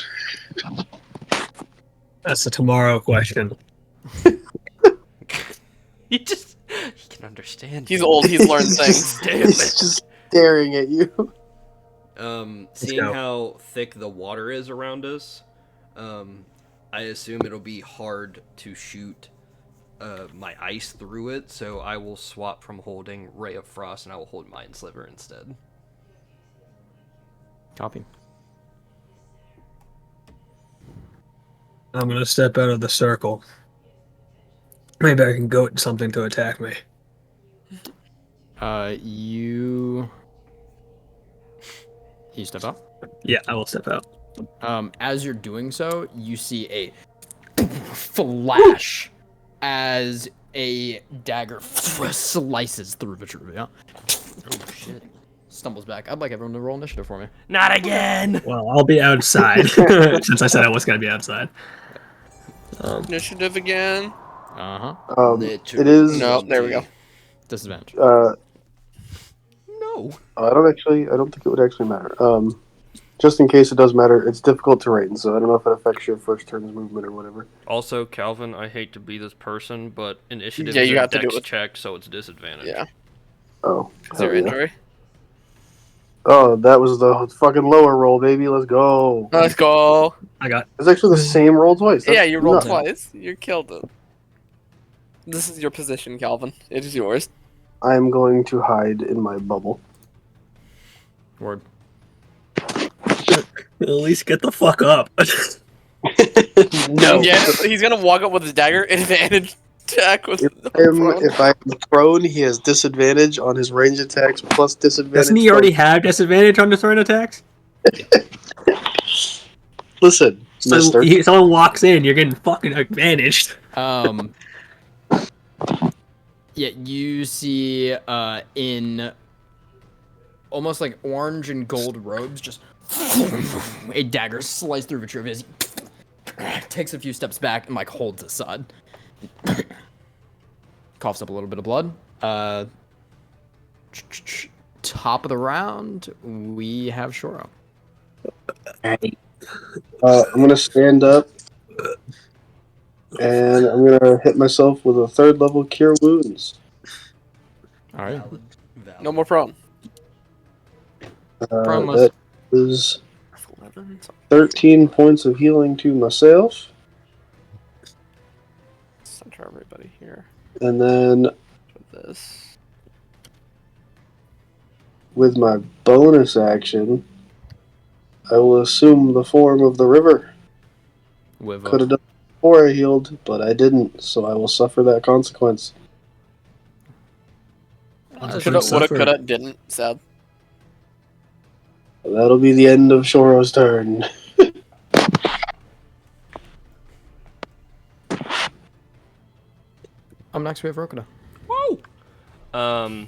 That's a tomorrow question. He can understand. He's you. old. He's learned He's things. He's just staring at you. Seeing go. how thick the water is around us, I assume it'll be hard to shoot my ice through it, so I will swap from holding Ray of Frost and I will hold Mind Sliver instead. copy. I'm gonna step out of the circle. Maybe I can goat something to attack me. You step up. Yeah, I will step out. As you're doing so, you see a flash as a dagger slices through Vitruvia. Oh shit. Stumbles back. I'd like everyone to roll initiative for me. Not again! Well, I'll be outside since I said I was gonna be outside. Initiative again. Uh-huh. It is. No, there we go. Disadvantage. No. I don't think it would actually matter. Just in case it does matter, it's difficult terrain, so I don't know if it affects your first turn's movement or whatever. Also, Calvin, I hate to be this person, but initiative Yeah, is you a have to do dex it. check, so it's disadvantage. Yeah. Oh, Zero hell yeah. injury. Oh, that was the fucking lower roll, baby. Let's go. Let's go. I got It's actually the same roll twice. That's Yeah, you rolled nuts. twice. You killed it. This is your position, Calvin. It is yours. I'm going to hide in my bubble. Word. at least get the fuck up. No. Yeah, he's gonna walk up with his dagger. Advantage attack with. If I'm prone, he has disadvantage on his range attacks plus disadvantage. Doesn't he already have disadvantage on the thrown attacks? Listen, mister. Someone walks in, you're getting fucking advantaged. Yeah, you see in almost like orange and gold robes, just a dagger sliced through Vitruvius. Takes a few steps back and like holds his side. Coughs up a little bit of blood. Top of the round, we have Shoro. I'm gonna stand up, and I'm gonna hit myself with a 3rd level Cure Wounds. All right. Valid. No more prone. Proneless. That is 13 points of healing to myself, Center everybody here. and then With this. with my bonus action, I will assume the form of the river. With Could have done it before I healed, but I didn't, so I will suffer that consequence. Shoulda, woulda, coulda, didn't. Sad. That'll be the end of Shoro's turn. Next we have Rokuda. Woo!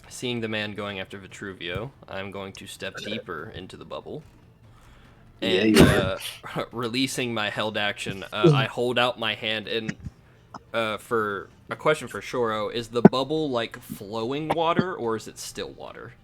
Seeing the man going after Vitruvio, I'm going to step deeper into the bubble. And releasing my held action, I hold out my hand and for a question for Shoro, is the bubble like flowing water or is it still water?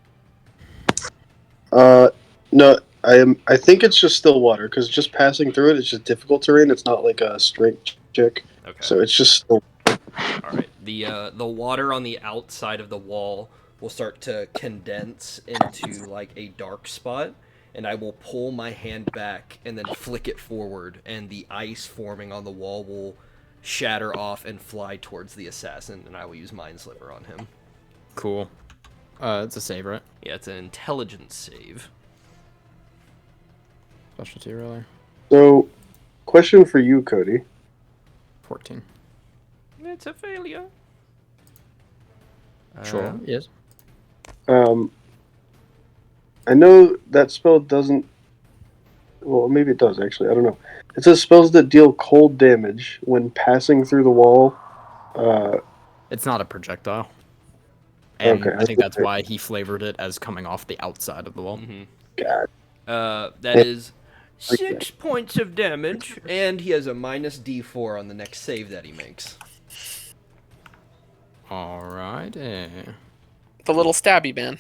No, I think it's just still water, because just passing through it is just difficult terrain. It's not like a strength check. Okay. So it's just still. All right. The water on the outside of the wall will start to condense into like a dark spot, and I will pull my hand back and then flick it forward, and the ice forming on the wall will shatter off and fly towards the assassin, and I will use Mind Sliver on him. Cool. It's a save, right? Yeah, it's an intelligence save. Specialty roller. So, question for you, Cody. 14. It's a failure. Sure. Yes. I know that spell doesn't. Well, maybe it does actually. I don't know. It says spells that deal cold damage when passing through the wall. It's not a projectile. And Okay. I think that's why he flavored it as coming off the outside of the wall. God. That is 6 points of damage, and he has a minus D4 on the next save that he makes. Alright. The little stabby man.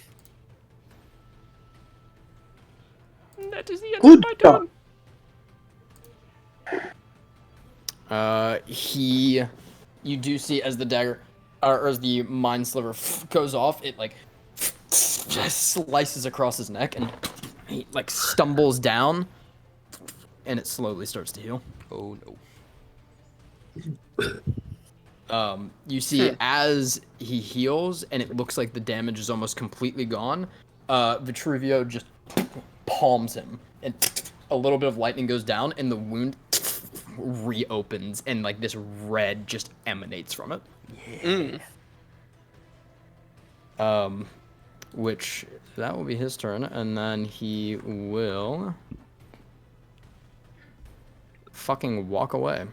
That is the end Good of my turn. You do see as the dagger, or as the mind sliver goes off, it like just slices across his neck, and he like stumbles down, and it slowly starts to heal. Oh no. You see as he heals, and it looks like the damage is almost completely gone. Vitruvio just palms him, and a little bit of lightning goes down, and the wound reopens, and like this red just emanates from it. Which that will be his turn, and then he will fucking walk away.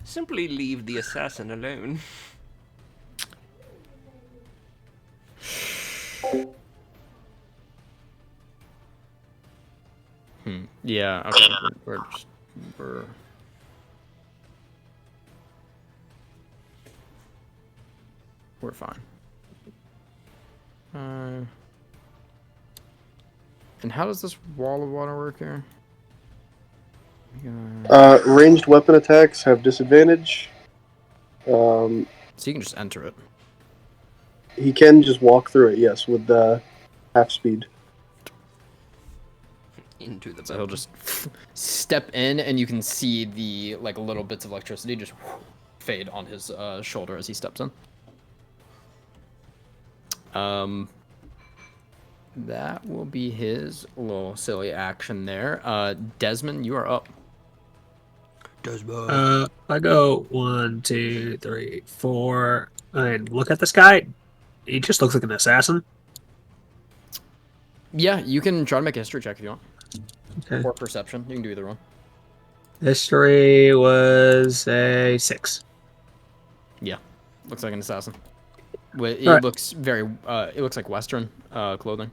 Simply leave the assassin alone. Yeah, okay. We're fine. And how does this wall of water work here? Ranged weapon attacks have disadvantage. So you can just enter it. He can just walk through it, yes, with half speed. Into the So he'll just step in, and you can see the like little bits of electricity just fade on his shoulder as he steps in. That will be his little silly action there. Desmond, you are up. I go 1, 2, 3, 4, and look at this guy. He just looks like an assassin. Yeah, you can try to make a history check if you want. Okay. Or perception. You can do either one. History was a 6. Yeah, looks like an assassin. It Alright. looks very. It looks like Western clothing.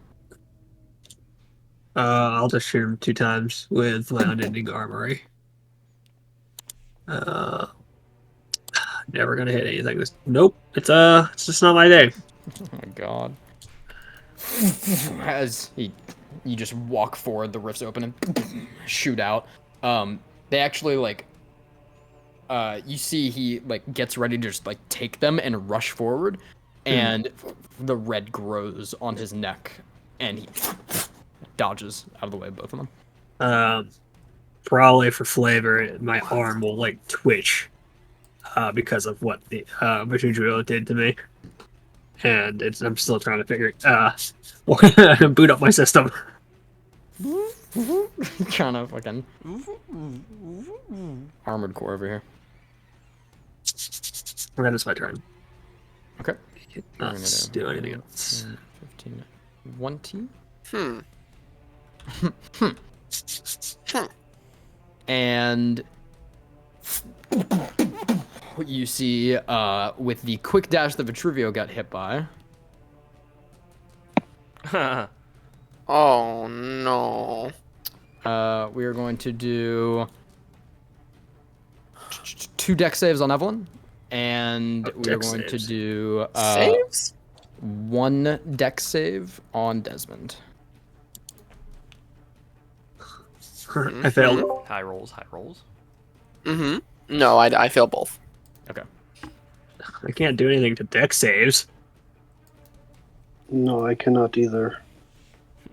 I'll just shoot him 2 times with my unending armory. Never gonna hit anything. Nope. It's just not my day. Oh my god. As you just walk forward, the rift's open and shoot out. They actually like. You see he like gets ready to just like take them and rush forward, and the red grows on his neck, and he dodges out of the way of both of them. Probably for flavor, my arm will like twitch because of what the Visual did to me, and I'm still trying to figure boot up my system. Trying to fucking armored core over here. That is my turn. Okay. Not do anything else. 15, 20. And you see, with the quick dash that Vitruvio got hit by. Oh no. We are going to do 2 dex saves on Evelyn, and we are going to do Saves? 1 dex save on Desmond. I failed. High rolls, high rolls. No, I fail both. Okay. I can't do anything to deck saves. No, I cannot either.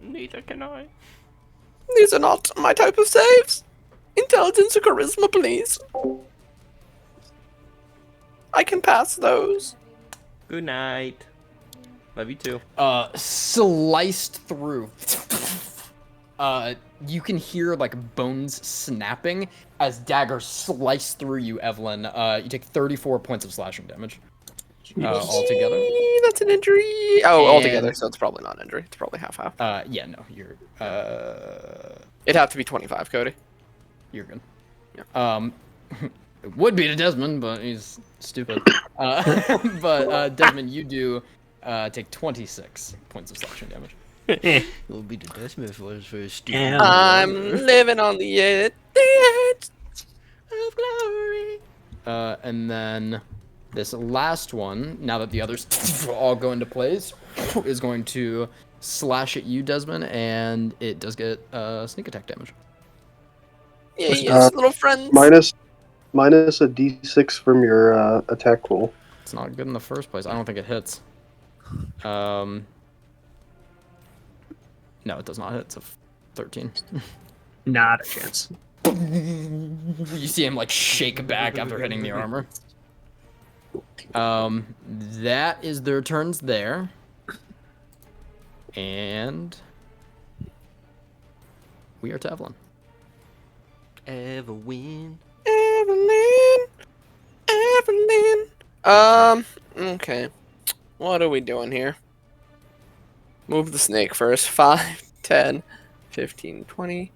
Neither can I. These are not my type of saves. Intelligence or charisma, please. I can pass those. Good night. Love you too. Sliced through. You can hear like bones snapping as daggers slice through you, Evelyn. You take 34 points of slashing damage. Altogether. That's an injury. Oh, And- altogether, so it's probably not an injury. It's probably half-half. Yeah, no, you're It'd have to be 25, Cody. you're good. Yeah. It would be to Desmond, but he's stupid. But Desmond, you do take 26 points of slashing damage. It would be the Desmond if it was for stupid. Yeah. I'm living on the edge of glory. And then this last one, now that the others all go into place, is going to slash at you, Desmond, and it does get sneak attack damage. Yeah, yes, little friends. Minus a d6 from your attack roll. It's not good in the first place. I don't think it hits. No, it does not hit. It's a 13. Not a chance. You see him like shake back after hitting the armor. That is their turns there. And we are to Evelyn. Ever win? Evelyn. Okay. What are we doing here? Move the snake first. 5, 10, 15, 20,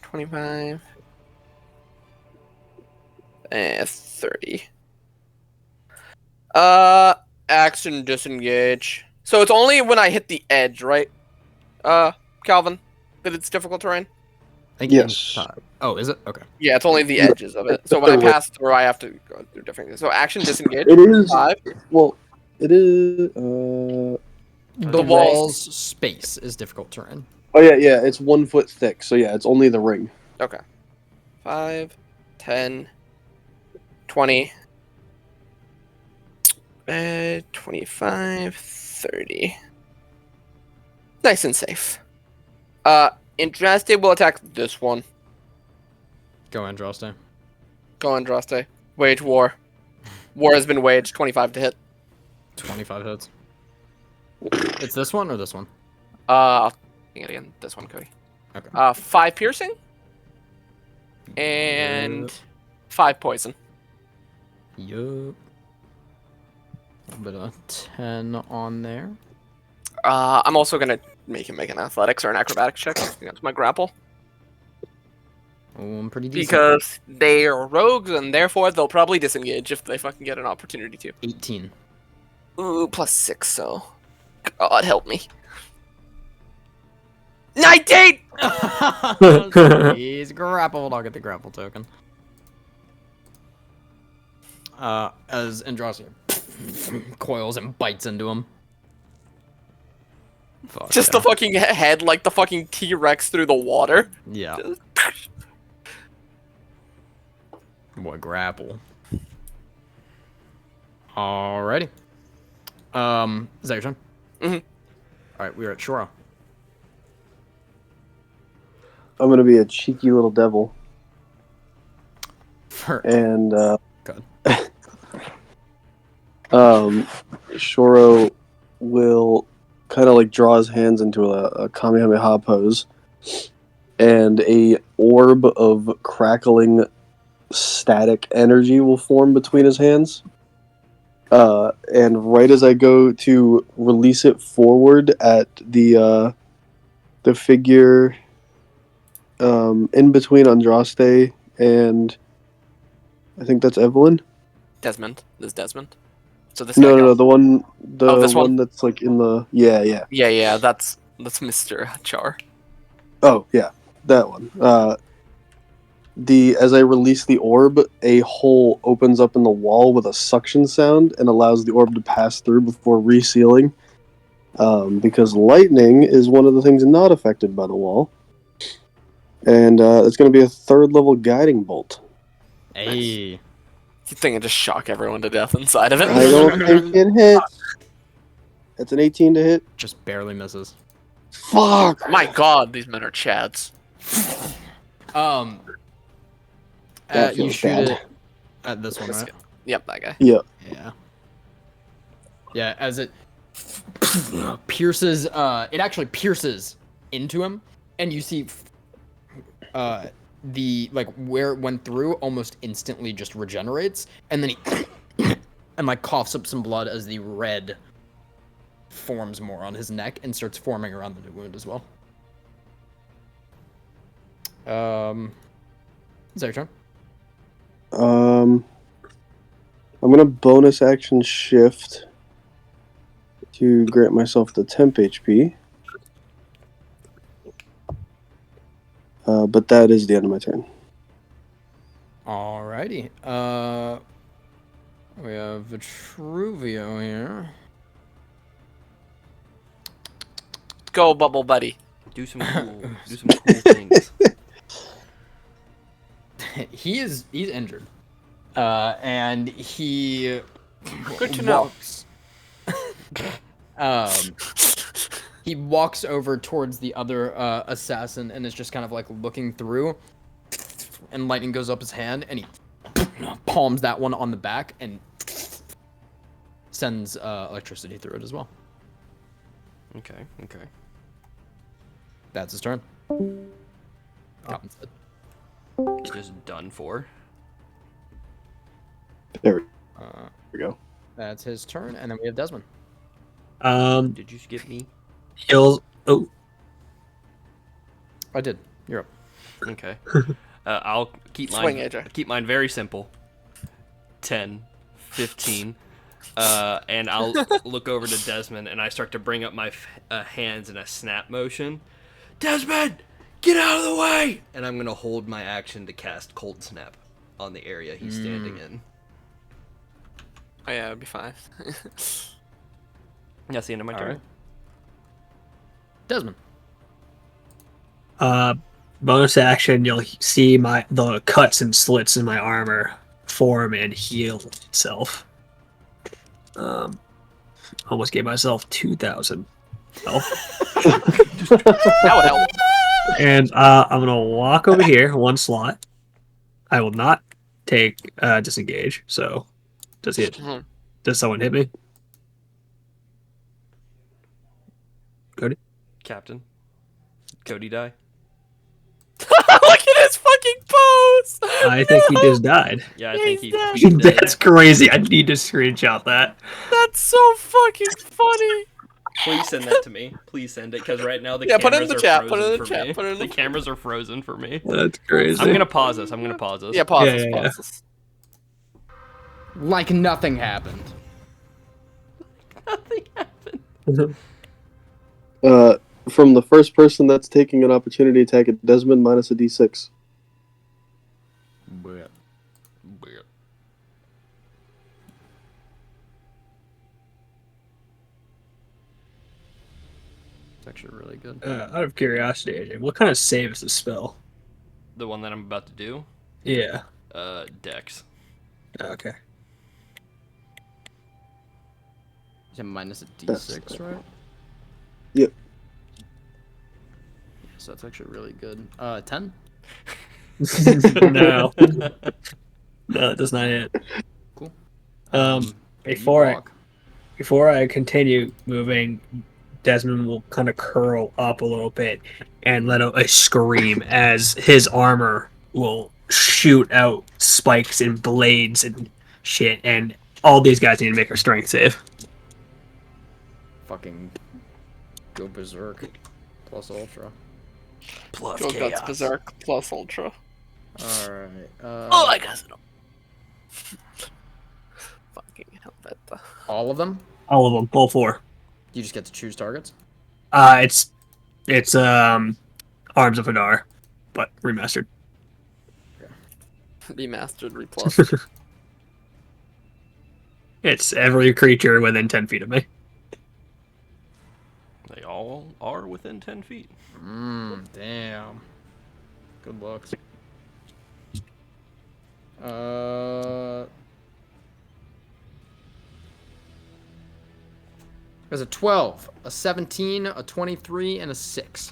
25, 30. Action disengage. So it's only when I hit the edge, right? Calvin, that it's difficult terrain? I think Yes. Oh, is it? Okay. Yeah, it's only the edges of it. So when I pass through, I have to go through different things. So action disengage. It is 5. well. It is. The wall's space is difficult terrain. Oh yeah. It's 1 foot thick. So yeah, it's only the ring. Okay. 5, 10, 20, 25, 30. Nice and safe. Andraste will attack this one. Go, Andraste. Go, Andraste. Wage war. War has been waged. 25 to hit. 25 hits. It's this one or this one? I'll think it again. This one, Cody. Okay. 5 piercing. And 5 poison. Yup. A bit of 10 on there. I'm also gonna make him make an athletics or an acrobatics check against my grapple. Oh, I'm pretty decent. Because they are rogues, and therefore they'll probably disengage if they fucking get an opportunity to. 18. Ooh, +6, so... God help me. 19! He's grappled. I'll get the grapple token. As Andraste coils and bites into him. Fuck Just yeah. the fucking head like the fucking T-Rex through the water. Yeah. Boy, grapple. Alrighty. Is that your turn? Mhm. Alright, we're at Shora. I'm gonna be a cheeky little devil, and Good. Shoro will kind of like draw his hands into a Kamehameha pose, and a orb of crackling static energy will form between his hands. And right as I go to release it forward at the figure in between Andraste and I think that's Evelyn. Desmond. This is Desmond. So this No, guy no, goes- the one, this one? that's like in the yeah. Yeah, that's Mr. Char. Oh yeah, that one. As I release the orb, a hole opens up in the wall with a suction sound and allows the orb to pass through before resealing. Because lightning is one of the things not affected by the wall, and it's going to be a 3rd level guiding bolt. Hey. You think I just shock everyone to death inside of it? I don't think it hits. That's an 18 to hit. Just barely misses. Fuck! My God, these men are chads. That You feels shoot bad. it at this one, right? Yep, that guy. Yeah. Yeah. Yeah, as it pierces, it actually pierces into him, and you see the, like, where it went through almost instantly just regenerates, and then he and, like, coughs up some blood as the red forms more on his neck and starts forming around the new wound as well. Is that your turn? I'm gonna bonus action shift to grant myself the temp HP. But that is the end of my turn. Alrighty. We have Vitruvio here. Go, Bubble Buddy. Do some cool things. He's injured. And he Good to know. He walks over towards the other assassin and is just kind of like looking through, and lightning goes up his hand and he palms that one on the back and sends electricity through it as well. Okay. That's his turn. Captain's dead. It's just done for. There we go. That's his turn, and then we have Desmond. Did you skip me? He'll. Oh, I did. You're up. Okay. I'll keep Swing, mine. AJ. Keep mine very simple. 10, 15, and I'll look over to Desmond, and I start to bring up my hands in a snap motion. Desmond, get out of the way! And I'm gonna hold my action to cast Cold Snap on the area he's standing in. Oh yeah, it'll be fine. That's the end of my turn. Alright. Desmond. bonus action. You'll see the cuts and slits in my armor form and heal itself. Almost gave myself 2,000 health. That would help. And I'm gonna walk over here one slot. I will not take disengage. So does someone hit me? Cody? Captain. Cody die? Look at his fucking pose! I think he just died. Yeah, I think He's he's dead. dead. That's crazy. I need to screenshot that. That's so fucking funny. Please send that to me. Please send it, because right now the Yeah, cameras put it in the are chat, frozen put it in the for chat, me. put it in The the- cameras are frozen for me. That's crazy. I'm gonna pause this. Yeah, pause Yeah, this, yeah, pause yeah. this. Like nothing happened. Nothing happened. From the first person that's taking an opportunity attack at Desmond, minus a d6. It's actually really good. Out of curiosity, AJ, what kind of save is this spell? The one that I'm about to do, Yeah. Dex. Okay. Is it minus a d6, right? Yep. So that's actually really good. 10? No. No, it does not hit. Cool. Before I continue moving, Desmond will kind of curl up a little bit and let out a scream as his armor will shoot out spikes and blades and shit, and all these guys need to make a strength save. Fucking go berserk. Plus ultra. Plus Go chaos. Guts Berserk plus Ultra. Alright. Oh, I guess. Fucking hell, that. All of them? All of them, all four. You just get to choose targets? It's Arms of Hadar, but remastered. Remastered, replus. It's every creature within 10 feet of me. They all are within 10 feet. Damn. Good looks. There's a 12, a 17, a 23, and a 6.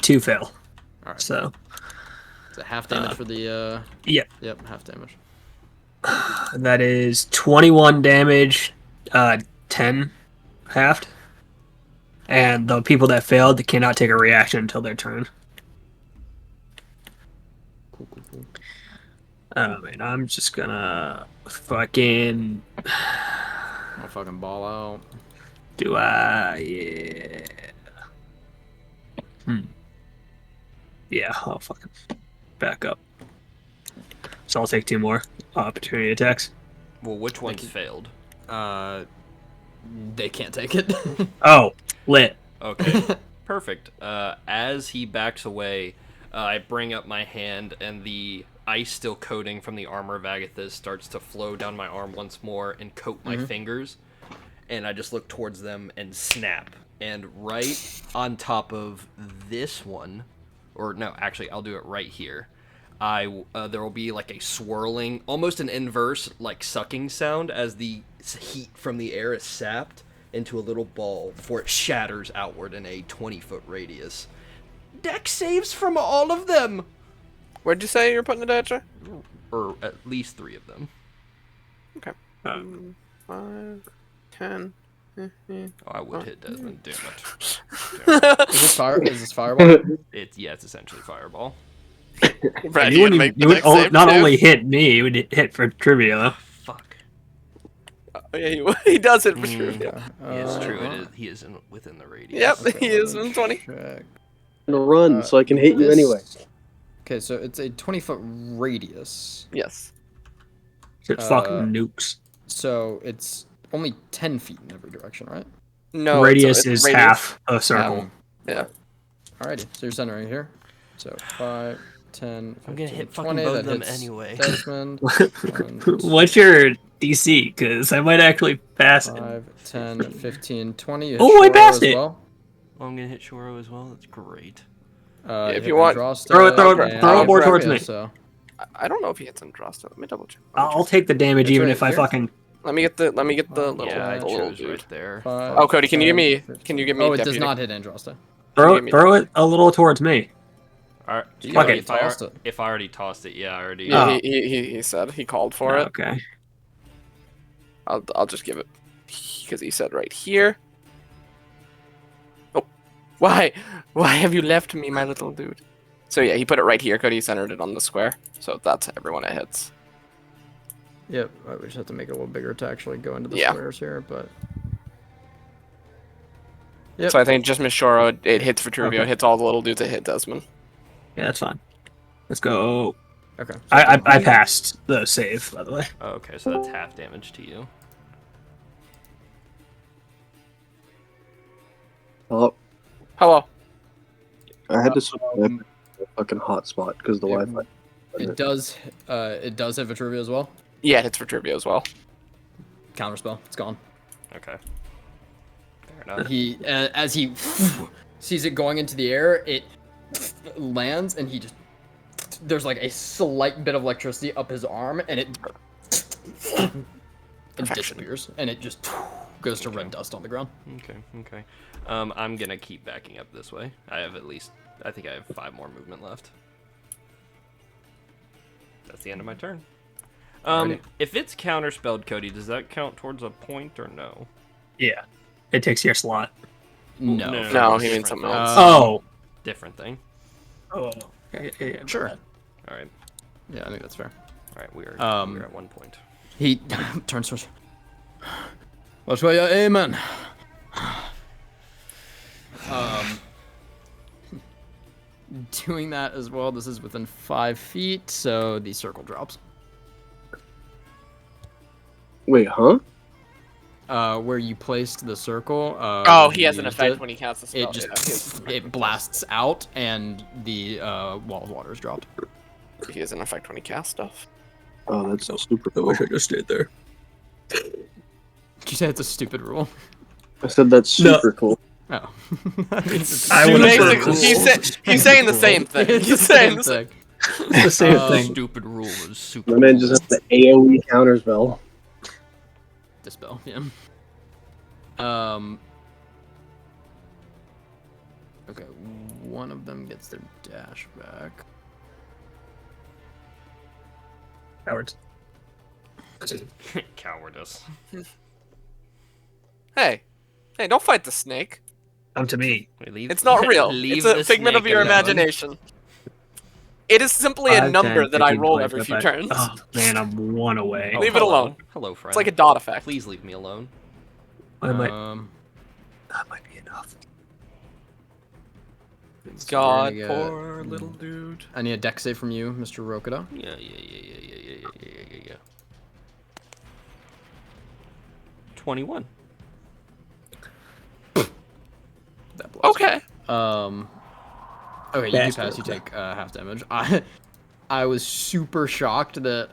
2 fail. All right. So It's a half damage for the. Yep. Yep, half damage. That is 21 damage, 10 halved. And the people that failed, they cannot take a reaction until their turn. Cool. And I'm just gonna fucking. I'll fucking ball out. Do I? Yeah. Yeah, I'll fucking back up. So I'll take 2 more opportunity attacks. Well, which ones failed? They can't take it. Oh, lit. Okay, perfect. As he backs away, I bring up my hand, and the ice still coating from the armor of Agathis starts to flow down my arm once more and coat my fingers. And I just look towards them and snap. And right on top of this one, or no, actually, I'll do it right here. There will be like a swirling, almost an inverse, like sucking sound as the heat from the air is sapped into a little ball before it shatters outward in a 20-foot radius. Dex saves from all of them! Where'd you say you're putting it at, Jay? Or at least 3 of them. Okay. 5, 10. Oh, I would hit Desmond, damn it. Is this fire? Is this fireball? It's essentially fireball. Brad, You gonna wouldn't make even, the you would next save not too? only hit me, it would hit for trivia. Though. Fuck. Oh, yeah, he does hit for sure. Yeah. It's true. He is within the radius. Yep, Okay, he is in 20. check. I'm gonna run so I can hit you This- anyway. Okay, so it's a 20-foot radius. Yes. Just fucking nukes. So it's only 10 feet in every direction, right? No. Radius it's is half a circle. Yeah. Alrighty, so you're centering here. So 5, 10, 15, I'm gonna hit fucking 20. both That of them hits anyway. Desmond. What's your DC? Because I might actually pass it. 5, 10, 15, 20. You hit Oh, I Shoro passed as it. well. Oh, I'm gonna hit Shoro as well. That's great. if hit you want- Andrasta Throw it and more towards me. So. I don't know if he hits Andrasta. Let me double check. I'll take the damage It's even right if I here. fucking. Let me get the little, Yeah, I the little chose dude. right there. 5, Oh, Cody, can you give me? 10, Can you give me? Oh, it deputy? does not hit Andrasta. Throw it a little towards me. Alright, You Fuck already it. tossed it. If I already tossed it, yeah, I already. Yeah, Oh. he said he called for it. Okay. I'll just give it because he said right here. Oh, why have you left me, my little dude? So yeah, he put it right here. Cody centered it on the square, so that's everyone it hits. Yep, I just have to make it a little bigger to actually go into the Yeah. squares here, but... Yep. So I think just Miss Shoro, it hits for Truvio, Okay. hits all the little dudes that hit Desmond. Yeah, that's fine. Let's go. Okay. So I passed the save, by the way. Oh, okay, so that's half damage to you. Oh, Hello. I had to switch to a fucking hotspot because the Wi-Fi. it does hit Vitruvia as well. Yeah, it hits for Truvio as well. Counterspell, it's gone. Okay. Fair enough. He, as he sees it going into the air, it lands, and he just... There's like a slight bit of electricity up his arm, and it disappears, and it just goes to red dust on the ground. Okay. I'm gonna keep backing up this way. I think I have 5 more movement left. That's the end of my turn. Alrighty. If it's counterspelled, Cody, does that count towards a point or no? Yeah. It takes your slot. No. No, he different means something thing. else. Oh. Different thing. Oh. Yeah, Sure. All right. Yeah, I think that's fair. All right. We're at 1 point. He turns towards... Which way you aiming? Doing that as well, this is within 5 feet, so the circle drops. Wait, huh? Where you placed the circle. Oh, when he you has an used effect it, when he casts a spell. It just Yeah, he has an effect it when he blasts out, and the wall of water is dropped. casts- He has an effect when he casts stuff. Oh, that's super I cool. wish I just stayed there. Did you say it's a stupid rule? I said that's No. super cool. Oh. That means it's I a would've stupid said rule. He's saying the same thing. It's He's the saying same the same. thing. It's the same thing. Stupid rule is super. My man just has the AOE counter spell. Dispel, yeah. Okay, one of them gets their dash back. Cowards. Cowardice. Hey, don't fight the snake. Come to me. It's not real. It's a figment of your imagination. It is simply a 5, number 10, that I 15, roll 20, every few 25. turns. Oh man, I'm 1 away. Oh, Leave it hello. alone. Hello, friend. It's like a dot effect. Please leave me alone. I might. Um, That might be enough. so we're God, gonna get- Poor little dude. I need a deck save from you, Mr. Rokuda. Yeah. 21. That blows. Okay. Okay, you do Bastard. pass. You take half damage. I was super shocked that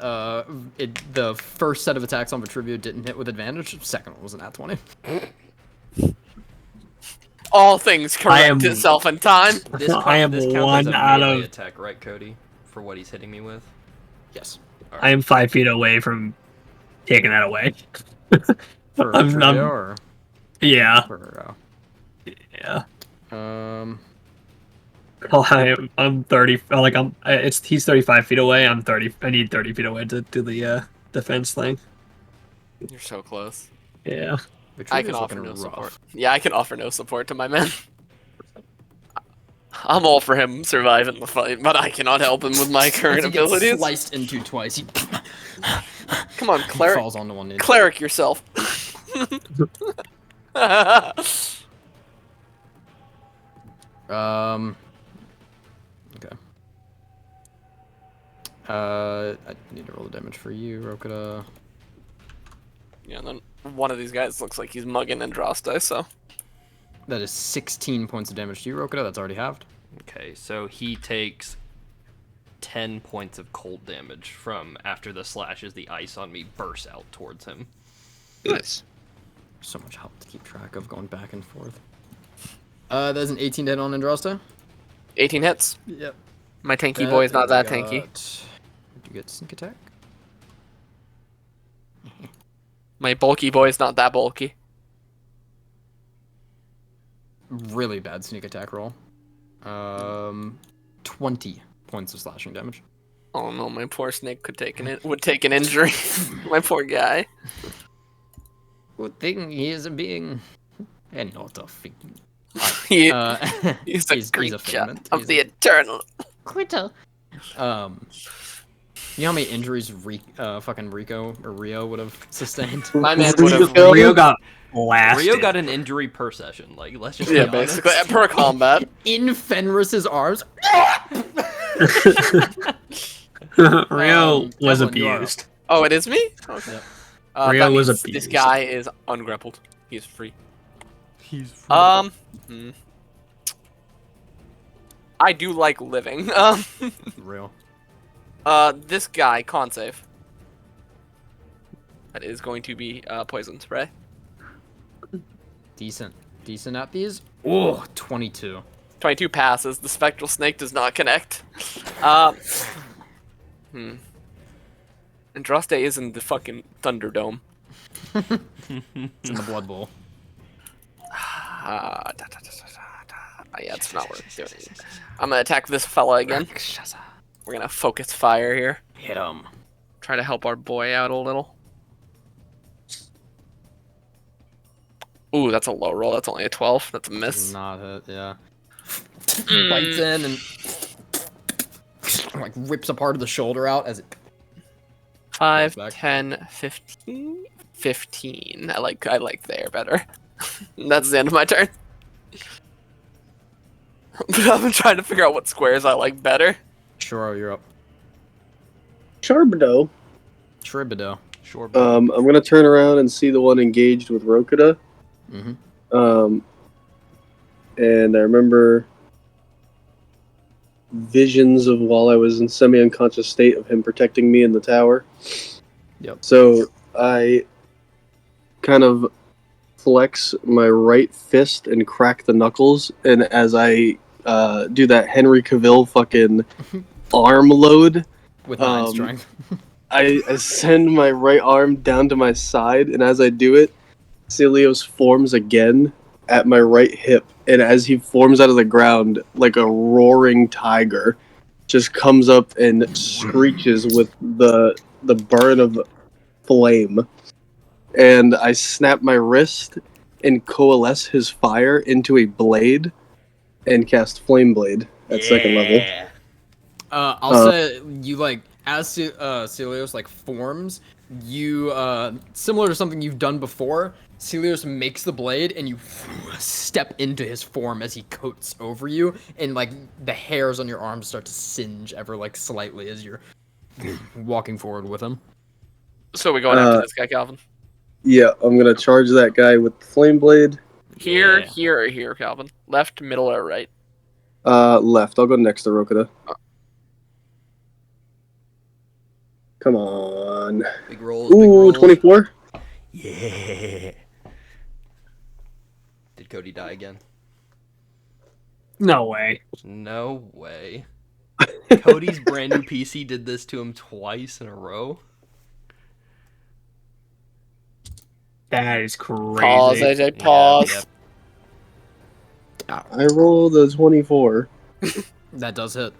the first set of attacks on Vitruvio didn't hit with advantage. The second one was an at 20. All things correct am- itself in time. I am this counts 1 as a out melee of. attack, right, Cody? For what he's hitting me with. Yes. I am 5 feet away from taking that away. For I'm- Vitruvio or Yeah. for Yeah. Oh, I'm 30. Like he's 35 feet away. I'm 30. I need 30 feet away to do the defense thing. You're so close. Yeah. I can offer no support. Yeah, I can offer no support to my man. I'm all for him surviving the fight, but I cannot help him with my current Once he gets abilities. sliced into twice, he Come on, cleric. falls onto one knee. Cleric yourself. Okay. I need to roll the damage for you, Rokuda. Yeah, and then one of these guys looks like he's mugging Andraste, so. That is 16 points of damage to you, Rokuda. That's already halved. Okay, so he takes 10 points of cold damage from after the slash as the ice on me bursts out towards him. Nice. So much help to keep track of going back and forth. There's an 18 to hit on Andraste. 18 hits. Yep. My tanky boy is not that tanky. Did you get sneak attack? My bulky boy is not that bulky. Really bad sneak attack roll. 20 points of slashing damage. Oh no, my poor snake would take an injury. My poor guy. Good thing he is a being and not a thing. He, Uh, he's a he's a creature figment. of He's the a- eternal. Quitter. You know how many injuries fucking Rico or Rio would have sustained? My man would have. Rio got blasted. Rio got an injury per session. Like, let's just Yeah, be honest. basically per combat. In Fenris's arms. Rio was Evelyn, you are abused. Oh, it is me. Okay. Yep. Rio that was means abused. This guy is ungrappled. He's free. He's I do like living. Real. This guy, Conclave. That is going to be poison spray. Decent at these. Oh, 22. 22 passes. The spectral snake does not connect. Andraste is in the fucking Thunderdome. It's in the Blood Bowl. Yeah, it's not worth doing. I'm gonna attack this fella again. We're gonna focus fire here. Hit him. Try to help our boy out a little. Ooh, that's a low roll. That's only a 12. That's a miss. Not hit, yeah. Bites in and like rips a part of the shoulder out as it 5, back. 10, 15. 15. I like there better. That's the end of my turn. But I'm trying to figure out what squares I like better. Sure, you're up. Charbado. Tribido. Sure. I'm gonna turn around and see the one engaged with Rokuda. Mm-hmm. And I remember visions of while I was in semi-unconscious state of him protecting me in the tower. Yep. So I kind of flex my right fist and crack the knuckles, and as I do that Henry Cavill fucking arm load, With 9 strength. I send my right arm down to my side, and as I do it, Celios forms again at my right hip, and as he forms out of the ground like a roaring tiger, just comes up and screeches with the burn of flame. And I snap my wrist and coalesce his fire into a blade and cast Flame Blade at second level. I'll say you like as Celios like forms, you similar to something you've done before. Celios makes the blade, and you step into his form as he coats over you, and like the hairs on your arms start to singe ever like slightly as you're walking forward with him. So we're going after this guy, Calvin. Yeah, I'm gonna charge that guy with the Flame Blade. Here, Yeah. here, or here, Calvin. Left, middle, or right? Left. I'll go next to Rokita. Come on. Big rolls, big Ooh, rolls. 24. Yeah. Did Cody die again? No way. No way. Cody's brand new PC did this to him twice in a row. That is crazy. Pause, AJ, pause. Yeah. I rolled a 24. That does hit.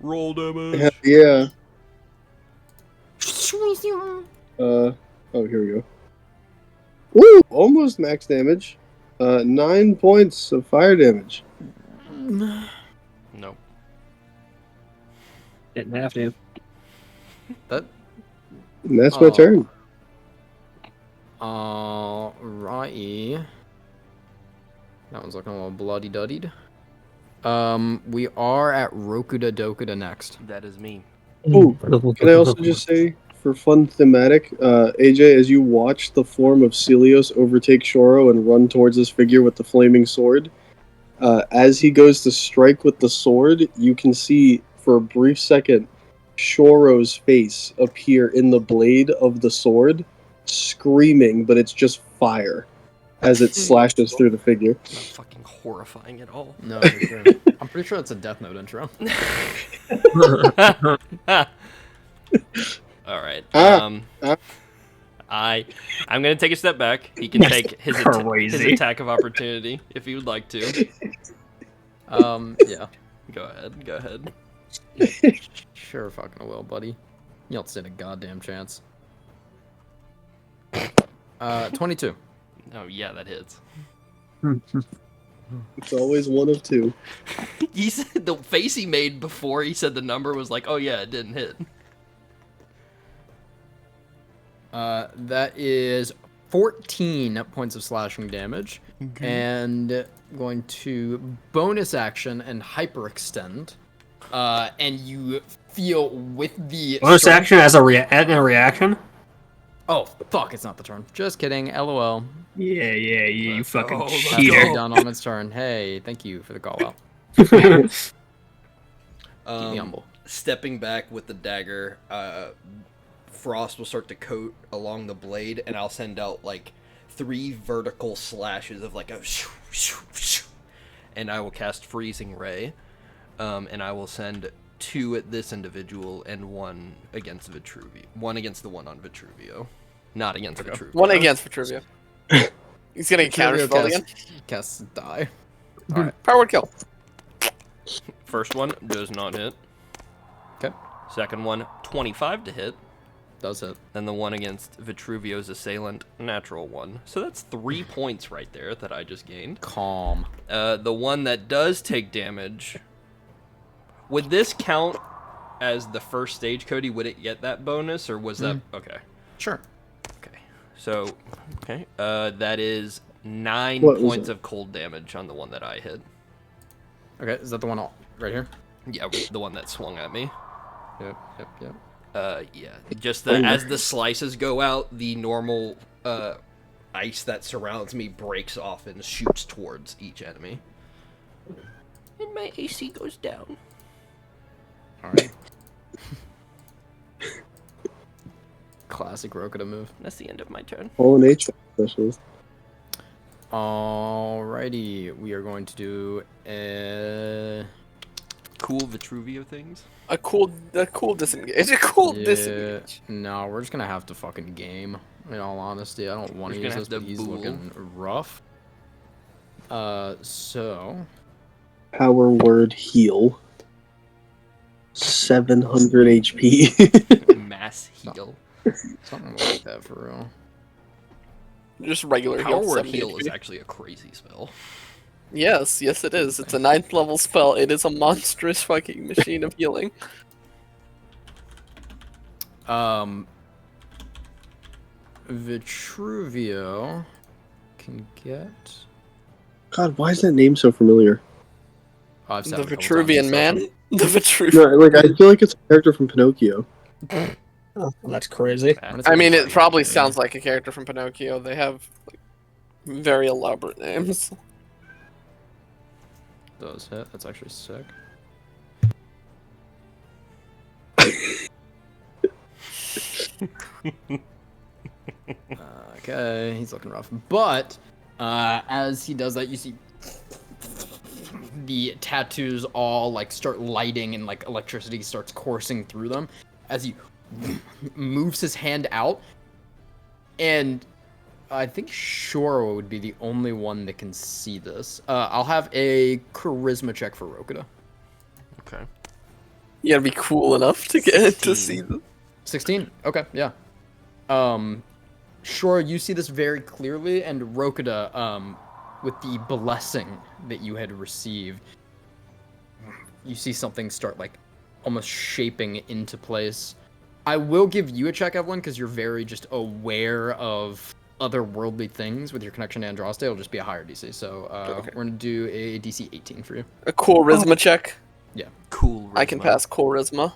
Roll damage. Heck yeah. Oh, here we go. Woo! Almost max damage. 9 points of fire damage. Nope. Didn't have to. That. And that's my turn. Alrighty. That one's looking a little bloody duddied. We are at Rokuda Dokuda next. That is me. Ooh, can I also just say, for fun thematic, AJ, as you watch the form of Celios overtake Shoro and run towards this figure with the flaming sword, as he goes to strike with the sword, you can see for a brief second Shoro's face appear in the blade of the sword, screaming, but it's just fire as it slashes through the figure. Not fucking horrifying at all. No, for sure. I'm pretty sure it's a Death Note intro. All right. Ah. I'm gonna take a step back. He can take his crazy. attack of opportunity if he would like to. Yeah. Go ahead. Go ahead. Sure fucking will, buddy. You don't stand a goddamn chance. 22. Oh yeah, that hits. It's always one of two. He said the face he made before he said the number was like, oh yeah, it didn't hit. That is 14 points of slashing damage. And going to bonus action and hyperextend. And you feel with the Bonus strength- action as a reaction? Oh, fuck, it's not the turn. Just kidding. LOL. Yeah, you fucking let's That's go. cheater. already done on its turn. Hey, thank you for the call out. Keep me humble. Stepping back with the dagger, frost will start to coat along the blade, and I'll send out like 3 vertical slashes of like a shoo, shoo, shoo, and I will cast Freezing Ray, and I will send 2 at this individual and 1 against Vitruvio. 1 against the one on Vitruvio, not against Vitruvio. One against Vitruvio. He's getting counterspelled again. Casts die. Alright, power word kill. First one does not hit. Okay. Second one, 25 to hit. Does hit. Then the one against Vitruvio's assailant, natural 1. So that's 3 points right there that I just gained. Calm. The one that does take damage, would this count as the first stage, Cody? Would it get that bonus, or was that okay? Sure. Okay. So, okay. That is 9 What was points it? of cold damage on the one that I hit. Okay, is that the one right here? Yeah, the one that swung at me. Yep. Yeah. Just the, as the slices go out, the normal ice that surrounds me breaks off and shoots towards each enemy. And my AC goes down. Alright. Classic Rokuda move. That's the end of my turn. All nature specialist. Alrighty, we are going to do Cool Vitruvio things. A cool disengage. A cool disengage. No, we're just gonna have to fucking game. In all honesty, I don't want to We're use gonna this, have but to he's bool. looking rough. So Power word heal. 700 HP. Mass heal. something like that for real. Just regular Power heal. word 70 heal is HP. actually a crazy spell. Yes, yes it is. It's a 9th level spell. It is a monstrous fucking machine of healing. Vitruvio can get. God, why is that name so familiar? Oh, I've said The it a couple times, Vitruvian it's man. so The Vitruvian. No, like I feel like it's a character from Pinocchio. Oh, that's crazy. fun. I mean, it probably sounds like a character from Pinocchio. They have like, very elaborate names. Does hit. That's actually sick. Okay, he's looking rough. But as he does that, you see the tattoos all like start lighting and like electricity starts coursing through them as he moves his hand out. And I think Shoro would be the only one that can see this. I'll have a charisma check for Rokuda. Okay. You gotta be cool enough to get to 16. see them. 16? Okay, yeah. Sure, you see this very clearly, and Rokuda, with the blessing that you had received, you see something start, like, almost shaping into place. I will give you a check, Evelyn, because you're very just aware of otherworldly things with your connection to Andraste. It'll just be a higher DC, so Okay. we're gonna do a DC 18 for you. A charisma check. Cool. I can Rizma. pass charisma.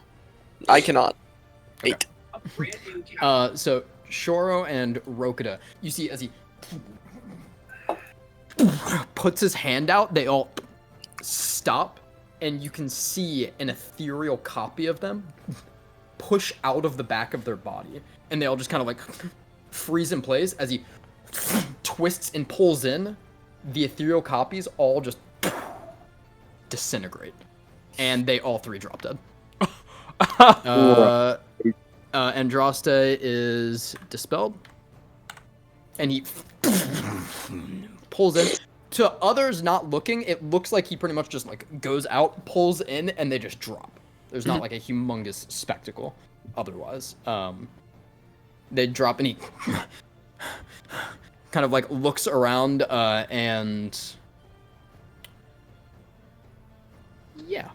I cannot. Okay. 8. So Shoro and Rokuda, you see as he puts his hand out, they all stop, and you can see an ethereal copy of them push out of the back of their body, and they all just kind of like freeze in place as he twists and pulls in. The ethereal copies all just disintegrate, and they all three drop dead. Andraste is dispelled, and he pulls in. To others not looking, it looks like he pretty much just like goes out, pulls in, and they just drop. There's not like a humongous spectacle otherwise. They drop, and he kind of like looks around, and yeah.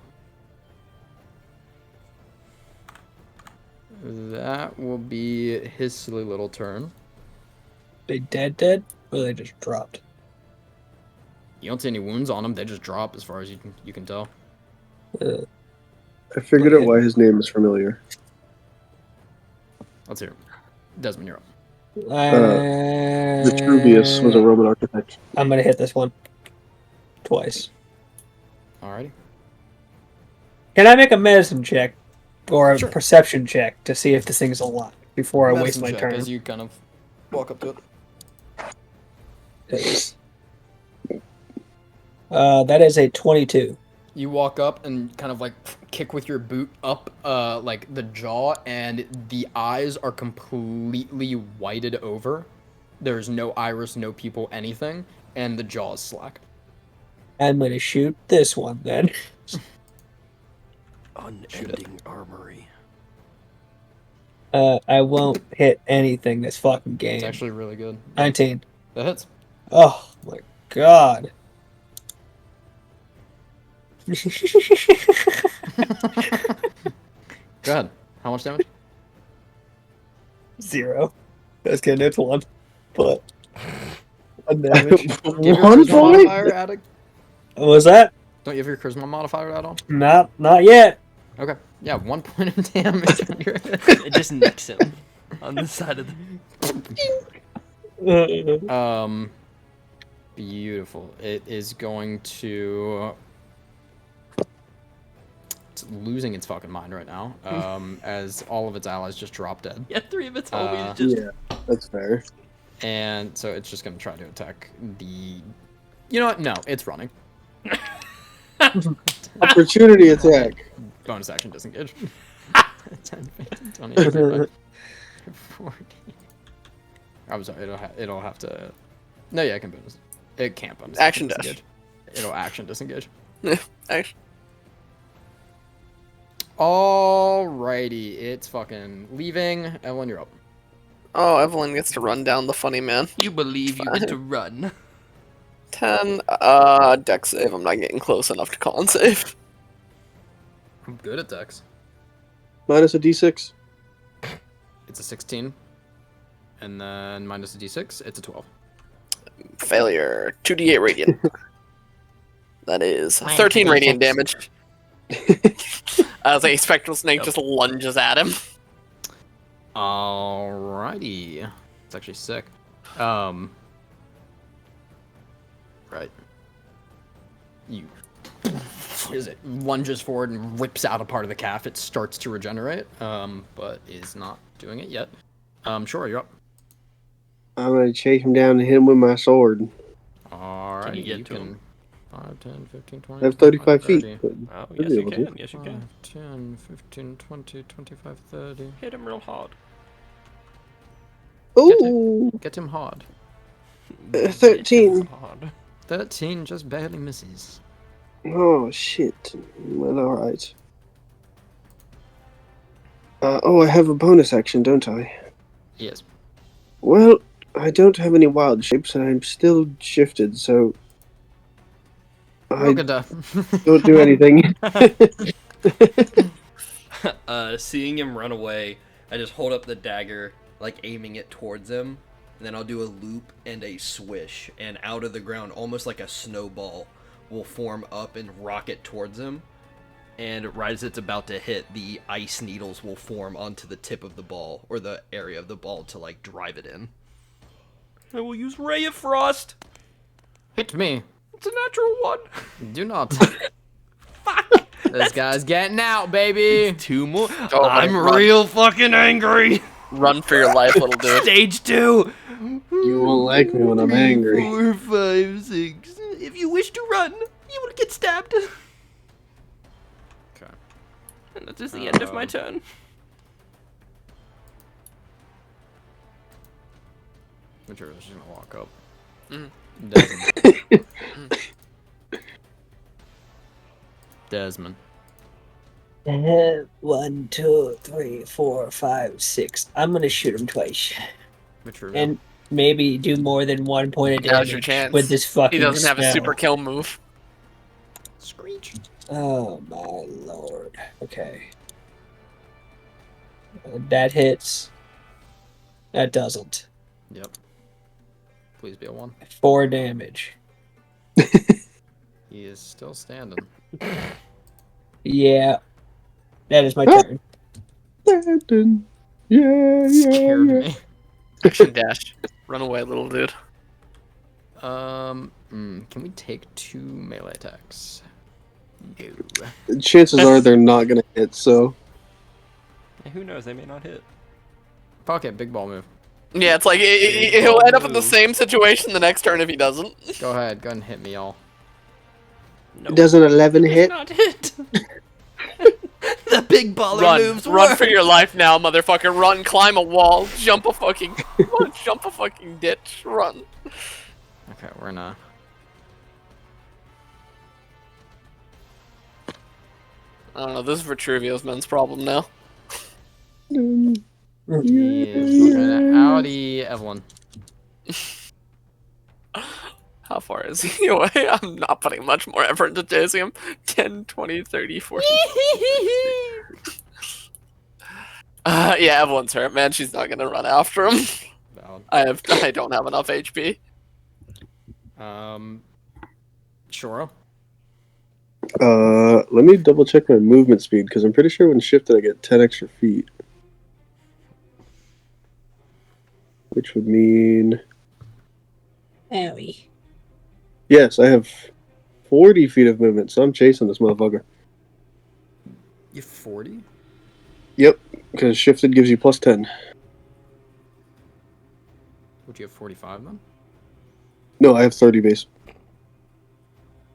That will be his silly little turn. They dead, or they just dropped? You don't see any wounds on him. They just drop, as far as you can tell. I figured out why his name is familiar. Let's hear it. Desmond, you're up. Vitruvius was a Roman architect. I'm gonna hit this one twice. Alrighty. Can I make a medicine check or a Sure. perception check to see if this thing's alive before I waste Medicine my check turn? as you kind of walk up to it. That is a 22. You walk up and kind of like kick with your boot up like the jaw, and the eyes are completely whited over. There's no iris, no pupil, anything, and the jaw is slack. I'm gonna shoot this one then. Unending armory. I won't hit anything this fucking game. It's actually really good. 19. That hits. Oh my god. Go ahead. How much damage? 0. That's good. It's 1. But. One damage. Give your One charisma point? modifier added? What was that? Don't you have your charisma modifier at all? Not yet. Okay. Yeah, 1 point of damage on your head. It just nicks him on the side of the. Beautiful. It is going to. It's losing its fucking mind right now. As all of its allies just drop dead. Yeah, 3 of its homies just. Yeah, that's fair. And so it's just gonna try to attack the. You know what? No, it's running. Opportunity attack. Bonus action disengage. 10, 15, 20, 25, 40. I'm sorry, it'll have to. No, yeah, I can bonus. It can't bonus Action disengage. It'll action disengage. Action. Alrighty, it's fucking leaving. Evelyn, you're up. Oh, Evelyn gets to run down the funny man. You believe you get to run. 10. Dex save. I'm not getting close enough to con save. I'm good at Dex. Minus a d6. It's a 16. And then minus a d6, it's a 12. Failure. 2d8 radiant. That is 13 radiant damage. As a spectral snake just lunges at him. Alrighty. It's actually sick. Right. You. Is it lunges forward and rips out a part of the calf. It starts to regenerate, but is not doing it yet. Sure, you're up. I'm gonna chase him down and hit him with my sword. Alright, Can you get to can. him? 5, 10, 15, 20. I have 35 feet. 30. But Oh, I'll yes be you able to. can. Yes you can. 5, 10, 15, 20, 25, 30. Hit him real hard. Ooh, Get him hard. 13. Hard. 13 just barely misses. Oh shit. Well, all right. Oh, I have a bonus action, don't I? Yes. Well, I don't have any wild shapes, and I'm still shifted, so I Rogada. don't do anything. Seeing him run away, I just hold up the dagger, like aiming it towards him, and then I'll do a loop and a swish, and out of the ground, almost like a snowball, will form up and rocket towards him. And right as it's about to hit, the ice needles will form onto the tip of the ball, or the area of the ball, to like drive it in. I will use Ray of Frost! Hit me. It's a natural one! Do not. Fuck! This guy's getting out, baby. 2 more. Oh, I'm run. real fucking angry! Run for your life, little dude. Stage 2! You won't like me when I'm 3, angry. 4, 5, 6. If you wish to run, you will get stabbed. Okay. And that is the end of my turn. Material's just gonna walk up. Mhm. Desmond. Desmond. 1, 2, 3, 4, 5, 6. I'm gonna shoot him twice, Material. and maybe do more than 1 point of Now's your damage chance. with this fucking He doesn't have a spell. super kill move. Screech. Oh my lord. Okay. That hits. That doesn't. Yep. Please be a 1. 4 damage. He is still standing. Yeah. That is my turn. Yeah, Scared yeah. me. Action dash. Run away, little dude. Can we take 2 melee attacks? No. Chances are they're not gonna hit, so And who knows, they may not hit. Fuck it, big ball move. Yeah, it's like he'll end up in the same situation the next turn if he doesn't. Go ahead and hit me, y'all. No. does an 11 hit? Not hit. The big baller Run, moves run work. for your life now, motherfucker. Run, climb a wall, jump a fucking ditch, run. Okay, we're gonna. I don't know, this is Vitruvio's men's problem now. He is fucking outie, Evelyn. How far is he away? I'm not putting much more effort into chasing him. 10, 20, 30, 40. Yeah, Evelyn's hurt, man. She's not gonna run after him. Valid. I don't have enough HP. Shoro. Let me double check my movement speed because I'm pretty sure when shifted I get 10 extra feet, which would mean Owie. yes, I have 40 feet of movement, so I'm chasing this motherfucker. You 40? Yep, because shifted gives you plus 10. Would you have 45 then? No, I have 30 base.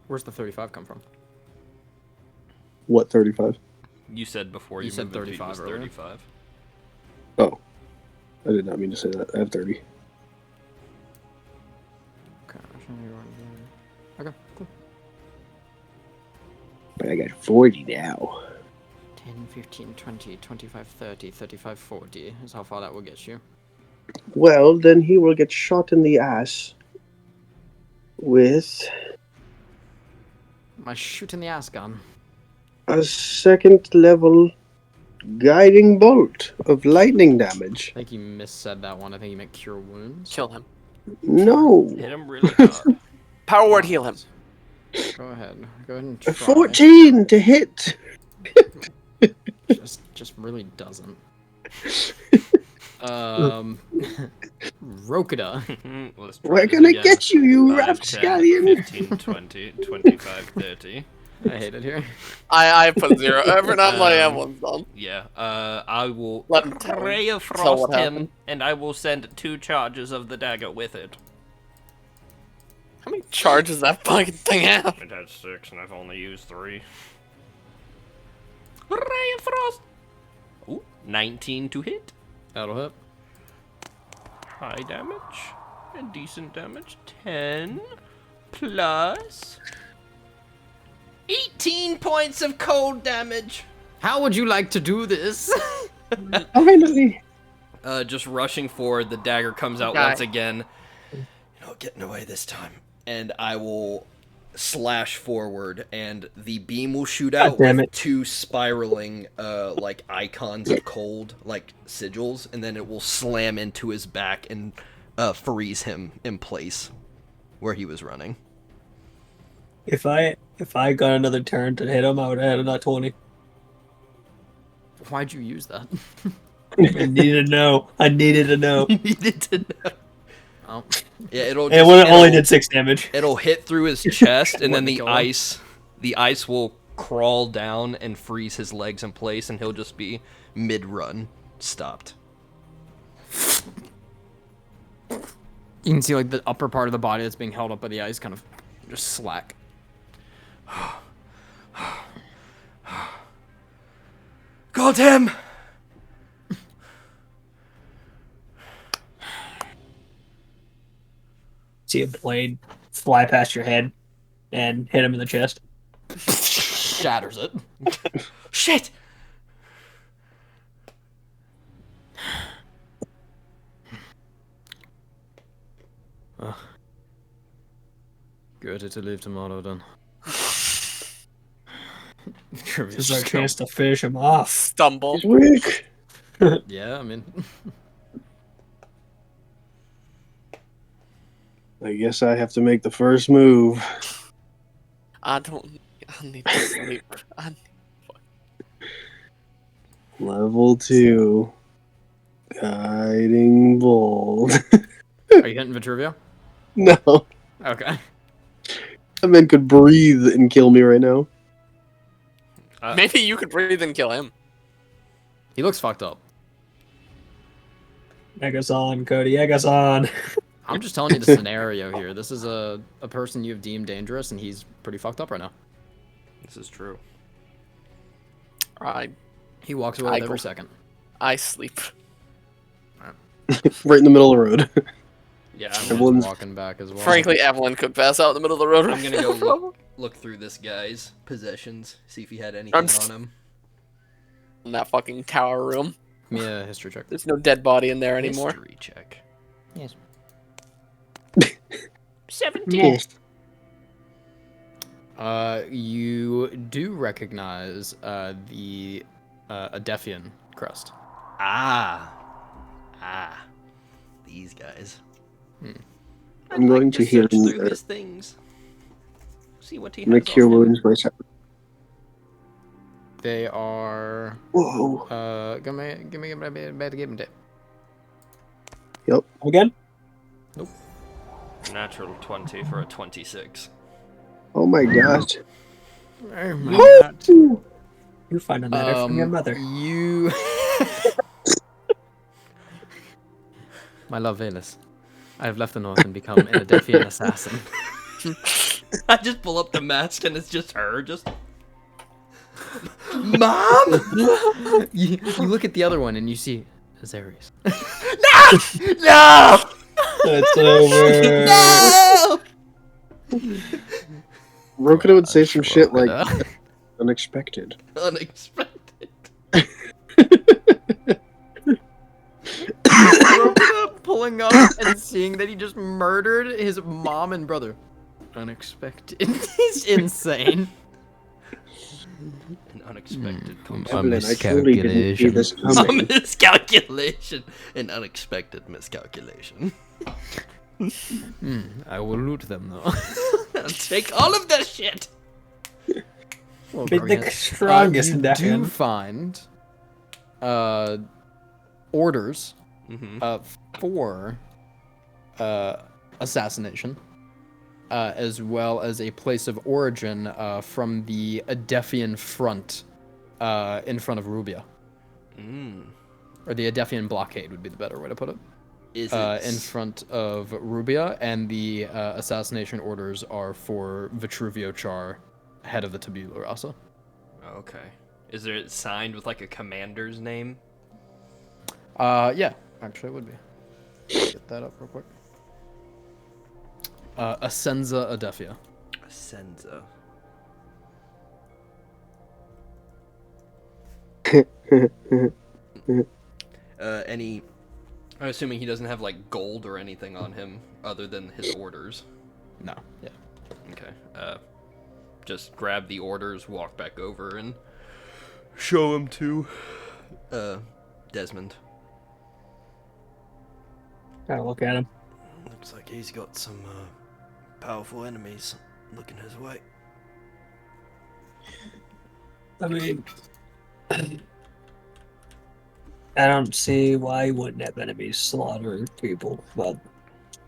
Where's the 35 come from? What 35? You said before You you said moved 35 was 35 earlier. 35. Oh, I did not mean to say that. I have 30. Okay. Okay, cool. But I got 40 now. 10, 15, 20, 25, 30, 35, 40 is how far that will get you. Well, then he will get shot in the ass with My shoot in the ass gun. a second level guiding bolt of lightning damage. I think you missaid that one. I think you meant cure wounds. Kill him. No. Hit him really hard. Power word heal him. Go ahead. Go ahead and try. 14 to hit. Just really doesn't. Rokida. Let's try We're this gonna again. get you, you 5, 10, rapscallion. 15, 20, 25, 30. I hate it here. I put 0. Every not my Um, one's done. Yeah, I will Let him tell Ray of tell what Frost him, happened. and I will send 2 charges of the dagger with it. How many charges that fucking thing have? It had 6, and I've only used 3. Ray of Frost! Ooh, 19 to hit. That'll hit. High damage. And decent damage. 10 plus 18 points of cold damage. How would you like to do this? Finally. Just rushing forward, the dagger comes out Okay. once again. Not getting away this time. And I will slash forward, and the beam will shoot out damn with it. 2 spiraling, like, icons of cold, like, sigils, and then it will slam into his back and freeze him in place where he was running. If I got another turn to hit him, I would have had a nat 20. Why'd you use that? I needed to know. I needed to know. You needed to know. Oh, Yeah, it'll It only it'll- did 6 damage. It'll hit through his chest, and then Wouldn't the kill him. ice will crawl down and freeze his legs in place, and he'll just be mid-run, stopped. you can see like the upper part of the body that's being held up by the ice kind of just slack. Got him! See a blade fly past your head and hit him in the chest. Shatters it. Shit! Good to leave tomorrow then. This is our chance to finish him off. Stumble. He's weak. Yeah, I mean, I guess I have to make the first move. I need to sleep. Level 2. Guiding bolt. are you hitting Vitruvio? No. Okay. That man could breathe and kill me right now. Maybe you could breathe and kill him. He looks fucked up. Egg us on, Cody. Egg us on. I'm just telling you the scenario here. This is a person you've deemed dangerous, and he's pretty fucked up right now. This is true. He walks away with every second. I sleep. Right in the middle of the road. Yeah, I'm Everyone's- walking back as well. Frankly, Evelyn could pass out in the middle of the road. I'm gonna go look through this guy's possessions, see if he had anything on him. in that fucking tower room. Give me a history check. There's no dead body in there anymore. History check. Yes. 17. You do recognize the Adefian crest. Ah. These guys. I'm going to heal search him. through his things. See what he I'm gonna has cure on him. wounds myself. They are. Whoa. Give me a Again? Natural 20 for a 26. Oh my gosh. You're finding that out from your mother. You. My love, Valus. I have left the north and become an Adefian assassin. I just pull up the mask and it's just her, just. Mom! you look at the other one and you see Azarius. No! It's over. No! Rokita would say some shit like Rokita. unexpected. Unexpected. Rokita pulling up and seeing that he just murdered his mom and brother. Unexpected. He's insane. An unexpected A Evelyn, I truly didn't see miscalculation. this a coming. miscalculation. An unexpected miscalculation. I will loot them though. I'll take all of that shit. Well, Be brilliant. the strongest you do Decan. find orders Mm-hmm. for assassination, as well as a place of origin from the Adefian front in front of Rubia. Or the Adefian blockade would be the better way to put it. Is In front of Rubia, and the assassination orders are for Vitruvio Char, head of the Tabula Rasa. Okay. Is it signed with like a commander's name? Yeah, actually it would be. Get that up real quick. Ascenza Adefia. Senza. Any? I'm assuming he doesn't have like gold or anything on him other than his orders. No, yeah. Okay. Just grab the orders, walk back over, and show him to Desmond. Gotta look at him. Looks like he's got some powerful enemies looking his way. I mean, I don't see why he wouldn't have enemies slaughtering people, but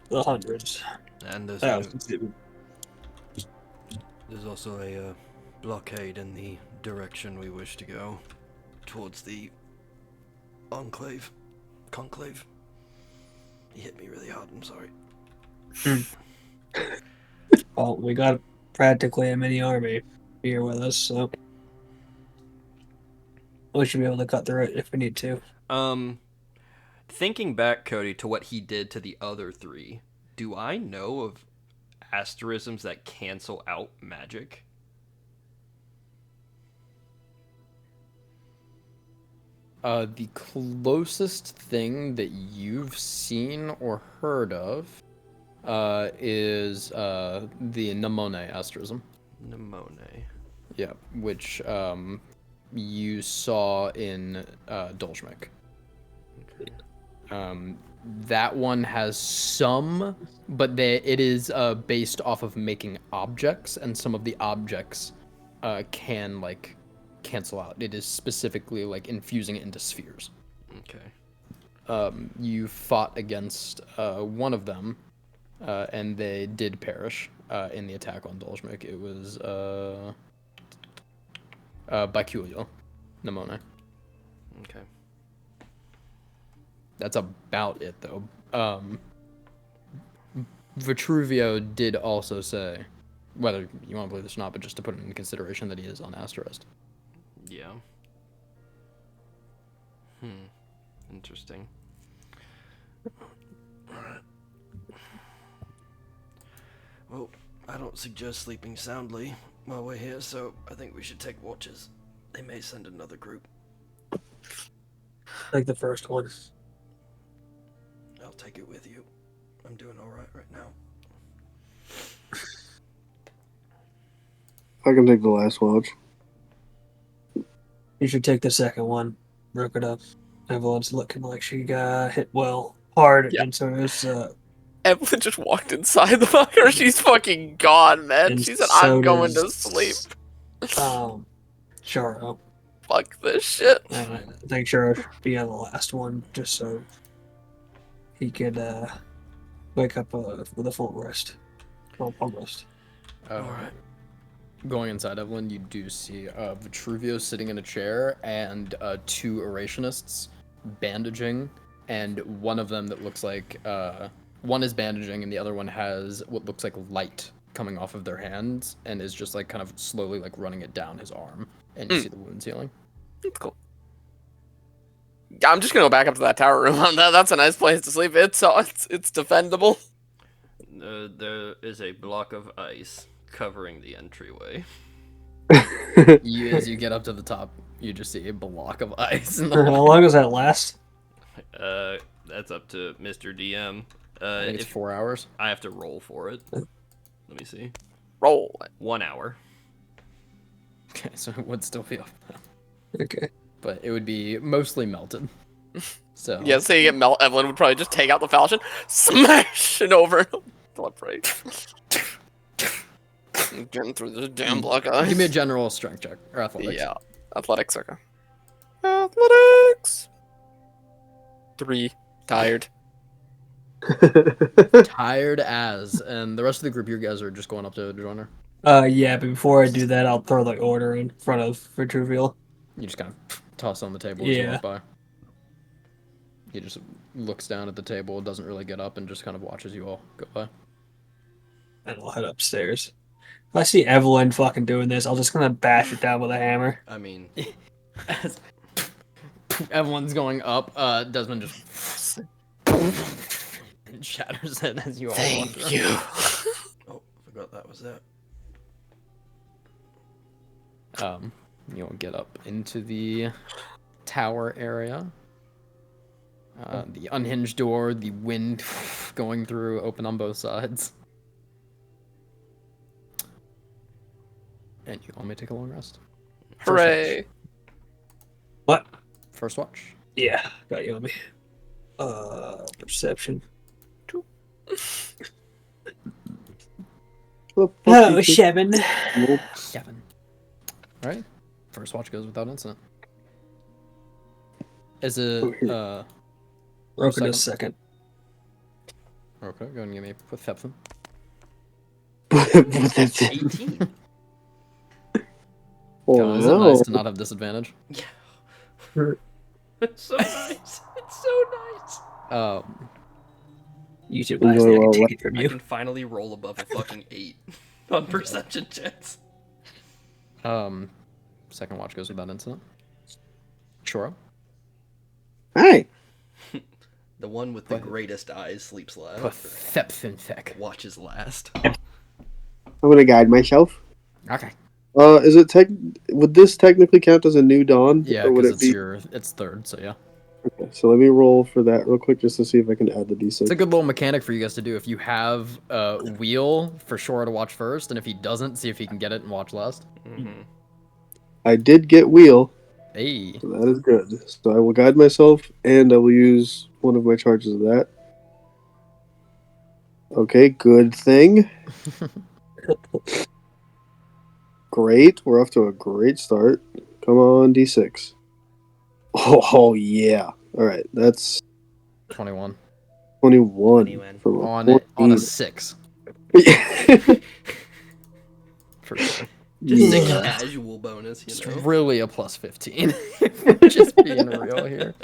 the hundreds, And thousands even. there's also a blockade in the direction we wish to go, towards the Conclave. He hit me really hard, I'm sorry. Well, we got practically a mini army here with us, so we should be able to cut through it if we need to. Thinking back, Cody, to what he did to the other three, do I know of asterisms that cancel out magic? The closest thing that you've seen or heard of is the Nemone asterism. Nemone. Yeah, which you saw in Dolzhmik. That one has some, but it is based off of making objects, and some of the objects can like cancel out. It is specifically like infusing it into spheres. Okay. You fought against one of them, and they did perish in the attack on Dolzhmik. It was Baculio, Nemone. Okay. That's about it, though. Vitruvio did also say, whether you want to believe this or not, but just to put it into consideration, that he is on Asterist. Yeah. Interesting. Alright. Well, I don't suggest sleeping soundly while we're here, so I think we should take watches. They may send another group. Like the first one. I'll take it with you. I'm doing alright right now. I can take the last watch. You should take the second one. Rook it up. Evelyn's looking like she got hit hard, Yeah. and so is Evelyn just walked inside the fucker. She's fucking gone, man. And She said, so I'm going to does- sleep. Charo. Fuck this shit. And I think Charo should be on the last one, just so he could wake up with a full rest. Well, rest. Alright. Going inside Evelyn, you do see Vitruvio sitting in a chair and two Erationists bandaging, and one of them that looks like one is bandaging and the other one has what looks like light coming off of their hands and is just like kind of slowly like running it down his arm, and you see the wounds healing. It's cool. Yeah, I'm just gonna go back up to that tower room. That's a nice place to sleep. It's defendable. There is a block of ice covering the entryway. As you get up to the top, you just see a block of ice in the For how long does that last? That's up to Mr. DM. I think it's 4 hours. I have to roll for it. Let me see. Roll. 1 hour. Okay, so it would still be up now. Okay. But it would be mostly melted. So Yeah, say you get melt. Evelyn would probably just take out the falchion, smash it over. Right. Getting through this damn block of ice. give me a general strength check or athletics. Yeah, athletics. Okay. Athletics. 3. Tired. Tired as, and the rest of the group, you guys are just going up to join her. Yeah, but before I do that, I'll throw the order in front of Vitruvial. You just kind of toss it on the table as you Yeah. walk by. He just looks down at the table, doesn't really get up, and just kind of watches you all go by. And I'll head upstairs. If I see Evelyn fucking doing this, I'll just gonna bash it down with a hammer. I mean, As everyone's going up, Desmond just and shatters it as you all walk through. Thank you. oh, forgot that was that. You'll get up into the tower area. The unhinged door, the wind going through, open on both sides. And you all may take a long rest. Hooray. What? First watch. Yeah, got you on me. Perception. Oh, 7. 7. Alright. First watch goes without incident. Is it, Broken a second. Okay, go ahead and give me a perception. 18. God, is it nice to not have disadvantage? It's so nice. It's so nice. You should Enjoy I can while take it from I you. can finally roll above a fucking 8 on perception checks. Second watch goes without incident. Choro. Hi. The one with the greatest eyes sleeps last. Perception check. Watches last. I'm gonna guide myself. Okay. Is it would this technically count as a new dawn? Yeah, or would because it be? it's third, so yeah. Okay, so let me roll for that real quick just to see if I can add the d6. It's a good little mechanic for you guys to do. If you have Wheel, for sure to watch first, and if he doesn't, see if he can get it and watch last. Mm-hmm. I did get wheel, Hey. so that is good. So I will guide myself, and I will use one of my charges of that. Okay, good thing. Great, we're off to a great start. Come on, d6. Oh yeah. All right, that's 21. 21 21. from a On a 14. 6. For sure. Just Yeah. a casual bonus, It's you know. really a plus 15. Just being real here.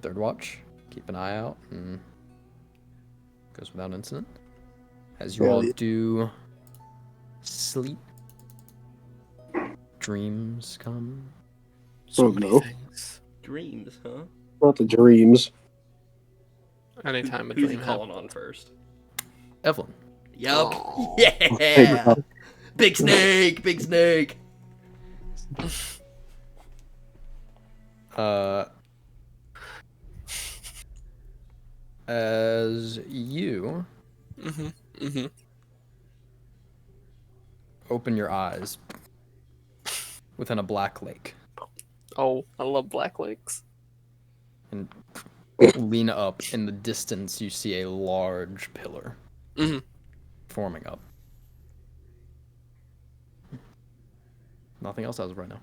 Third watch. Keep an eye out and goes without incident. As you Hell all yeah. do sleep, dreams come. So Oh, many no. things. Dreams, huh? Not the dreams. Anytime a Who's dream calling on first? Evelyn. Yup. Oh. Yeah. Big snake. Big snake. As you Mm-hmm. Mm-hmm. open your eyes within a black lake Oh, I love Black Lakes. and lean up, in the distance you see a large pillar Mhm. forming up. Nothing else as of right now.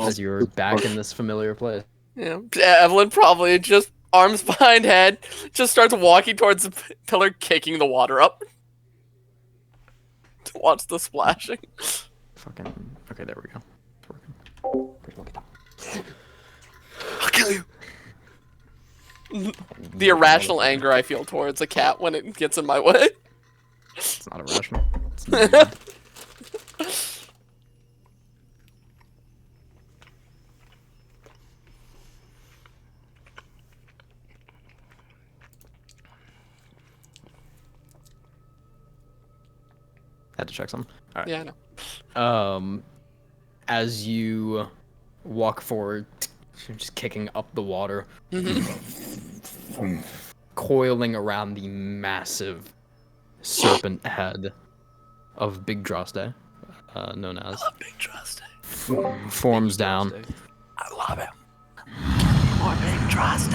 As you're back in this familiar place. Yeah. Evelyn probably just arms behind head, just starts walking towards the pillar, kicking the water up to watch the splashing. Fucking. Okay, there we go. It's working. I'll kill you. The irrational anger I feel towards a cat when it gets in my way. It's not irrational. It's not. to check something. All right. Yeah, I know. As you walk forward, you're just kicking up the water, coiling around the massive serpent head of Big Droste, known as. Big trust. Forms down. I love him. More big trust.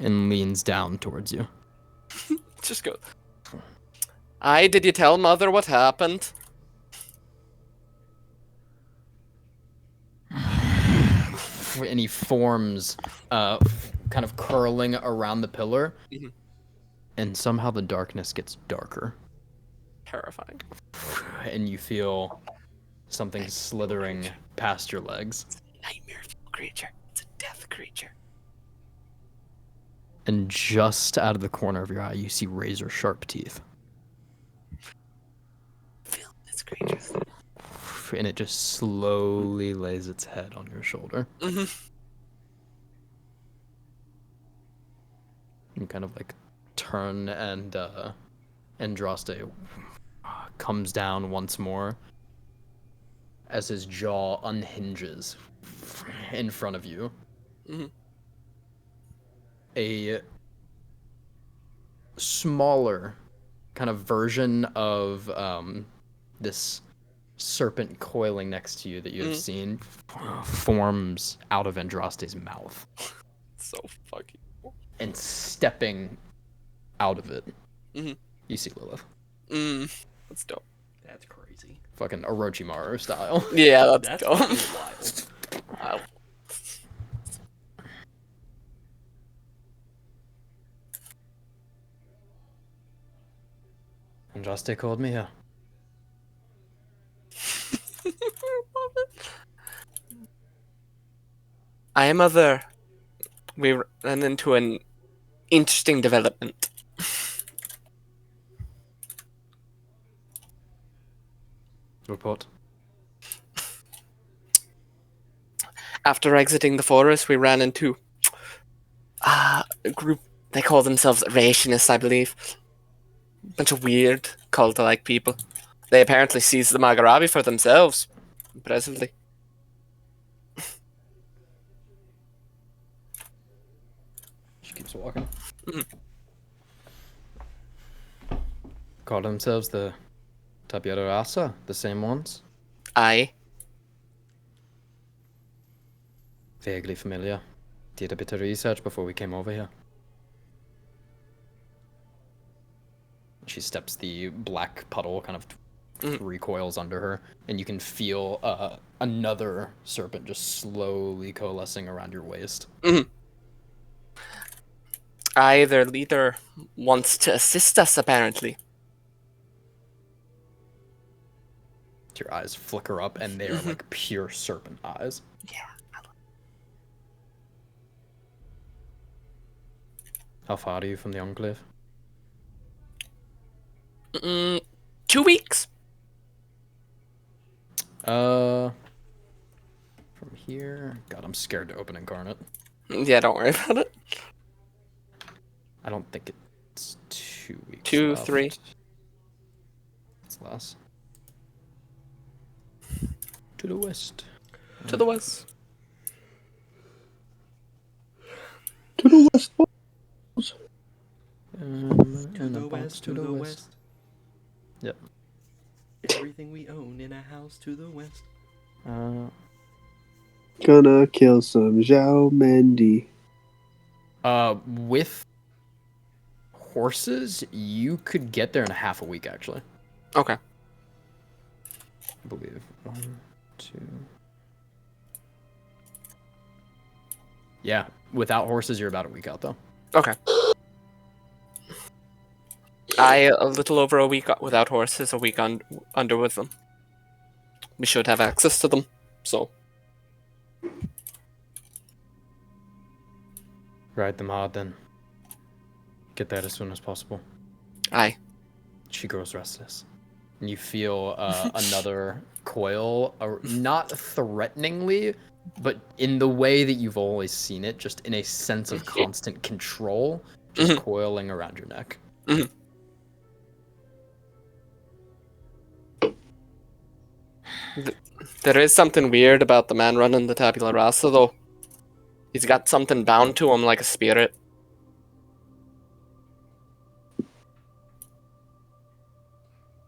And leans down towards you. Just go. Aye, did you tell Mother what happened? And he forms, kind of curling around the pillar. Mhm. And somehow the darkness gets darker. Terrifying. And you feel something slithering past your legs. Nightmare creature. It's a death creature. And just out of the corner of your eye, you see razor sharp teeth. Feel this creature. And it just slowly lays its head on your shoulder. Mm-hmm. You kind of like turn and Andraste comes down once more as his jaw unhinges in front of you. Mm-hmm. A smaller kind of version of this serpent coiling next to you that you have seen forms out of Andraste's mouth. So fucking cool. And stepping out of it, Mhm. you see Lilith. That's dope. That's crazy. Fucking Orochimaru style. Yeah, that's That's dope. fucking wild. Wow. Andraste called me here. I, Mother. We ran into an interesting development. Report. After exiting the forest, we ran into a group. They call themselves rationists, I believe. Bunch of weird cult-like people. They apparently seized the Magarabi for themselves. Impressively. She keeps walking. Mhm. Call themselves the Tabiera Rasa, the same ones. Aye. Vaguely familiar. Did a bit of research before we came over here. She steps the black puddle, kind of recoils under her, and you can feel another serpent just slowly coalescing around your waist. Aye, their leader wants to assist us, apparently. Your eyes flicker up, and they are like pure serpent eyes. Yeah. How far are you from the Enclave? 2 weeks? From here... God, I'm scared to open Incarnate. Yeah, don't worry about it. I don't think it's 2 weeks 2, left. 3. It's less. To the west. To the west. To the west. To the west, to the west. Yep. Everything we own in a house to the west. Gonna kill some Zhao Mendi. With horses, you could get there in half a week, actually. Okay. I believe. 1, 2. Yeah, without horses, you're about a week out, though. Okay. A little over a week without horses, a week under with them. We should have access to them, so. Ride them hard, then. Get there as soon as possible. Aye. She grows restless. And you feel another coil, not threateningly, but in the way that you've always seen it, just in a sense of constant control, just coiling around your neck. There is something weird about the man running the tabula rasa, though. He's got something bound to him like a spirit.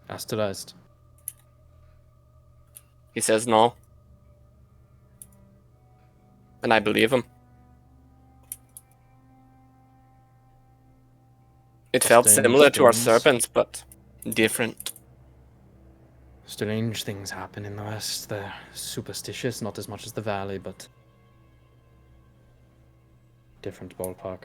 Asterized. He says no. And I believe him. It felt Strange similar to our things. serpents, but different. Strange things happen in the West. They're superstitious, not as much as the Valley, but different ballpark.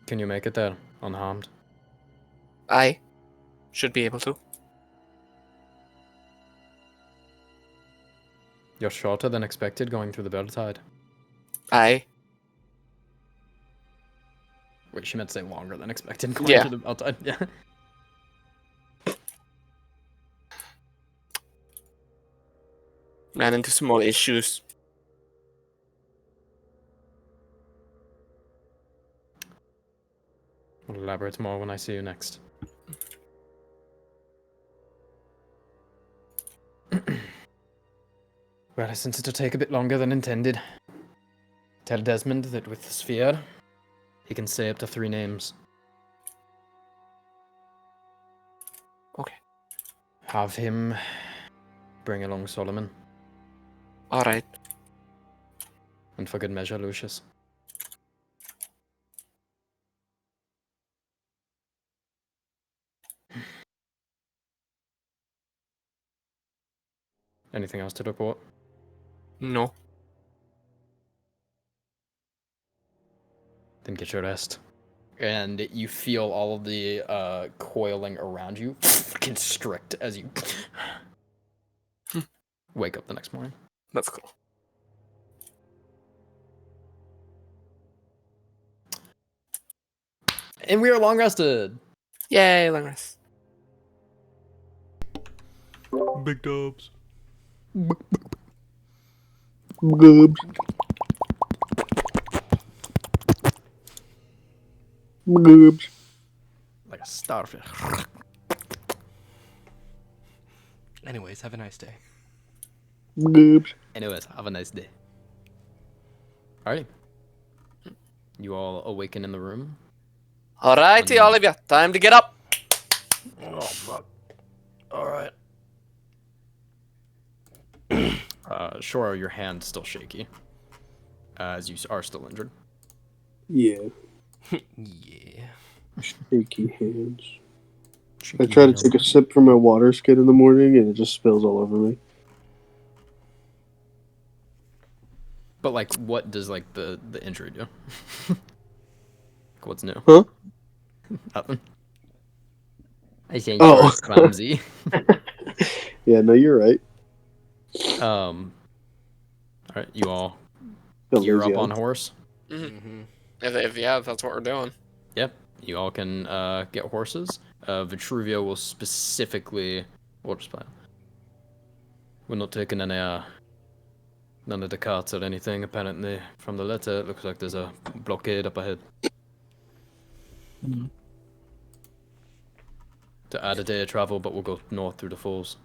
Can you make it there unharmed? I should be able to. You're shorter than expected going through the Beltide. I. Wait, she meant to say longer than expected going Yeah. through the Beltide. Yeah. Ran into some more issues. I'll elaborate more when I see you next. Well, since it'll take a bit longer than intended, tell Desmond that with the sphere, he can say up to 3 names. Okay. Have him bring along Solomon, Alright. and for good measure, Lucius. Anything else to report? No. Then get your rest. And you feel all of the coiling around you constrict as you wake up the next morning. That's cool. And we are long rested. Yay, long rest. Big dubs. Good. Good. Like a starfish. Anyways, have a nice day. Good. Anyways, have a nice day. Alright. You all awaken in the room. Alrighty, all of you. Time to get up. Oh fuck. All right. Sure, your hand's still shaky, as you are still injured. Yeah. Yeah. Shaky hands. I try to take a sip from my water skin in the morning and it just spills all over me. But like, what does like the injury do? What's new? Huh? Nothing. I think Oh. you're clumsy. Yeah, no, you're right. All right, you all Feel gear lazy up on eyes. horse. Mm-hmm. If that's what we're doing. Yep, you all can get horses. Vitruvio will specifically, or just plan. We're not taking any none of the carts or anything. Apparently, from the letter, it looks like there's a blockade up ahead. Mhm. To add a day of travel, but we'll go north through the falls.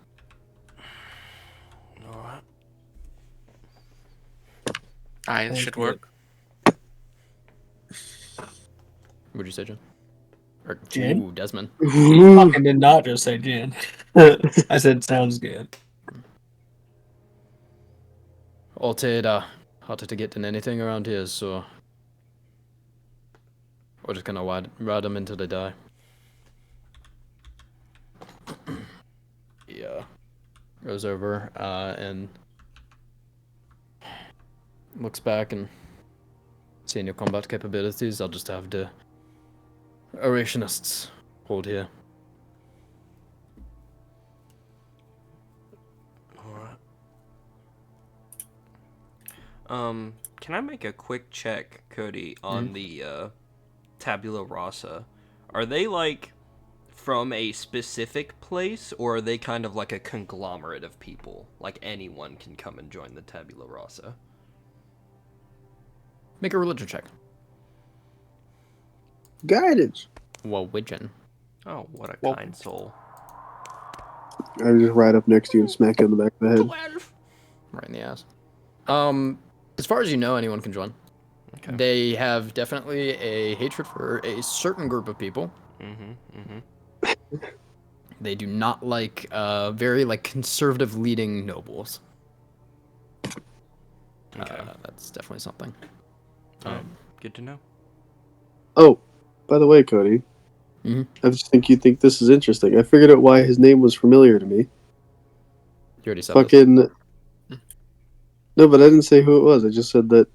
All right. Aye, it Sounds should good. work. What'd you say, Jen? Or, Jen? Ooh, Desmond. Fucking did not just say Jen. I said sounds good. Altair, harder to get than anything around here, so we're just gonna ride them until they die. Yeah. Goes over and looks back and seeing your combat capabilities, I'll just have the Orationists hold here. All right. Can I make a quick check, Cody, on the tabula rasa? Are they like from a specific place, or are they kind of like a conglomerate of people? Like anyone can come and join the Tabula Rasa? Make a religion check. Guidance. Well, Widgeon. Oh, what a Well- kind soul. I just ride up next to you and smack you in the back of the head. 12. Right in the ass. As far as you know, anyone can join. Okay. They have definitely a hatred for a certain group of people. They do not like very like conservative leading nobles. Okay. That's definitely something. Alright, good to know. Oh, by the way, Cody. Mhm. I just think you think this is interesting. I figured out why his name was familiar to me. You already said this. Fucking. No, but I didn't say who it was. I just said that,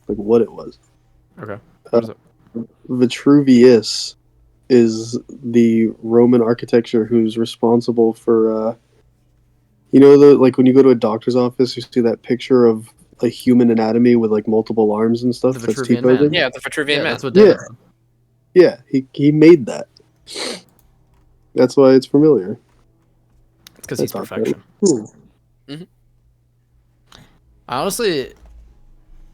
like, what it was. Okay. What is it? Vitruvius is the Roman architecture who's responsible for, like when you go to a doctor's office, you see that picture of a human anatomy with like multiple arms and stuff. The That's Vitruvian T-posing. Man. Yeah, the Vitruvian Yeah, Man. that's what David Yeah. said. Yeah, he made that. That's why it's familiar. It's because he's That's perfection. Cool. I honestly,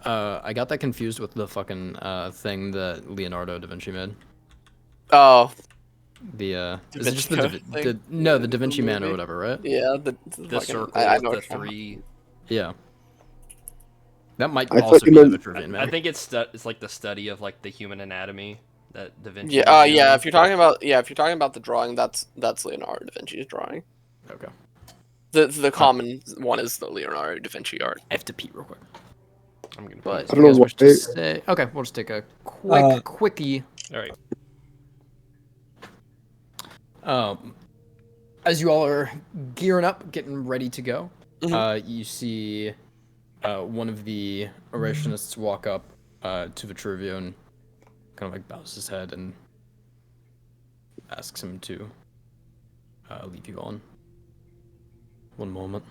I got that confused with the fucking thing that Leonardo da Vinci made. Oh, The Da is it just the, Vinci Code thing? no, the Da The Vinci Man or movie? whatever, right? yeah, the The fucking, circle I with know the what you're talking three. Yeah. That might I thought also you be the meant- Vitruvian I Man. think it's like the study of like the human anatomy that Da Vinci. Yeah, was yeah. doing. If you're talking about the drawing, that's Leonardo da Vinci's drawing. Okay. The common one is the Leonardo da Vinci art. I have to pee real quick. I'm gonna. But I you don't guys know wish to why- say? Okay, we'll just take a quick quickie. All right. As you all are gearing up, getting ready to go, Mhm. you see one of the Orationists walk up to Vitruvio and kind of like bows his head and asks him to leave you on. One moment.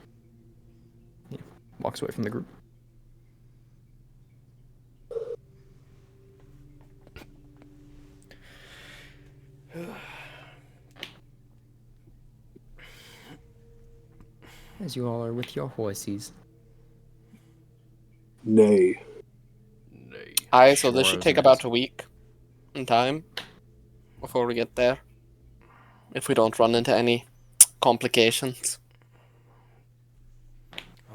He walks away from the group. As you all are with your horses. Nay. Nay. Aye, so this Sure, should as take it about is. a week in time before we get there. If we don't run into any complications.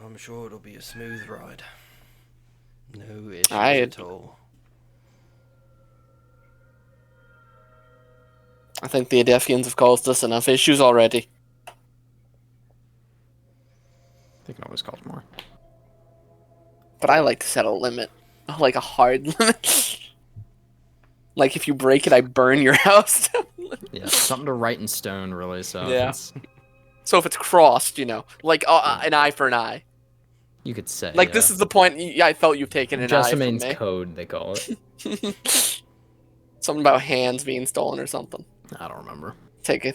I'm sure it'll be a smooth ride. No issues Aye. at all. I think the Adefians have caused us enough issues already. They can always cause more. But I like to set a limit. Like a hard limit. Like if you break it, I burn your house down. Yeah, something to write in stone, really. So if Yeah. it's- So if it's crossed, like an eye for an eye. you could say. Like this is the point I felt you've taken an eye from Jessamine's me. code, they call it. Something about hands being stolen or something. I don't remember. Take a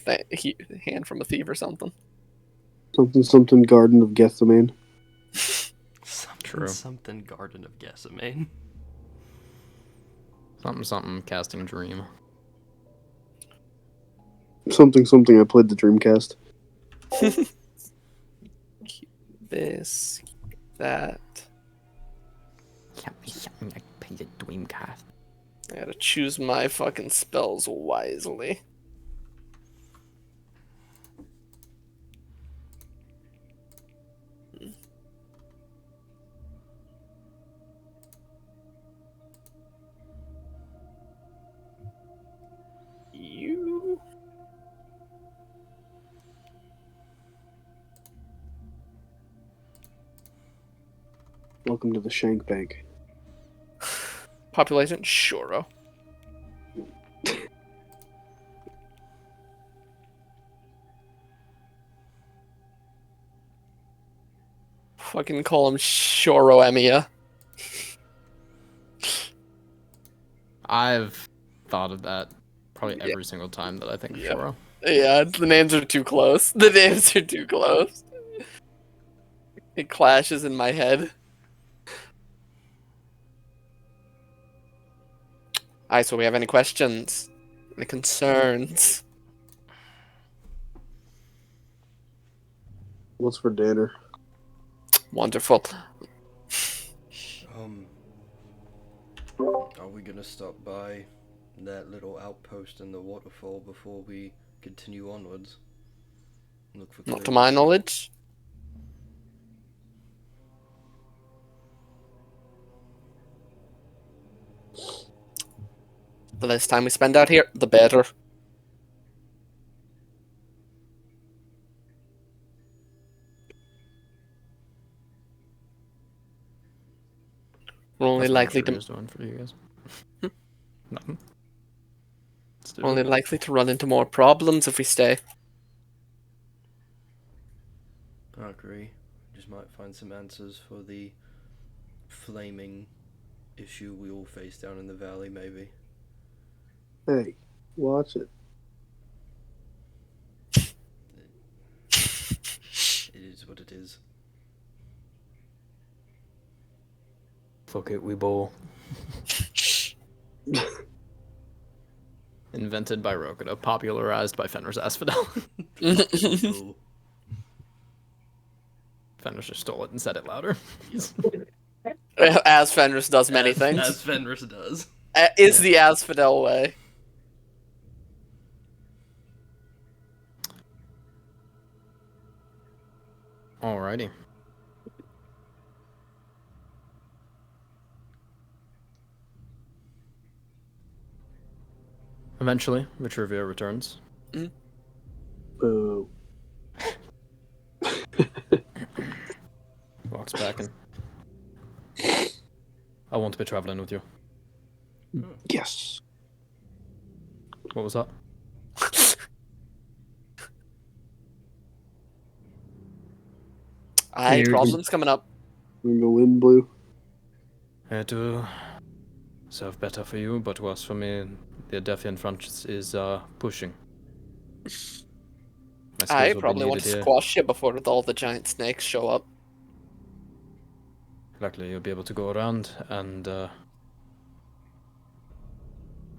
hand from a thief or something. Something Garden of Gethsemane. True. Something Garden of Gethsemane. Something casting dream. Something I played the Dreamcast. This, that. I paid a dreamcast. I gotta choose my fucking spells wisely. You. Welcome to the Shank Bank. Population? Shoro. Fucking call him Shoro Emiya. I've thought of that probably every single time that I think of Yeah. Shoro. Yeah, the names are too close. The names are too close. It clashes in my head. Alright, so we have any questions? Any concerns? What's for dinner? Wonderful. Are we gonna stop by that little outpost in the waterfall before we continue onwards? Look for Not to clues. my knowledge. The less time we spend out here, the better. We're only That's what likely Cimmeria to is doing for you guys. Nothing. Let's do only it. likely to run into more problems if we stay. I agree. Just might find some answers for the flaming issue we all face down in the valley, maybe. Hey, watch it. It is what it is. Fuck it, we bowl. Invented by Rokuda, popularized by Fenris Asphodel. Cool. Fenris just stole it and said it louder. As Fenris does many things. As Fenris does. Is the Asphodel way. Alrighty. Eventually, Vitruvia returns. Boo. Walks back and... I won't be traveling with you. Yes. What was that? Aye, Here. problems coming up. When the wind blew. It will serve better for you, but worse for me. The Defiant front is pushing. My skills I will be probably want needed to here. squash you before all the giant snakes show up. Luckily, you'll be able to go around, and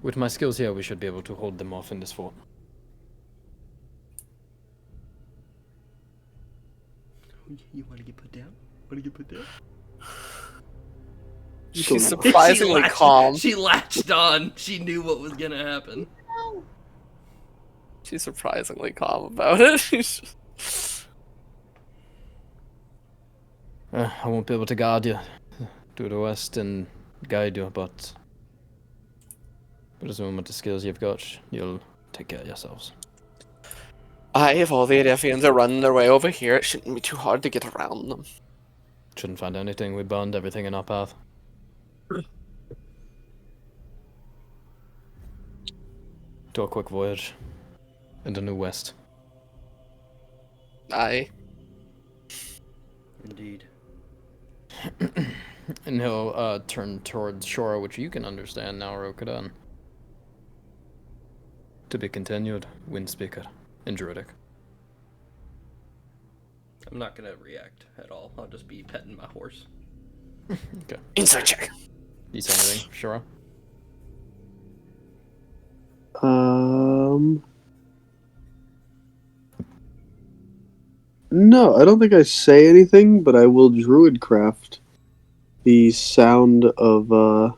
with my skills here, we should be able to hold them off in this fort. You want to get put down? Want to get put down? She's surprisingly calm. She latched on. She knew what was gonna happen. She's surprisingly calm about it. I won't be able to guard you to the west and guide you, but presuming with the skills you've got, you'll take care of yourselves. Aye, if all the Adefians are running their way over here, it shouldn't be too hard to get around them. Shouldn't find anything. We burned everything in our path. To a quick voyage in the New West. Aye. Indeed. And he'll turn towards Shora, which you can understand now, Rokudan. To be continued, Windspeaker, in Druidic. I'm not gonna react at all. I'll just be petting my horse. Okay. Insight check. You say anything, Shora? No, I don't think I say anything, but I will druidcraft the sound of a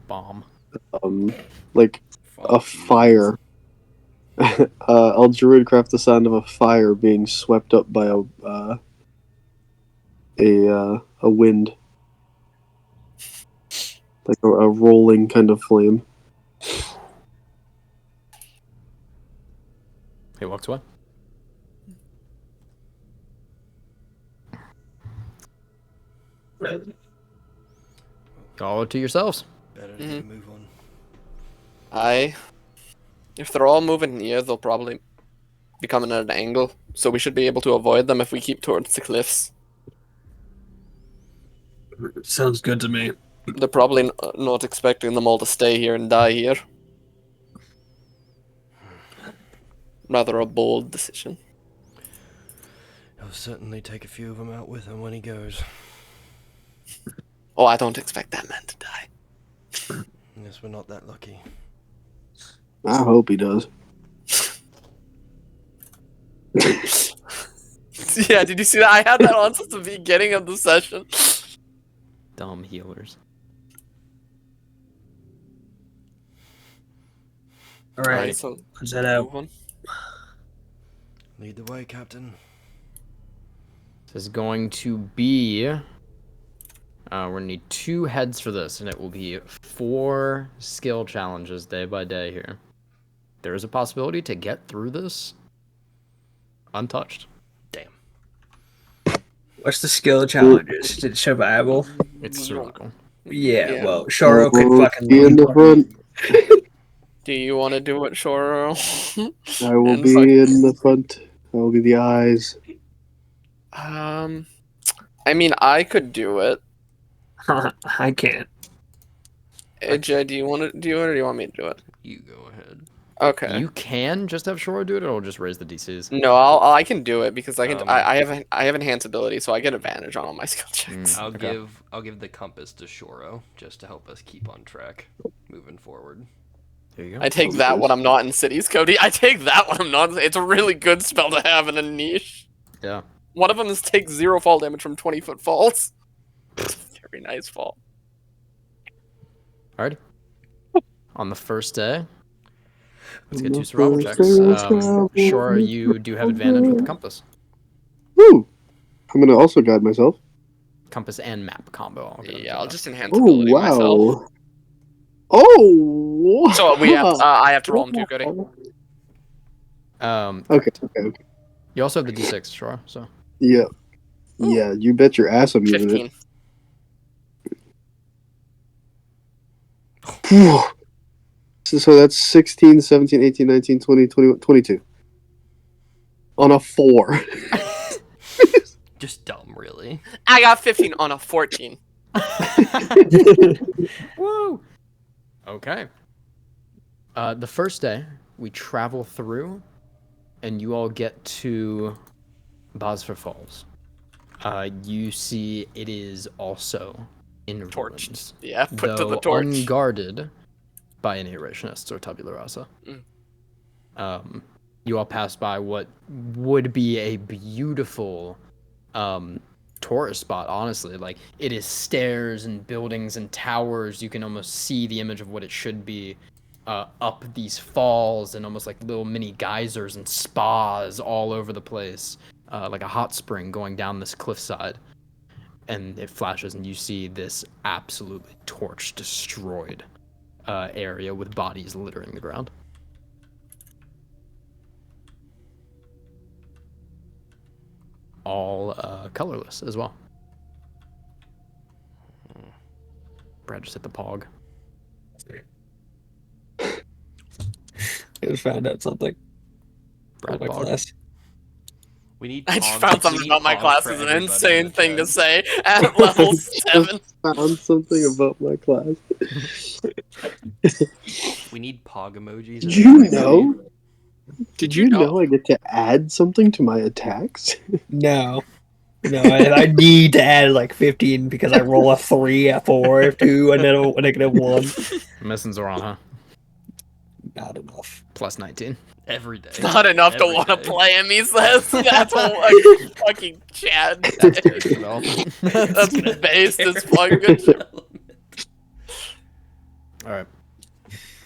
Bomb. like a fire. I'll druidcraft the sound of a fire being swept up by a wind, like a rolling kind of flame. He walks away. Call it to yourselves. Better to move on. Aye. If they're all moving near, they'll probably be coming at an angle, so we should be able to avoid them if we keep towards the cliffs. Sounds good to me. They're probably not expecting them all to stay here and die here. Rather a bold decision. He'll certainly take a few of them out with him when he goes. Oh, I don't expect that man to die. Yes, we're not that lucky. I hope he does. Yeah, did you see that? I had that on since the beginning of the session. Dumb healers. All right, Alright, so let's head out. move on. Lead the way, Captain. This is going to be. We're gonna need 2 heads for this, and it will be 4 skill challenges day by day here. There is a possibility to get through this untouched. Damn. What's the skill challenges? Is it survival? It's survival. Yeah, Yeah. well, Sharo could fucking be in the front. Do you want to do it, Shoro? I will And be fuck- in the front. I will be the eyes. I mean, I could do it. I can't. AJ, do you want to do it, or do you want me to do it? You go ahead. Okay. You can just have Shoro do it, or it'll just raise the DCs. No, I can do it because I can. I have enhanced ability, so I get advantage on all my skill checks. I'll Okay. give the compass to Shoro just to help us keep on track moving forward. There you go. I take that when I'm not in cities, Cody. I take that when I'm not. It's a really good spell to have in a niche. Yeah. One of them is take 0 fall damage from 20-foot falls. It's a very nice fall. Alright. On the first day, let's On get the 2 survival first checks. day of travel, Sure, you do have advantage with the compass. Woo! I'm gonna also guide myself. Compass and map combo. I'll get into Yeah, I'll that. just enhance Oh ability myself. wow! Oh! So we have. I have to roll them too, Cody. Okay. You also have the D6, sure. So Yeah. Yeah, you bet your ass I'm using 15. it. Whew. So that's 16, 17, 18, 19, 20, 21, 22. On a 4. Just dumb, really. I got 15 on a 14. woo. Okay. The first day we travel through, and you all get to Bosfor Falls. You see it is also in Torched. ruins, Yeah, put to though the torch. unguarded by any rationists or tabula rasa. You all pass by what would be a beautiful tourist spot, honestly. Like, it is stairs and buildings and towers. You can almost see the image of what it should be up these falls, and almost like little mini geysers and spas all over the place, like a hot spring going down this cliffside. And it flashes, and you see this absolutely torched, destroyed area with bodies littering the ground. All colorless as well. Brad just hit the pog. I just found out something. Brad My pog. class. We need. I just Pog- found we something need about my Pog class for is an everybody in insane the thing to chat. say at level 7. Found something about my class. We need Pog emojis. Did you know? Did you know? I get to add something to my attacks? No. No, I need to add like 15 because I roll a 3, a 4, a 2, and then a -1. Missing Zoran, huh? Not enough. Plus 19. Every day. Not enough to Every want to day. play him, he says. That's a fucking Chad. That's character development. That's based as fuck. Good shit. All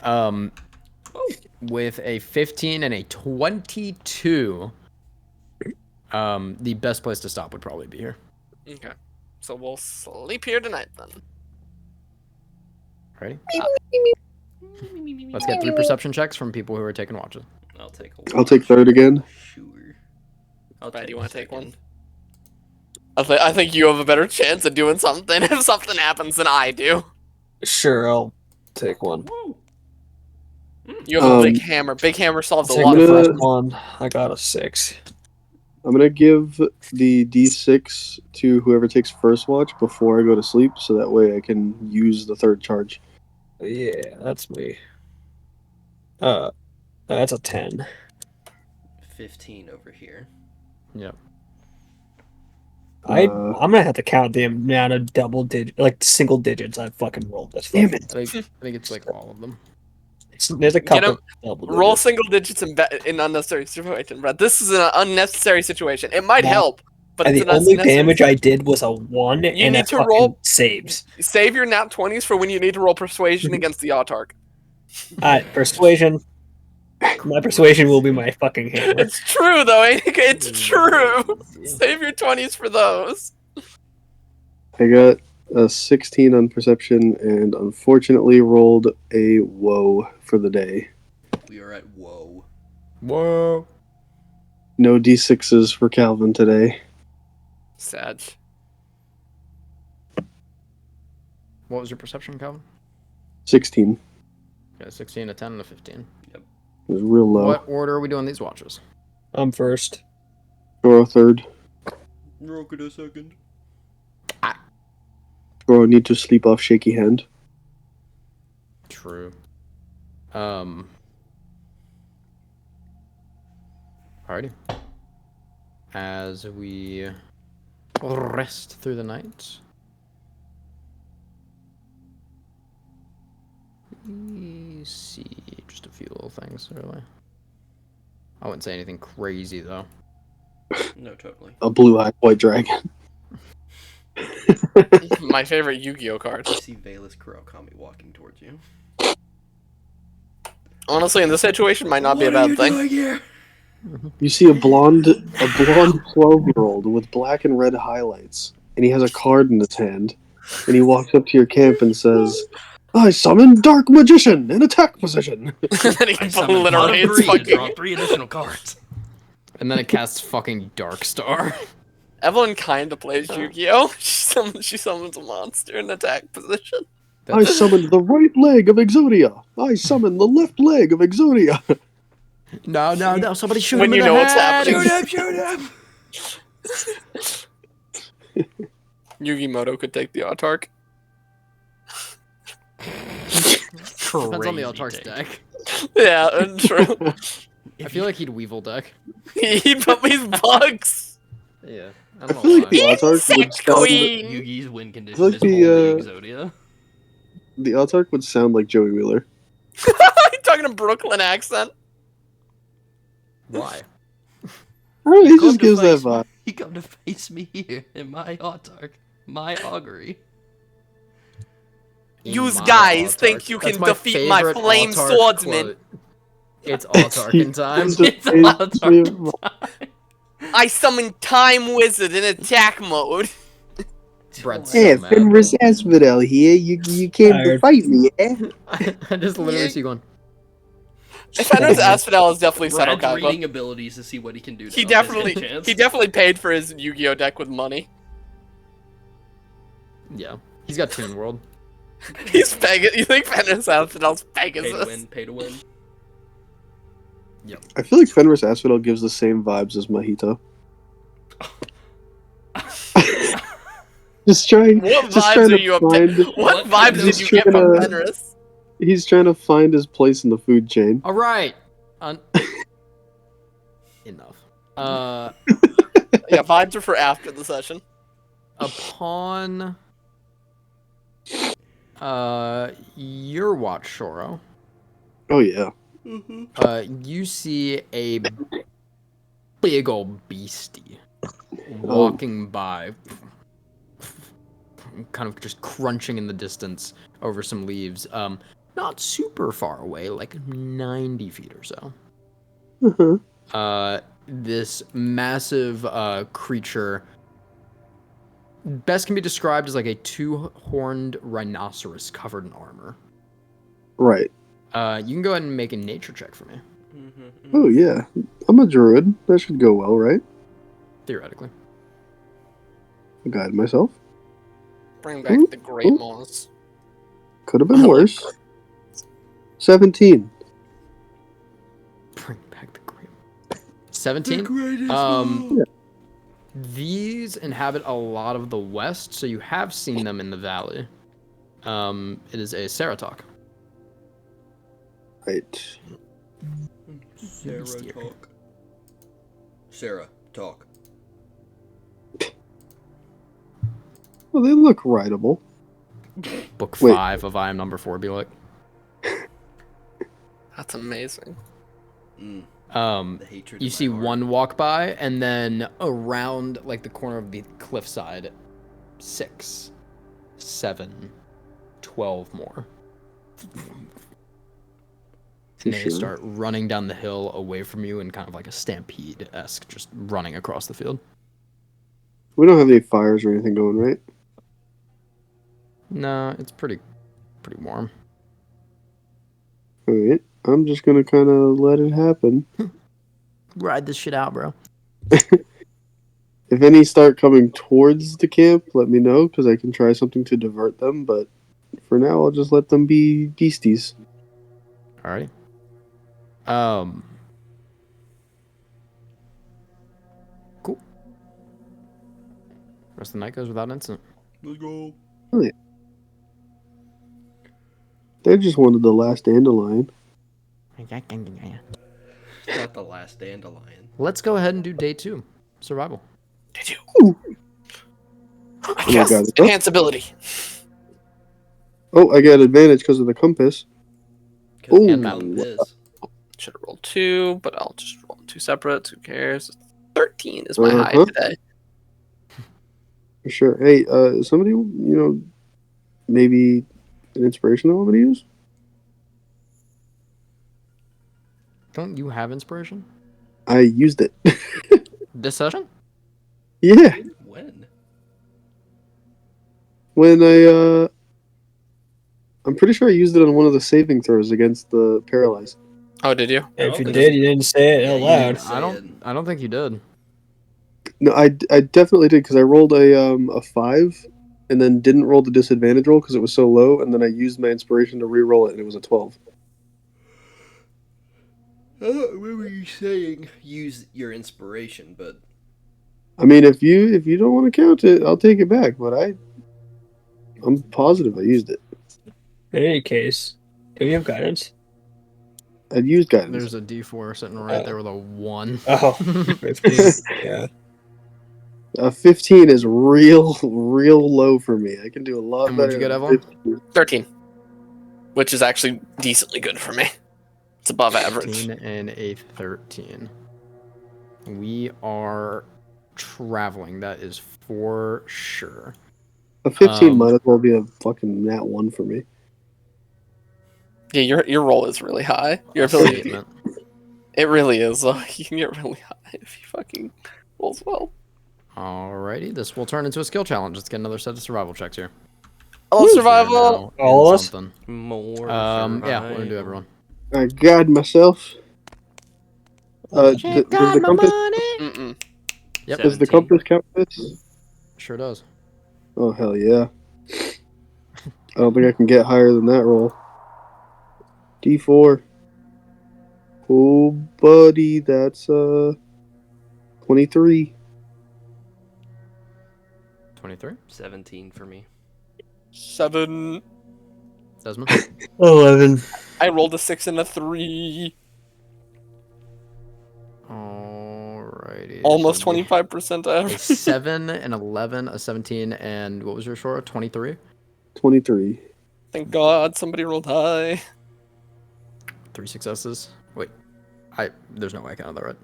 right. With a 15 and a 22, the best place to stop would probably be here. Okay. So we'll sleep here tonight then. Ready? Let's get 3 perception checks from people who are taking watches. I'll take. I'll take third again. Sure. I'll Brad, take you a want to take one? second. I think you have a better chance of doing something if something happens than I do. Sure, I'll take one. You have a big hammer. Big hammer solves a Take lot the of first gonna- one. I got a 6. I'm gonna give the D6 to whoever takes first watch before I go to sleep, so that way I can use the third charge. Yeah, that's me. That's a 10. 15 over here. Yep. I'm gonna have to count the amount of double digit, like single digits I fucking rolled this. Damn fucking- I think it's like all of them. There's a couple. Roll single digits in unnecessary situation, Brad. This is an unnecessary situation. It might No. help, but And it's the an only unnecessary damage I did was a 1 You and a need to fucking roll- saves. Save your nat 20s for when you need to roll persuasion against the autarch. Persuasion. My persuasion will be my fucking hammer. It's true though, ain't it? It's true. Save your 20s for those. I got a 16 on perception and unfortunately rolled a woe for the day. We are at whoa. Whoa. No D6s for Calvin today. Sad. What was your perception, Calvin? 16. Yeah, 16, a 10, and a 15. It was real low. What order are we doing these watches? I'm first. Draw a third. Rock it a second. Draw need to sleep off shaky hand. True. Alrighty. As we rest through the night, we see just a few little things, really. I wouldn't say anything crazy, though. No, totally. A blue-eyed white dragon. My favorite Yu-Gi-Oh card. I see Valus Kurokami walking towards you. Honestly, in this situation, might not be a What are bad you thing. doing here? You see a blonde 12-year-old with black and red highlights, and he has a card in his hand, and he walks up to your camp and says, "I summon Dark Magician in attack position." And he I summoned Pot of obliterates Greed to draw fucking... 3 additional cards. And then it casts fucking Dark Star. Evelyn kinda plays Yu-Gi-Oh! She summons a monster in attack position. I summoned the right leg of Exodia. I summoned the left leg of Exodia. No, somebody shoot When him you in the know what's head! happening. Shoot him! Yu-Gi-Moto could take the autarch. Depends on the Crazy Autarch's take. deck. Yeah, true. I feel like he'd Weevil deck. He put these bugs. Yeah. I I don't feel know like the why. Autarch would Sick sound, queen. Yugi's win I condition feel like is the, only Exodia. the Autarch would sound like Joey Wheeler. You talking a Brooklyn accent? Why? Oh, he Come just to gives that face- vibe. He come to face me here in my Autarch, my augury. Yous My guys Autarch. think you That's can my defeat my favorite flame Autarch swordsman. quote. It's Autarch in time. He's just- It's Autarch. I summon Time Wizard in attack mode. Brett's Hey, so mad. Fenris Asphodel here. You came to Tired. fight me, eh? I just literally see going. Fenris Asphodel is definitely Brad's Setokaiba. reading abilities to see what he can do to He up his definitely, hit chance. he definitely paid for his Yu-Gi-Oh deck with money. Yeah. He's got Toon World. He's Pegasus. You think Fenris Asphodel's Pay to Pegasus? win, pay to win. I feel like Fenris Asphodel gives the same vibes as Mahito. Just trying. What just vibes trying are to you find. What What vibes did He's you get from trying to- Fenris? He's trying to find his place in the food chain. All right. Enough. Yeah, vibes are for after the session. Upon your watch, Shoro, Oh yeah. you see a big old beastie walking by, kind of just crunching in the distance over some leaves. Not super far away, like 90 feet or so. Uh-huh. This massive creature best can be described as like a two-horned rhinoceros covered in armor. Right. You can go ahead and make a nature check for me, Oh yeah. I'm a druid. That should go well, right? theoretically. I'll guide myself. Bring back Ooh, the Great ooh. Moss. Could have been worse. 17. Bring back the grim. 17. These inhabit a lot of the west, so you have seen them in the valley. It is a Ceratok. Right. Sarah, talk. Sarah, talk. Well, they look rideable. Book Wait. 5 of I Am Number 4 be like. That's amazing. The hatred You in my see heart. one walk by, and then around like the corner of the cliffside, 6, 7, 12 more. For And they sure. start running down the hill away from you in kind of like a stampede-esque, just running across the field. We don't have any fires or anything going, right? No, it's pretty warm. All right. I'm just gonna kind of let it happen. Ride this shit out, bro. If any start coming towards the camp, let me know because I can try something to divert them. But for now, I'll just let them be beasties. Alrighty. Cool. Rest of the night goes without incident. Let's go. They just wanted the last dandelion. Not the last dandelion. Let's go ahead and do day 2. Survival. Did you? Ooh. I my guess God. enhance ability. Oh, I got advantage because of the compass. Ooh. And map. Compass. Should have rolled 2, but I'll just roll 2 separate. Who cares? 13 is my high Uh-huh. today. For sure. Hey, somebody, maybe an inspiration I want me to use? Don't you have inspiration? I used it. This session? Yeah. When? When I'm pretty sure I used it on one of the saving throws against the paralyzed. Oh, did you? If you Okay. did, you didn't say it Yeah, out you loud. didn't say it. I don't think you did. No, I definitely did because I rolled a 5 and then didn't roll the disadvantage roll because it was so low, and then I used my inspiration to re-roll it and it was a 12. I don't remember you saying use your inspiration, but I mean, if you don't want to count it, I'll take it back. But I'm positive I used it. In any case, do you have guidance? I'd used guidance. There's a D4 sitting right there with a 1. Oh, 15. Yeah. 15 is real low for me. I can do a lot And better. what'd you get, than Evelyn? 15. 13. Which is actually decently good for me. It's above average. 15 and a 13. We are traveling, that is for sure. A 15 might as well be a fucking nat 1 for me. Yeah, your roll is really high. Your A ability, statement. it really is. You can get really high if you fucking rolls well. Alrighty, this will turn into a skill challenge. Let's get another set of survival checks here. I love We are survival. now All in of us? something. more. Yeah, we're gonna do survival. everyone. I guide myself. Does the compass Mm-mm. Yep, does the 17. compass count this? sure does. Oh hell yeah! I don't think I can get higher than that roll. D4. Oh buddy, that's 23. 23. 17 for me. 7. Desmond. 11. I rolled a 6 and a 3. Alrighty. Almost so 25% a average. 7, an 11, a 17, and what was your short? 23? 23. Thank God somebody rolled high. 3 successes. Wait, there's no way I counted that right.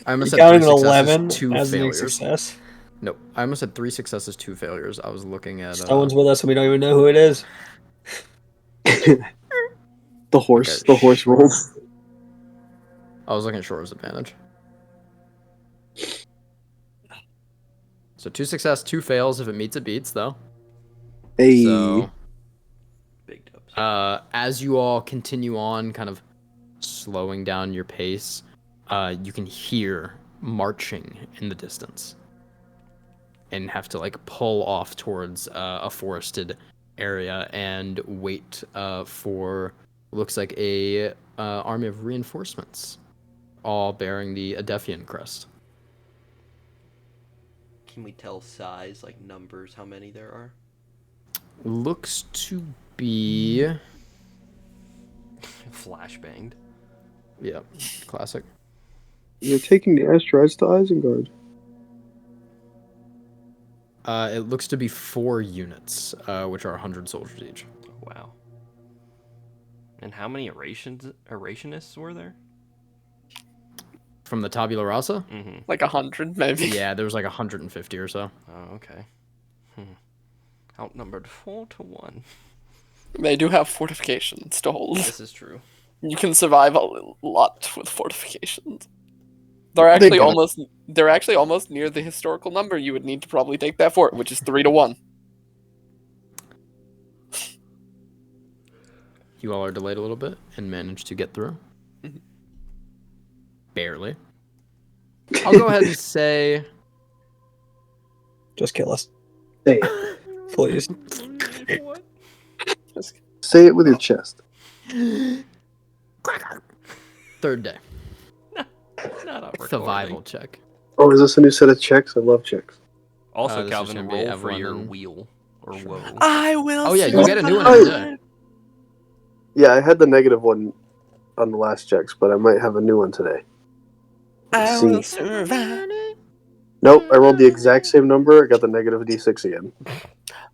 I almost You said 3 counted an successes, 11 2 as a failures. success. Nope, I almost said 3 successes, 2 failures. I was looking at. Someone's with us and we don't even know who it is. The horse. Okay, The horse sure. rolled. I was looking at Shore's advantage. So 2 success, 2 fails. If it meets, it beats, though. Hey. So, Big dubs. as you all continue on, kind of slowing down your pace, you can hear marching in the distance, and have to like pull off towards a forested area and wait for looks like a army of reinforcements, all bearing the Adefian crest. Can we tell size, like numbers, how many there are? Looks to be Flashbanged. yeah, classic. You're taking the asteroids to Isengard. It looks to be 4 units, which are 100 soldiers each. Wow. And how many erationists were there? From the tabula rasa? Mm-hmm. Like 100, maybe. Yeah, there was like 150 or so. Oh, okay. Outnumbered 4-1. They do have fortifications to hold. This is true. You can survive a lot with fortifications. They're actually almost near the historical number you would need to probably take that fort, which is 3-1. You all are delayed a little bit and managed to get through. Barely. I'll go ahead and say Just kill us, Say it. please. What? Say it with your chest. third day. Not a Survival check. Oh, is this a new set of checks? I love checks. Also, this is Calvin, gonna be roll for your Evelyn. wheel or woe. I will. Oh yeah, you get a new one Oh, every day. Yeah, I had the negative one on the last checks, but I might have a new one today. I See. will survive. Nope, I rolled the exact same number. I got the negative D6 again.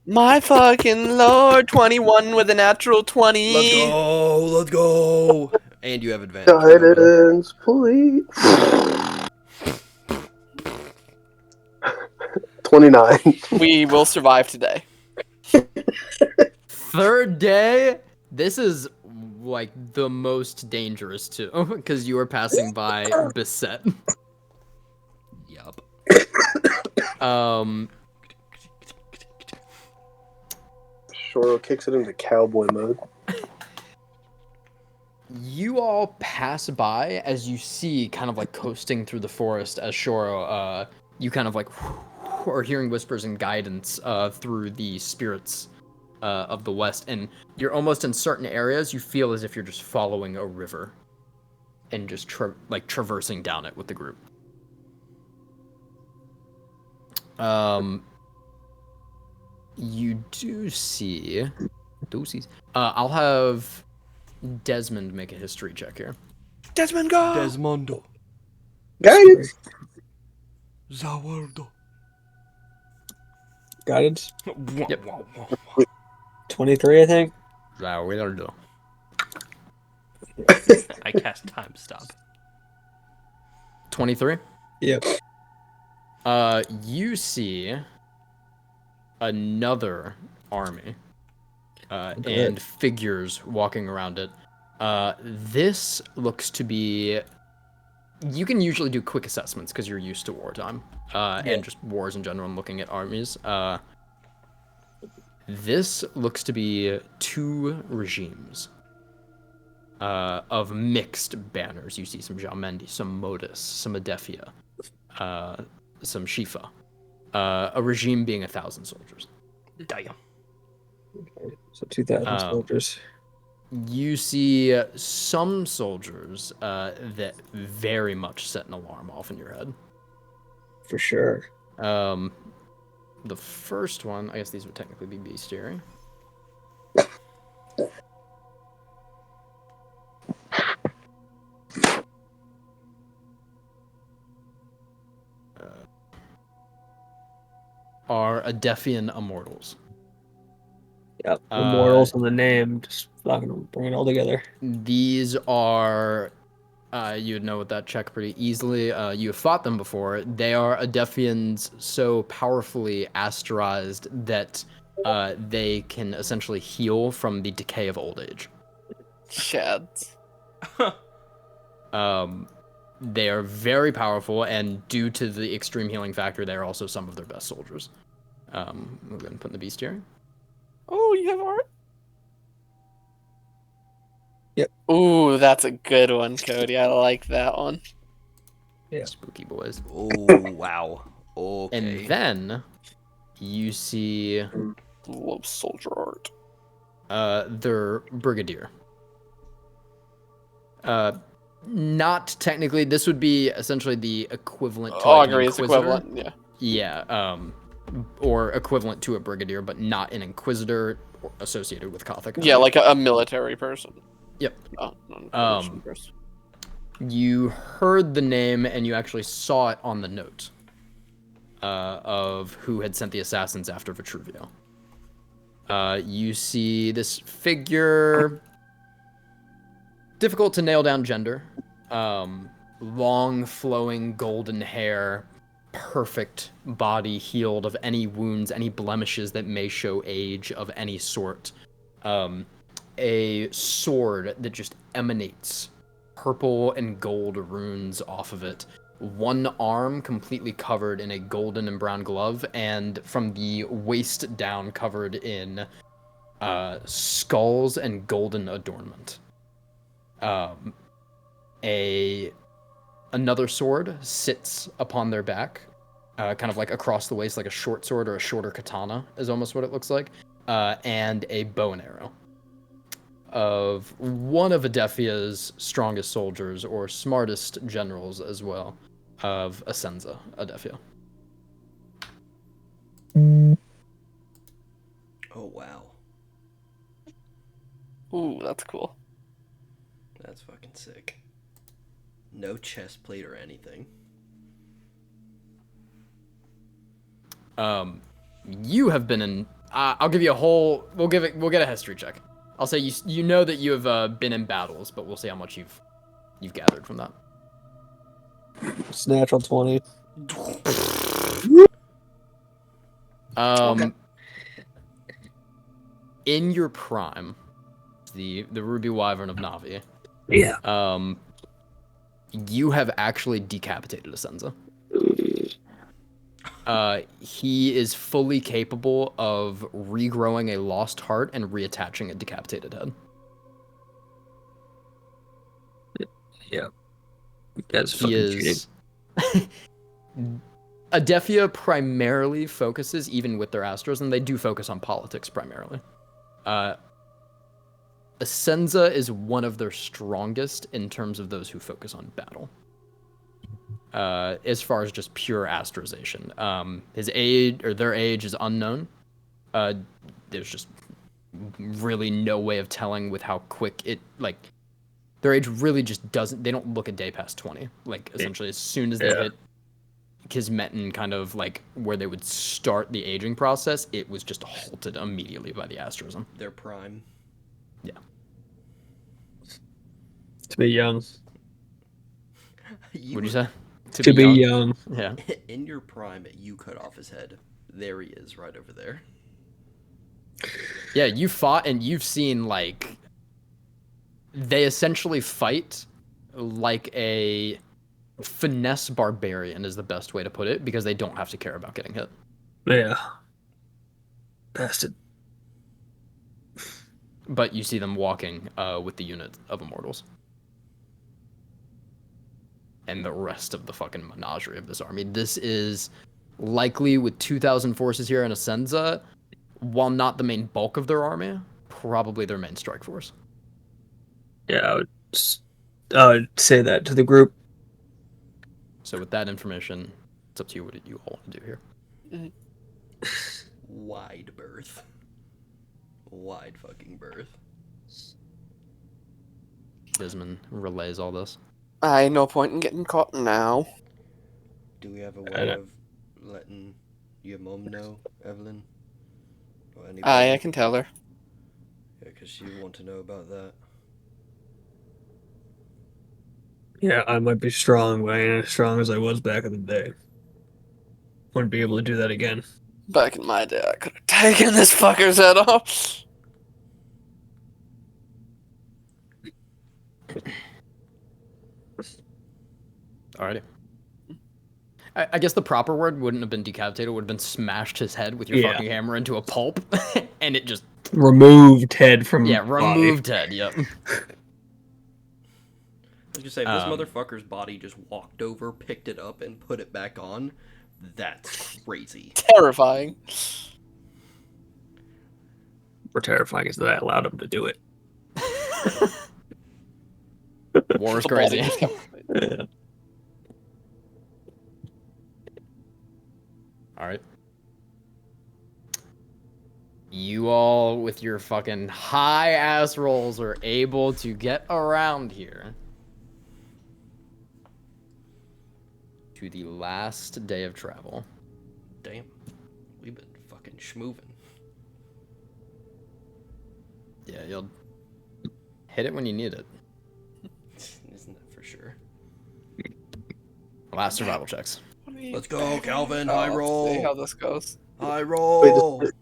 My fucking lord, 21 with a natural 20. Let's go! Let's go! And you have advantage. Calvin. Guidance, please. 29. We will survive today. Third day. This is like the most dangerous too, because you are passing by Beset. Yup. Shoro kicks it into cowboy mode. You all pass by as you see, kind of like coasting through the forest, as Shoro, you kind of like are hearing whispers and guidance through the spirits of the west, and you're almost in certain areas. You feel as if you're just following a river, and just traversing down it with the group. You do see. I'll have Desmond make a history check here. Desmond, go! Desmondo. Guidance! Zawardo. Guidance. Yep. 23, I think. Zawardo. I cast time stop. 23. Yep. You see another army and figures walking around it. This looks to be. You can usually do quick assessments because you're used to wartime and just wars in general and looking at armies. This looks to be two regimes of mixed banners. You see some Jalmendi, some Modus, some Adefia, some Shifa. A regime being 1,000 soldiers. Damn. Okay. So 2,000 soldiers. You see some soldiers that very much set an alarm off in your head. For sure. The first one, I guess these would technically be bestiary. Are Adefian Immortals. Yep. Immortals in the name. Just fucking bring it all together. These are, you'd know with that check pretty easily. You have fought them before. They are Adefians so powerfully asterized that they can essentially heal from the decay of old age. Shads. They are very powerful, and due to the extreme healing factor, they are also some of their best soldiers. We'll go ahead and put in the bestiary. Oh, you have art? Yep. Ooh, that's a good one, Cody. I like that one. Yeah. Spooky boys. Oh, wow. Okay. And then you see Love soldier art. their brigadier. Not technically. This would be essentially the equivalent to like an Augury is inquisitor. equivalent, yeah. Yeah. Or equivalent to a brigadier, but not an inquisitor associated with Gothic. Yeah, like a military person. Yep. Not a commission person. You heard the name and you actually saw it on the note of who had sent the assassins after Vitruvio. You see this figure. difficult to nail down gender. Long, flowing, golden hair, perfect body, healed of any wounds, any blemishes that may show age of any sort. A sword that just emanates purple and gold runes off of it. One arm completely covered in a golden and brown glove, and from the waist down covered in skulls and golden adornment. Another sword sits upon their back, kind of like across the waist, like a short sword or a shorter katana is almost what it looks like, and a bow and arrow of one of Adefia's strongest soldiers or smartest generals as well, of Asenza Adefia. Oh wow, Ooh, that's cool. that's fucking sick. No chest plate or anything. You have been in. I'll give you a whole. We'll get a history check. I'll say you know that you have been in battles, but we'll see how much you've gathered from that. It's natural 20. Okay. In your prime, the Ruby Wyvern of Navi, Yeah. you have actually decapitated Asenza. He is fully capable of regrowing a lost heart and reattaching a decapitated head. Yeah. You guys He fucking cheating. is. Adefia primarily focuses, even with their Astros, and they do focus on politics primarily. Asenza is one of their strongest in terms of those who focus on battle. As far as just pure astralization. His age, or their age, is unknown. There's just really no way of telling with how quick it, like, their age really just doesn't, they don't look a day past 20. Like, essentially, as soon as they hit Kismet and kind of, like, where they would start the aging process, it was just halted immediately by the asterism. Their prime. Yeah. To be young. What'd you say? To be young. Yeah. In your prime, you cut off his head. There he is, right over there. Yeah, you fought and you've seen, like, they essentially fight like a finesse barbarian is the best way to put it, because they don't have to care about getting hit. Yeah. Bastard. But you see them walking with the unit of immortals. And the rest of the fucking menagerie of this army. This is likely, with 2,000 forces here in Asenza, while not the main bulk of their army, probably their main strike force. Yeah, I would say that to the group. So with that information, it's up to you what you all want to do here. Wide berth. Wide fucking berth. Desmond relays all this. No point in getting caught now. Do we have a way of letting your mom know, Evelyn? Or anybody? I can tell her. Yeah, because she want to know about that. Yeah, I might be strong, but I ain't as strong as I was back in the day. Wouldn't be able to do that again. Back in my day, I could have taken this fucker's head off. Alrighty. I guess the proper word wouldn't have been decapitated, would have been smashed his head with your Yeah. fucking hammer into a pulp, and it just... Removed head from removed head, yep. I was gonna say, if this motherfucker's body just walked over, picked it up, and put it back on, that's crazy. Terrifying. We're terrifying is that I allowed him to do it. War is The body crazy. just kept- Yeah. Alright. You all, with your fucking high-ass rolls, are able to get around here to the last day of travel. Damn. We've been fucking schmoovin'. Yeah, you'll hit it when you need it. Last survival checks. Let's go, Calvin. Oh, High let's roll. see how this goes. High Wait, roll. As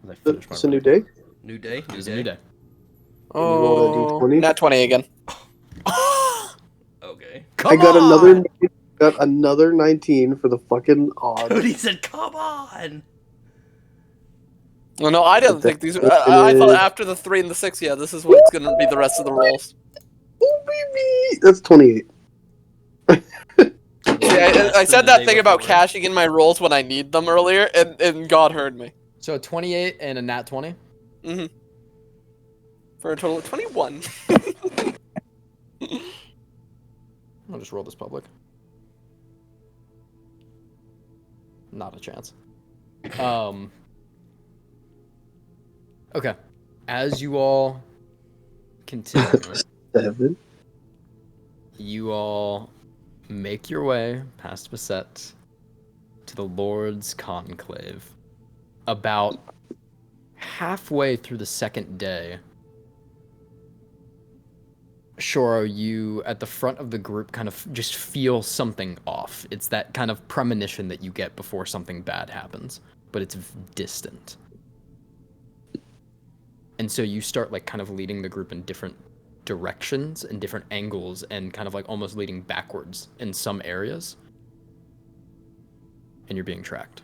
I finish my it's a new roll. day? New day. It is a new day. You roll that Oh, d20? nat 20 again. Okay. I Come got on! another 19 for the fucking odds. Dude, he said, "Come on." Well, no, I didn't think these. I thought after the 3 and the 6, yeah, this is what's gonna be the rest of the rolls. Oh, baby! That's 28. See, I said that thing about cashing in my rolls when I need them earlier, and God heard me. So a 28 and a nat 20. Mm-hmm. For a total of 21. I'll just roll this public. Not a chance. Okay. As you all continue, 7. you all make your way past Beset to the Lord's Conclave. About halfway through the second day, Shoro, you at the front of the group kind of just feel something off. It's that kind of premonition that you get before something bad happens, but it's distant. And so you start like kind of leading the group in different directions and different angles and kind of like almost leading backwards in some areas. And you're being tracked.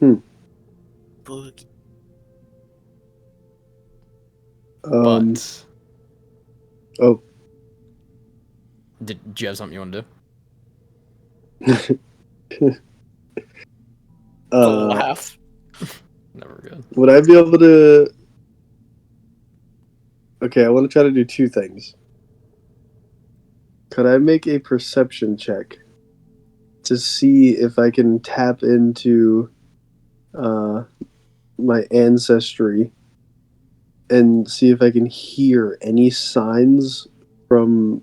Boogie. But Oh. Did you have something you want to do? Laugh. Never good. Would I be able to... Okay, I want to try to do 2 things. Could I make a perception check to see if I can tap into my ancestry and see if I can hear any signs from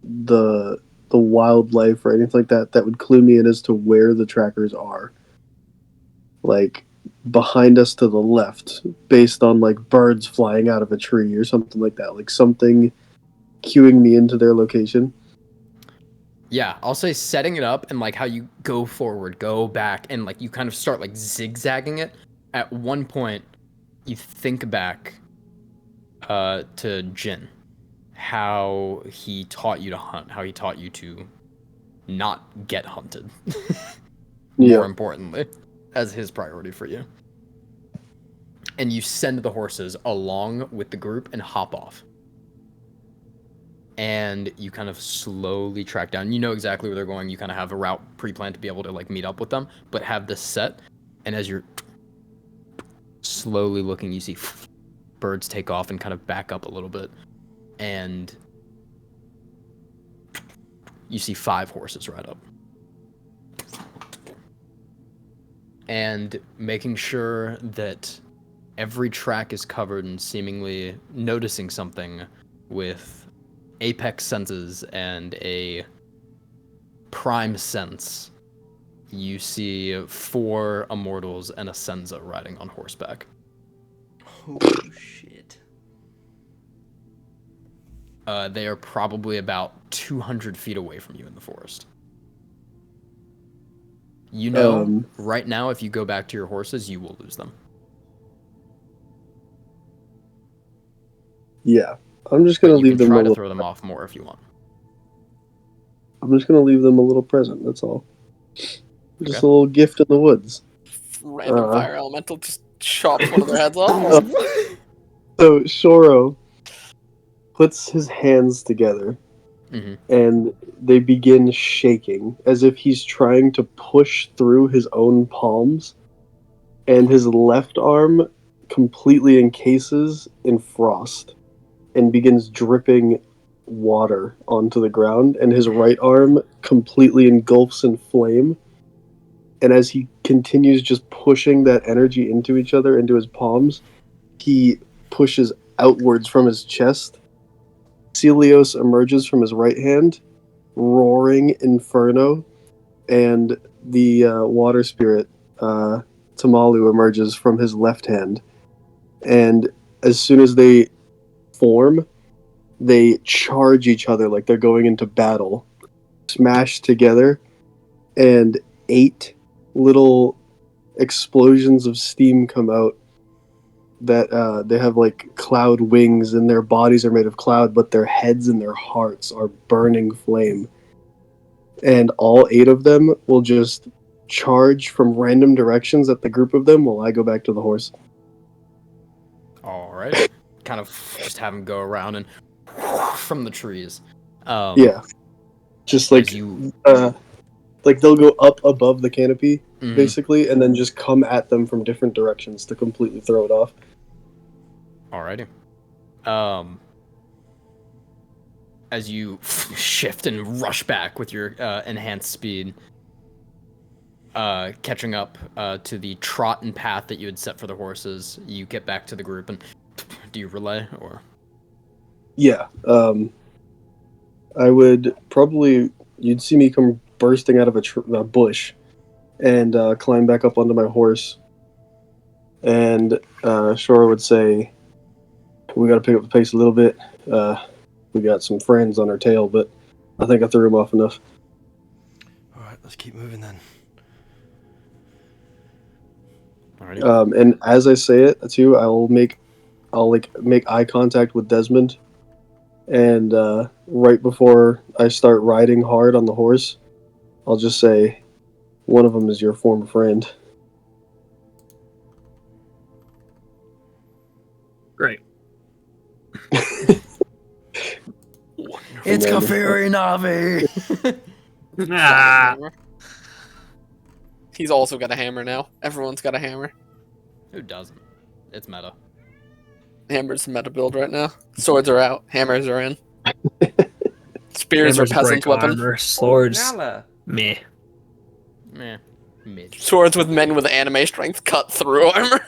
the wildlife or anything like that that would clue me in as to where the trackers are? Like behind us to the left, based on like birds flying out of a tree or something like that, like something cueing me into their location. Yeah, I'll say setting it up and like how you go forward, go back, and like you kind of start like zigzagging it. At one point, you think back to Jin, how he taught you to hunt, how he taught you to not get hunted. More importantly, as his priority for you. And you send the horses along with the group and hop off. And you kind of slowly track down. You know exactly where they're going. You kind of have a route pre-planned to be able to like meet up with them, but have this set. And as you're slowly looking, you see birds take off and kind of back up a little bit. And you see 5 horses ride up. And making sure that every track is covered and seemingly noticing something with apex senses and a prime sense, you see 4 immortals and a Senza riding on horseback. Oh, shit. They are probably about 200 feet away from you in the forest. You know, right now, if you go back to your horses, you will lose them. Yeah. I'm just going to leave them try a to little... throw them off more if you want. I'm just going to leave them a little present, that's all. Just a little gift in the woods. Random fire elemental just chops one of their heads off. So Shoro puts his hands together, and they begin shaking as if he's trying to push through his own palms, and his left arm completely encases in frost and begins dripping water onto the ground, and his right arm completely engulfs in flame. And as he continues just pushing that energy into each other, into his palms, he pushes outwards from his chest. Celios emerges from his right hand, roaring inferno, and the water spirit, Tamalu, emerges from his left hand. And as soon as they form, they charge each other like they're going into battle, smash together, and 8 little explosions of steam come out that they have like cloud wings, and their bodies are made of cloud, but their heads and their hearts are burning flame. And all 8 of them will just charge from random directions at the group of them while I go back to the horse. Alrighty. Kind of just have them go around and from the trees. Yeah. Just like As you- like they'll go up above the canopy, Mhm. basically, and then just come at them from different directions to completely throw it off. Alrighty. As you shift and rush back with your enhanced speed, catching up to the trot and path that you had set for the horses, you get back to the group. And do you relay or? Yeah. I would probably, you'd see me come bursting out of a bush and climb back up onto my horse. And Shora would say, "We got to pick up the pace a little bit. We got some friends on our tail, but I think I threw them off enough." All right, let's keep moving then. Alrighty. And as I say it too, I'll make eye contact with Desmond, and right before I start riding hard on the horse, I'll just say, "One of them is your former friend." Great. It's then, Kafiri Navi! Ah, Hammer. He's also got a hammer now. Everyone's got a hammer. Who doesn't? It's meta. Hammer's meta build right now. Swords are out. Hammers are in. Spears hammers are peasant's break weapon. armor, swords, Nala. meh. Meh. Mid. Swords with men with anime strength cut through armor.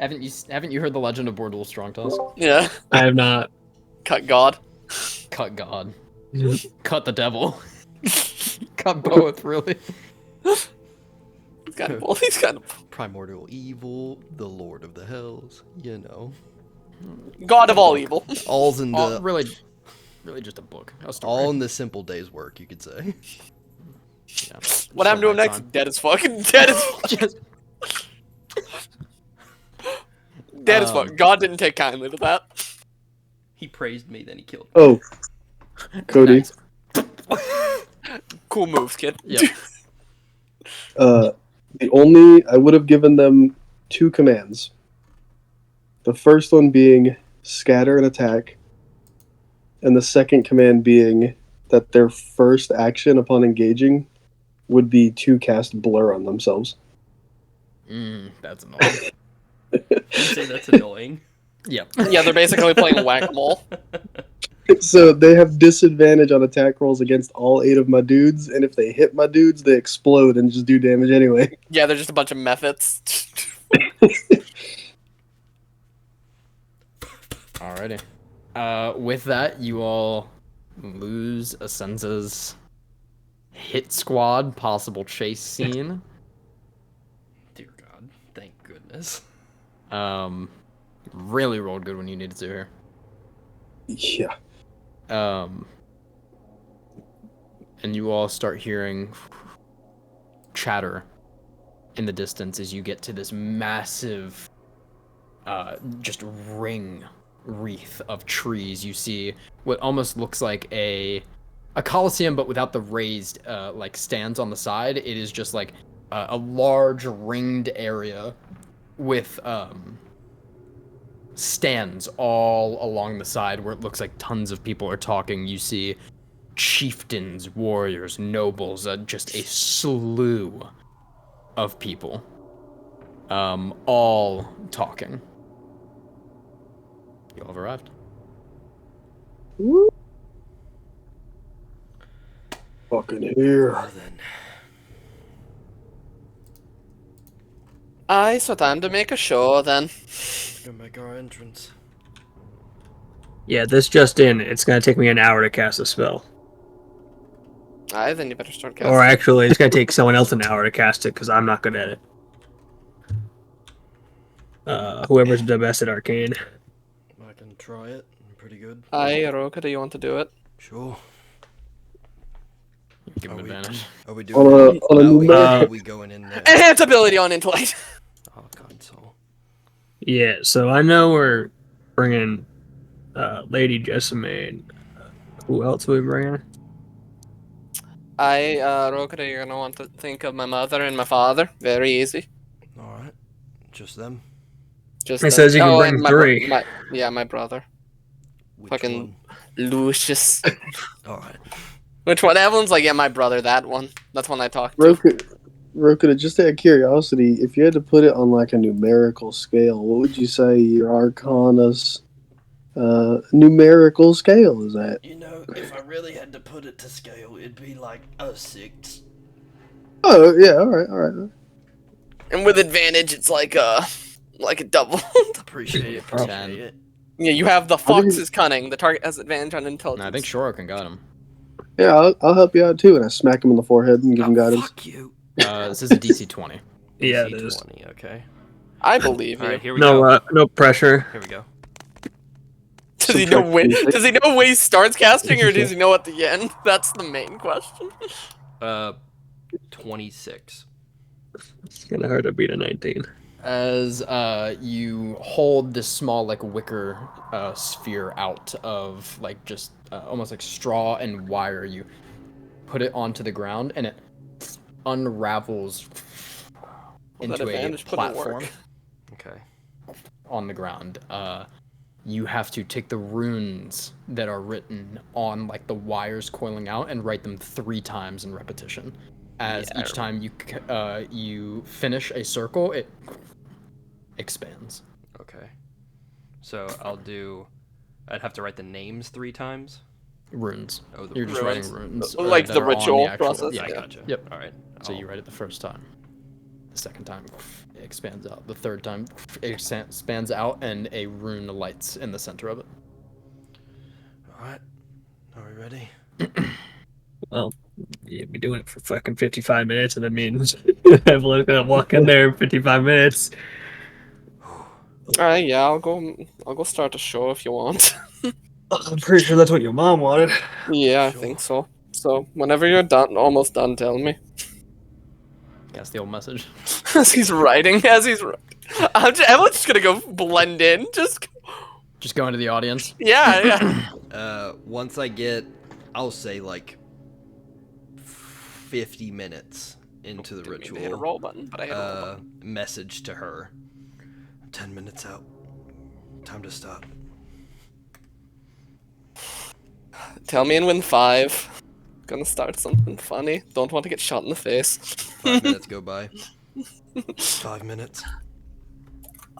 Haven't you heard the legend of Bordul Strongtusk? Yeah. I have not. Cut God. Cut God. Cut the devil. Cut both, really. He's kind of. Well, he's kind of Primordial evil, the Lord of the Hells, you know. God of all evil. All's in the Really just a book. A story. all in the simple day's work, you could say. Yeah. What happened to him next? Dead as fuck. Dead as fuck. Just, Dead as fuck. God didn't take kindly to that. He praised me, then he killed me. Oh, Cody. Nice. Cool moves, kid. Yep. I would have given them 2 commands. The first one being scatter and attack, and the second command being that their first action upon engaging would be to cast blur on themselves. That's annoying. You say that's annoying. Yep. Yeah, they're basically playing whack-a-mole. So they have disadvantage on attack rolls against all 8 of my dudes, and if they hit my dudes, they explode and just do damage anyway. Yeah, they're just a bunch of methods. Alrighty. With that, you all lose Asenza's hit squad possible chase scene. Dear God, thank goodness. Really rolled good when you needed to here. Yeah. And you all start hearing chatter in the distance as you get to this massive, just wreath of trees. You see what almost looks like a coliseum, but without the raised like stands on the side. It is just like a large ringed area with stands all along the side where it looks like tons of people are talking. You see chieftains, warriors, nobles, just a slew of people, all talking. You all have arrived. Fucking here. Well then, Aye, so time to make a show then. we're gonna make our entrance. Yeah, this just in. It's gonna take me an hour to cast a spell. Aye, then you better start casting. Or actually, it's gonna take someone else an hour to cast it because I'm not good at it. Whoever's the best at arcane. I can try it. I'm pretty good. Aye, Roka, do you want to do it? Sure. Give him Are we- advantage. Are we On doing a- any on a alley, or numeric- are we going in there? Enhance ability on intellect. Oh, console. Yeah, so I know we're bringing Lady Jessamine. Who else are we bringing? Rokada, you're gonna want to think of my mother and my father. Very easy. All right, just them. Just It says you can bring and my three. my brother, Which Fucking- one? Lucius. All right. Which one? Evelyn's like, yeah, my brother. That one. That's one I talked to. Roku, just out of curiosity, if you had to put it on like a numerical scale, what would you say your Arcana's numerical scale is at? You know, if I really had to put it to scale, it'd be like a 6. Oh yeah, all right. And with advantage, it's like a double. Appreciate it. Ten. Appreciate it. Yeah, you have the I think- fox's cunning. The target has advantage on intelligence. No, I think Shorokin got him. Yeah, I'll help you out too, and I smack him in the forehead and give him guidance. Fuck you. This is a DC 20. Yeah, it DC is. 20. Okay. I believe All you. right, here we No, go. no pressure. Here we go. Does he know when? Subtract Does he know when he starts casting, or does he know at the end? That's the main question. 26. It's gonna hurt to beat a 19. As you hold this small like wicker sphere out of like just almost like straw and wire, you put it onto the ground and it unravels Well, that into a advantage put in work. platform Okay. on the ground. You have to take the runes that are written on like the wires coiling out and write them 3 times in repetition. As Yeah, I each time you finish a circle, it expands. Okay. So I'd have to write the names 3 times. Runes. Oh, the You're just runes. writing runes. Like that the are on ritual actual- process? Yeah, I Yeah. gotcha. Yep. All right. So you write it the first time. The second time, it expands out. The third time, it expands out, and a rune lights in the center of it. All right. Are we ready? Well, you'd be doing it for fucking 55 minutes, and that means Evelyn's gonna walk in there in 55 minutes. Alright, yeah, I'll go start the show if you want. I'm pretty sure that's what your mom wanted. Yeah, I Sure. think so. So whenever you're done, almost done, tell me. That's the old message. As he's writing, Evelyn's just gonna go blend in. Just Just go into the audience. yeah. Once I get, I'll say like 50 minutes into the Didn't mean to hit a ritual, roll button, but I hit a roll button. message to her. 10 minutes out. Time to stop. Tell me in win 5. Gonna start something funny. Don't want to get shot in the face. 5 minutes go by. 5 minutes.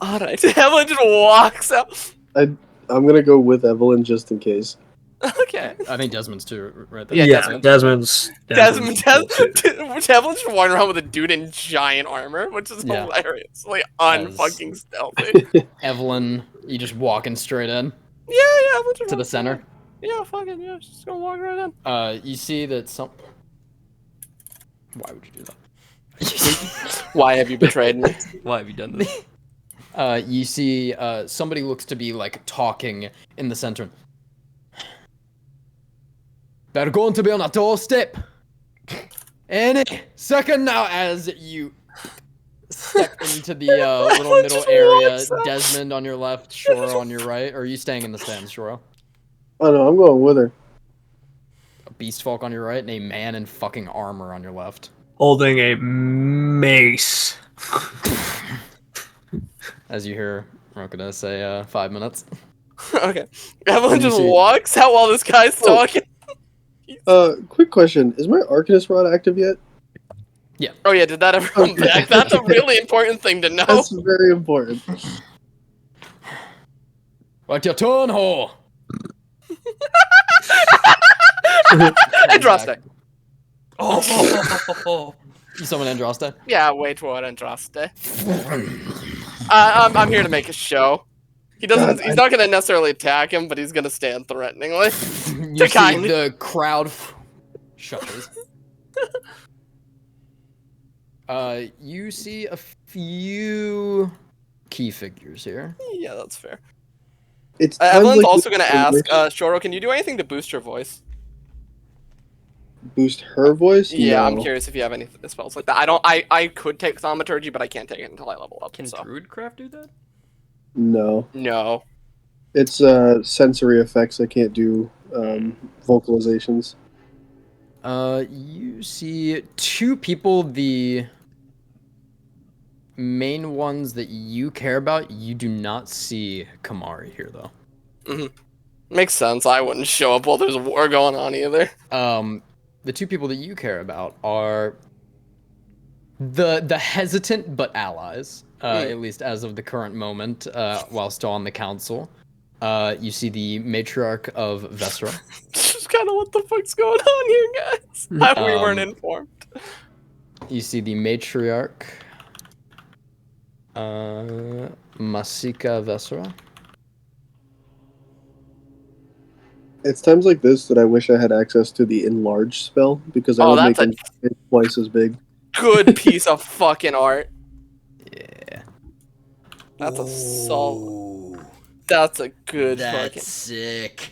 Alright, Evelyn just walks out. I'm gonna go with Evelyn just in case. Okay. I think Desmond's too, right? There. Yeah, Yeah, Desmond's- Desmond's Evelyn's just wandering around with a dude in giant armor, which is Yeah. hilarious. Like, As- unfucking stealthy. Evelyn, you just walking straight in Yeah, Evelyn just to the walks center. in. Yeah, fucking yeah, she's gonna walk right in. You see that some. Why would you do that? Why have you betrayed me? Why have you done this? You see somebody looks to be like talking in the center. They're going to be on a doorstep any second now. As you step into the little middle Just area, walks out. Desmond on your left, Shoro on your right. Or are you staying in the stands, Shoro? Oh no, I'm going with her. A beast folk on your right, and a man in fucking armor on your left. holding a mace. As you hear Rokada say 5 minutes. Okay. Evelyn You just see- walks out while this guy's Oh. talking. Quick question: is my Arcanist rod active yet? Oh yeah, did that ever come back? That's a really important thing to know. That's very important. What's your turn, whore? Andraste. Oh, You summon Andraste? Yeah, wait for Andraste. I'm here to make a show. He doesn't. He's not gonna necessarily attack him, but he's gonna stand threateningly. You see kindly. the crowd shudders. You see a few key figures here. Yeah, that's fair. It's Evelyn's like also gonna ask, English. Shoro, can you do anything to boost your voice? Boost her voice? Yeah, I'm No. curious if you have any spells like that. I could take Thaumaturgy, but I can't take it until I level up. Can So. Druidcraft do that? No. No. It's sensory effects. I can't do vocalizations. You see two people, the main ones that you care about. You do not see Kamari here, though. Makes sense. I wouldn't show up while there's a war going on either. The two people that you care about are the hesitant but allies, at least as of the current moment, while still on the council. You see the matriarch of Vesra. Just kind of what the fuck's going on here, guys? We weren't informed. You see the matriarch, Masika Vesra. It's times like this that I wish I had access to the enlarge spell because I Oh, would that's make it twice as big. Good piece of fucking art. Yeah. That's a solid. That's a good fucking. Sick.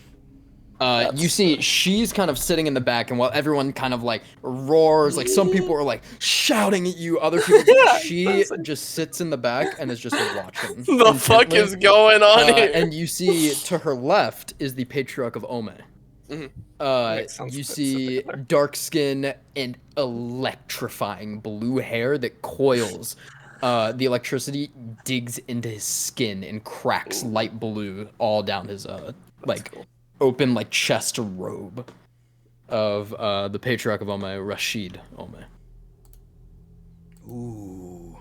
You see, she's kind of sitting in the back, and while everyone kind of like roars, like some people are like shouting at you, other people, she just sits in the back and is just watching. The fuck intently. is going on here? And you see to her left is the patriarch of Ome. Makes sense You to see sit there. dark skin and electrifying blue hair that coils. The electricity digs into his skin and cracks light blue all down his open like chest robe of the patriarch of Ome, Rashid Ome. Ooh.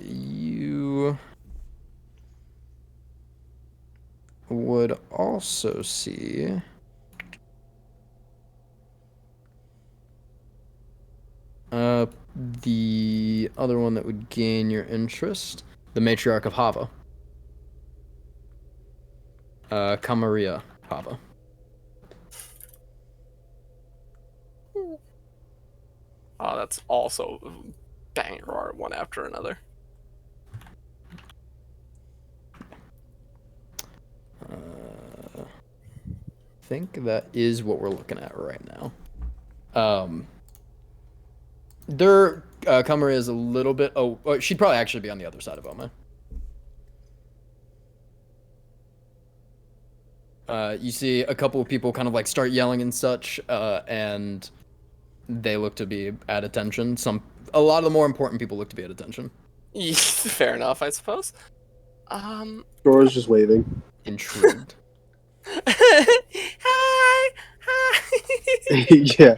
You would also see the other one that would gain your interest, the matriarch of Hava. Cimmeria Hava. Oh, that's also banger art one after another. I think that is what we're looking at right now. Cimmeria is a little bit. Oh, she'd probably actually be on the other side of Ome. You see a couple of people kind of like start yelling and such, and they look to be at attention. A lot of the more important people look to be at attention. Fair enough, I suppose. Dora's just waving. Intrigued. Hi. Yeah.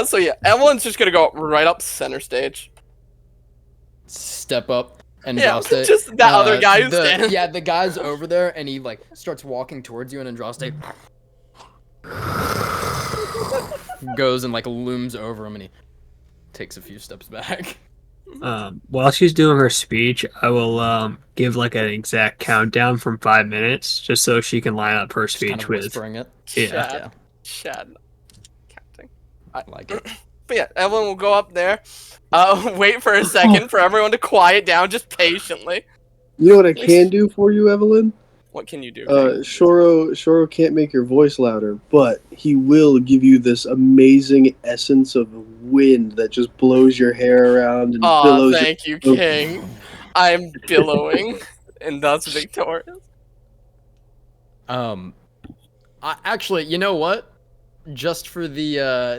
So yeah, everyone's just gonna go right up center stage. Step up and Yeah, Andraste. just that other guy who's standing. Yeah, the guy's over there, and he like starts walking towards you, and Andraste goes and like looms over him, and he takes a few steps back. While she's doing her speech, I will give like an exact countdown from 5 minutes, just so she can line up her Just speech kind of with. whispering it. Yeah. Chad. Counting. I like it. But yeah, everyone will go up there. Wait for a second for everyone to quiet down, just patiently. You know what I can do for you, Evelyn? What can you do? King? Shoro can't make your voice louder, but he will give you this amazing essence of wind that just blows your hair around and Aw, billows. thank you, King. I'm billowing, and thus victorious. Actually, you know what? Just for the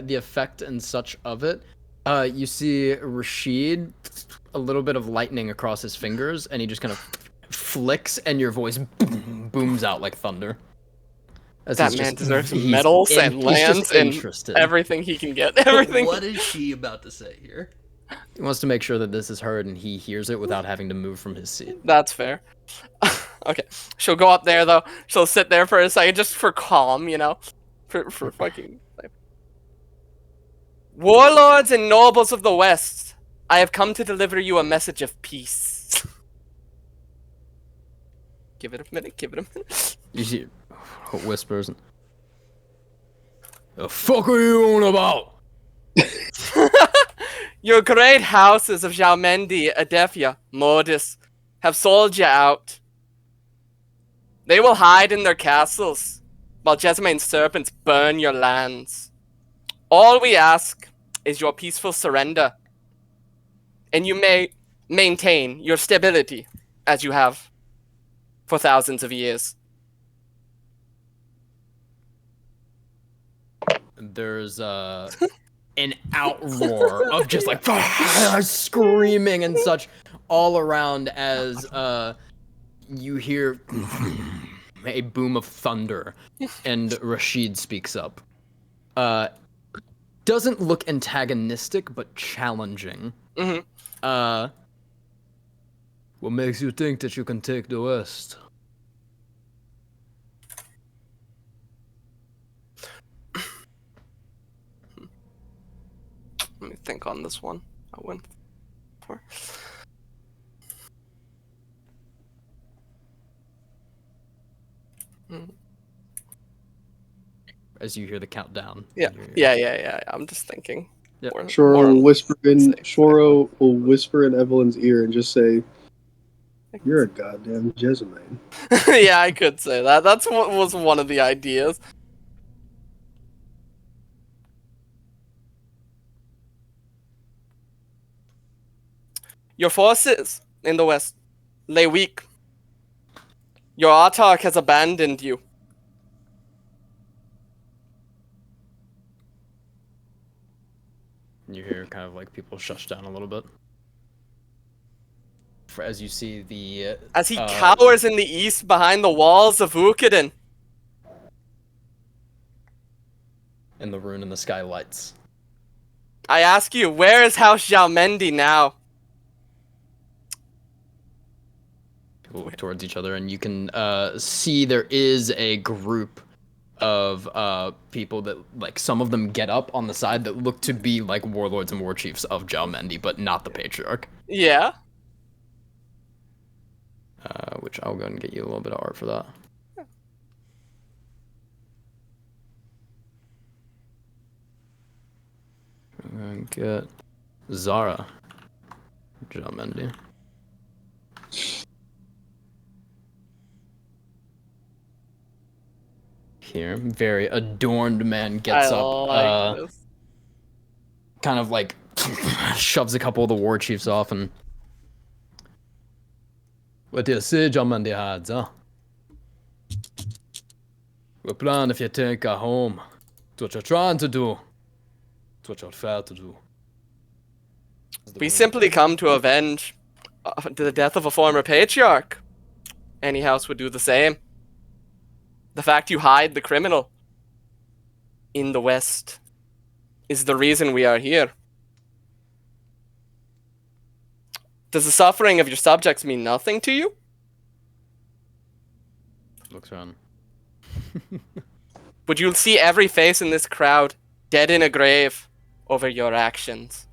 effect and such of it, you see Rashid, a little bit of lightning across his fingers, and he just kind of flicks, and your voice booms out like thunder. As That he's man just- deserves he's medals in- and he's lands just and interested. everything he can get. Everything. What is she about to say here? He wants to make sure that this is heard and he hears it without having to move from his seat. That's fair. Okay, she'll go up there though. She'll sit there for a second, just for calm, you know, for fucking. Warlords and nobles of the West, I have come to deliver you a message of peace. Give it a minute. Give it a minute. You see whispers. The fuck are you on about? Your great houses of Jalmendi, Adefia, Modis have sold you out. They will hide in their castles, while Jessamine serpents burn your lands. All we ask is your peaceful surrender, and you may maintain your stability as you have for thousands of years. There's an outroar of just like screaming and such all around as you hear a boom of thunder, and Rashid speaks up. Doesn't look antagonistic, but challenging. Mm-hmm. What makes you think that you can take the West? Let me think on this one. I went for. As you hear the countdown. Yeah. I'm just thinking. Yep. Shoro will whisper in Evelyn's ear and just say, "You're a goddamn Jessamine." Yeah, I could say that. That's what was one of the ideas. Your forces in the west lay weak. Your Autarch has abandoned you. You hear kind of like people shush down a little bit. As you see the... As he cowers in the east behind the walls of Ukiden. And the rune in the sky lights. I ask you, where is House Xiaomendi now? People look towards each other, and you can see there is a group of people that, like, some of them get up on the side that look to be like warlords and war chiefs of Xiaomendi, but not the patriarch. Yeah. Which I'll go ahead and get you a little bit of art for that. I'm gonna get Zara Xiaomendi. Here, very adorned man gets up, kind of like shoves a couple of the war chiefs off and... What do you say, Xiaomendi Hads, huh? What plan if you take her home? It's what you're trying to do. It's what you're fair to do. We simply come to avenge the death of a former patriarch. Any house would do the same. The fact you hide the criminal in the West is the reason we are here. Does the suffering of your subjects mean nothing to you? Looks around. Would you see every face in this crowd dead in a grave over your actions?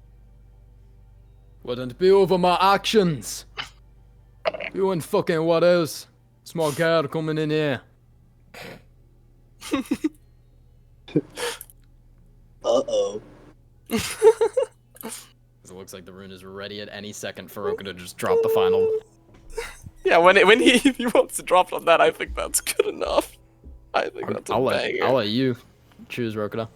Wouldn't be over my actions. You and fucking what else? Small girl coming in here. Uh-oh. It looks like the rune is ready at any second for Roka to just drop the final. Yeah, when he wants to drop on that, I think that's good enough. I think that's a banger. I'll let you choose Rokuda.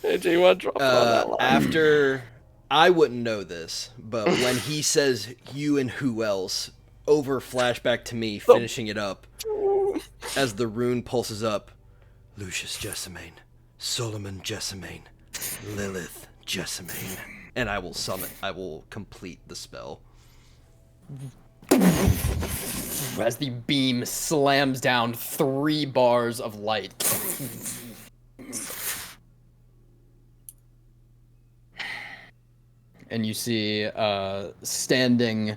AJ, you want to drop it on that line? After, I wouldn't know this, but when he says you and who else, over flashback to me finishing it up, as the rune pulses up, Lucius Jessamine, Solomon Jessamine, Lilith Jessamine, and I will summon, I will complete the spell. As the beam slams down 3 bars of light. And you see standing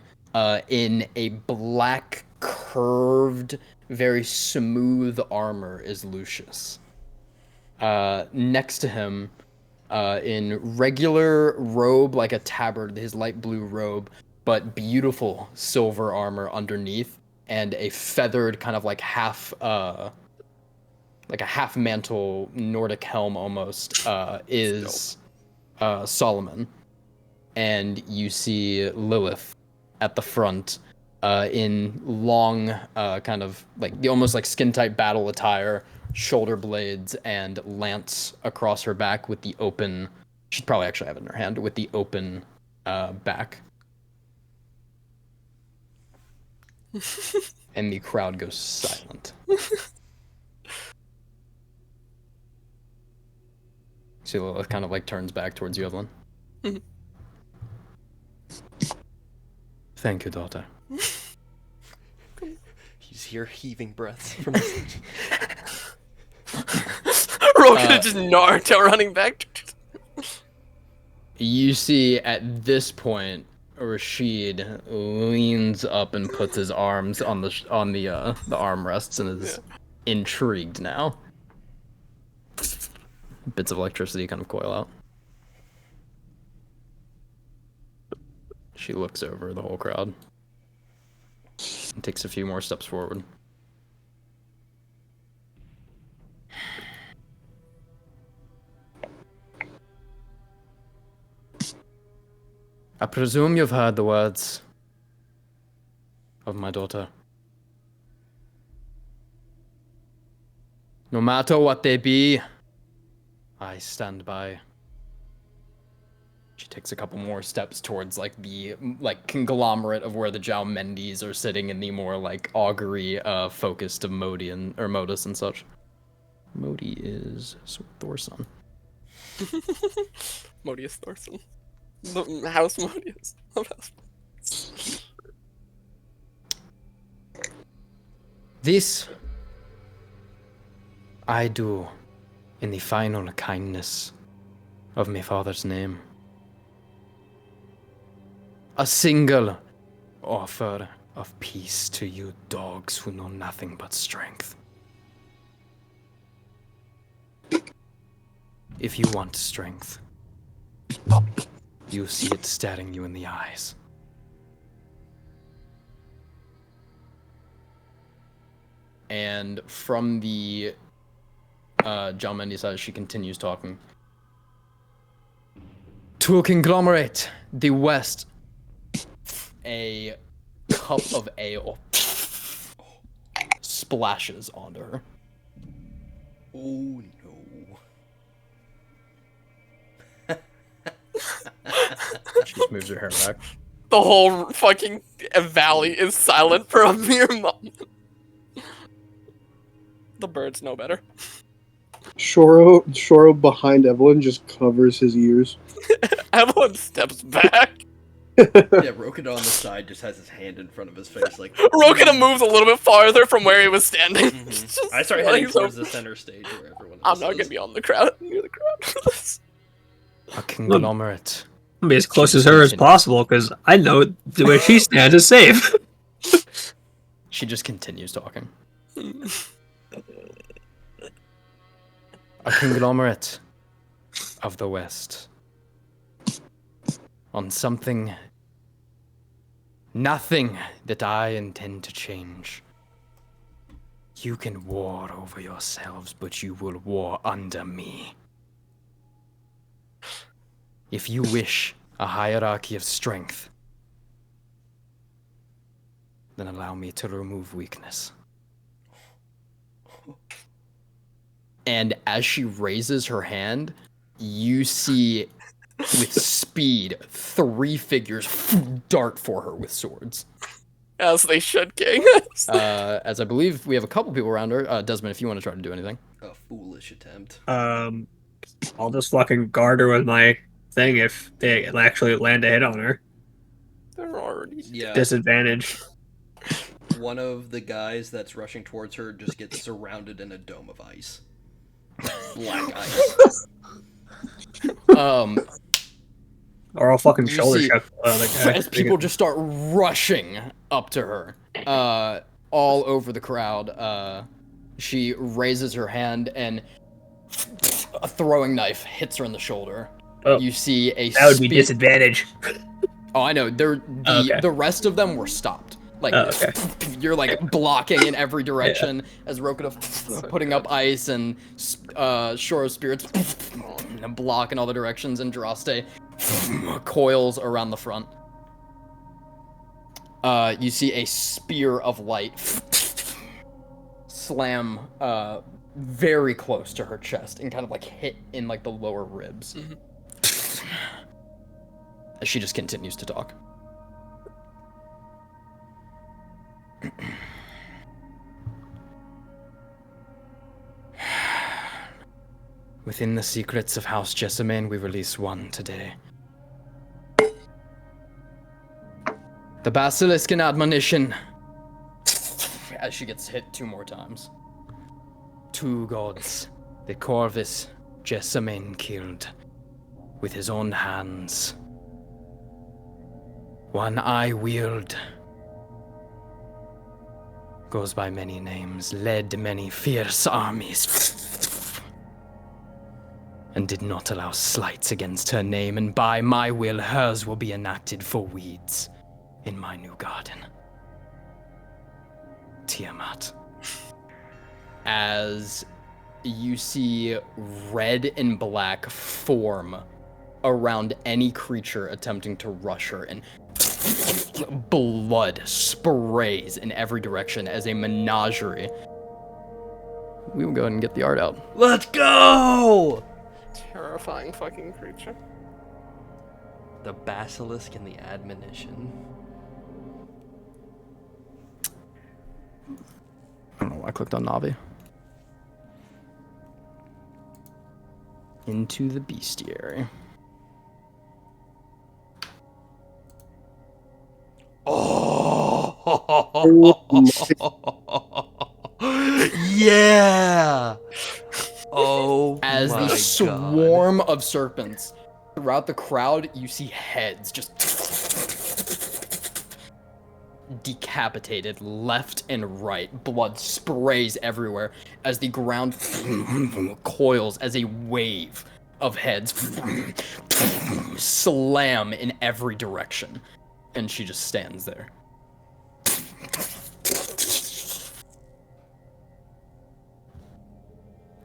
in a black, curved, very smooth armor is Lucius. Next to him, in regular robe, like a tabard, his light blue robe, but beautiful silver armor underneath, and a feathered kind of like half like a half mantle Nordic helm almost, is Solomon. And you see Lilith at the front, in long, kind of like the almost like skin tight battle attire, shoulder blades, and lance across her back with the open. She'd probably actually have it in her hand with the open back. And the crowd goes silent. See, Lilith kind of like turns back towards you, Evelyn. Thank you, daughter. He's here heaving breaths from his... Rogan just Naruto running back. You see, at this point, Rashid leans up and puts his arms on the armrests and is intrigued now. Bits of electricity kind of coil out. She looks over the whole crowd and takes a few more steps forward. I presume you've heard the words of my daughter. No matter what they be, I stand by. She takes a couple more steps towards like the conglomerate of where the Jaumendes are sitting in the more like augury focused of Modian or Modus and such. Modi is Thorson. Modius Thorson. The House Modius. This I do in the final kindness of my father's name. A single offer of peace to you dogs who know nothing but strength. If you want strength, you see it staring you in the eyes. And from the Jaumendi side, she continues talking. To a conglomerate, the West, a cup of ale splashes onto her. Oh no. She just moves her hair back. The whole fucking valley is silent for a mere moment. The birds know better. Shoro behind Evelyn just covers his ears. Evelyn steps back. Yeah, Rokida on the side just has his hand in front of his face, like... Rokida moves a little bit farther from where he was standing. Mm-hmm. I start heading towards the center stage where everyone else I'm not gonna be on the crowd, near the crowd for this. A conglomerate. I'll be as close as her as possible, because I know the way she stands is safe. She just continues talking. A conglomerate of the West. On something... Nothing that I intend to change. You can war over yourselves, but you will war under me. If you wish a hierarchy of strength, then allow me to remove weakness. And as she raises her hand, you see, with speed, 3 figures dart for her with swords. As they should, King. As I believe we have a couple people around her. Desmond, if you want to try to do anything. A foolish attempt. I'll just fucking guard her with my thing if they actually land a hit on her. They're already Disadvantage. One of the guys that's rushing towards her just gets surrounded in a dome of ice. Black ice. Or I'll fucking You shoulder see, check the guy. as people just start rushing up to her, all over the crowd, she raises her hand and a throwing knife hits her in the shoulder. Oh, you see a that would be disadvantage. Oh, I know. The rest of them were stopped. Like, you're like blocking in every direction as Rokida putting up ice and Shoro's spirits block in all the directions and Droste coils around the front. You see a spear of light slam very close to her chest and kind of like hit in like the lower ribs. As she just continues to talk. Within the secrets of House Jessamine, we release one today. The Basilisk in Admonition. As she gets hit 2 more times. 2 gods, the Corvus Jessamine killed with his own hands. One I wield. Goes by many names, led many fierce armies, and did not allow slights against her name, and by my will hers will be enacted for weeds in my new garden. Tiamat. As you see red and black form around any creature attempting to rush her, and blood sprays in every direction as a menagerie. We will go ahead and get the art out. Let's go! Terrifying fucking creature. The basilisk and the admonition. I don't know why I clicked on Navi. Into the bestiary. Yeah! Oh, As my the swarm of serpents throughout the crowd, you see heads just decapitated left and right. Blood sprays everywhere as the ground coils as a wave of heads slam in every direction. And she just stands there.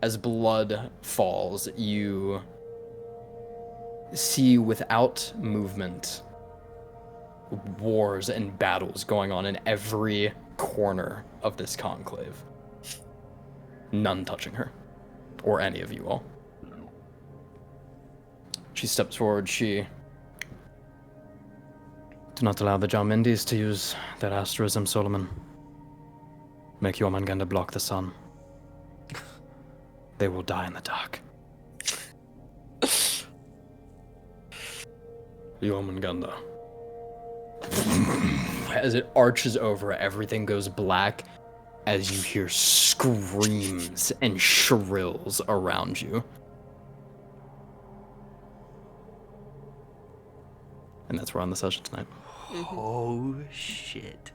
As blood falls, you see without movement wars and battles going on in every corner of this conclave. None touching her, or any of you all. She steps forward, she... Do not allow the Jarmendis to use their asterism, Solomon. Make Jormungandr block the sun. They will die in the dark. Jormungandr. As it arches over, everything goes black as you hear screams and shrills around you. And that's where we're on the session tonight. Oh, shit.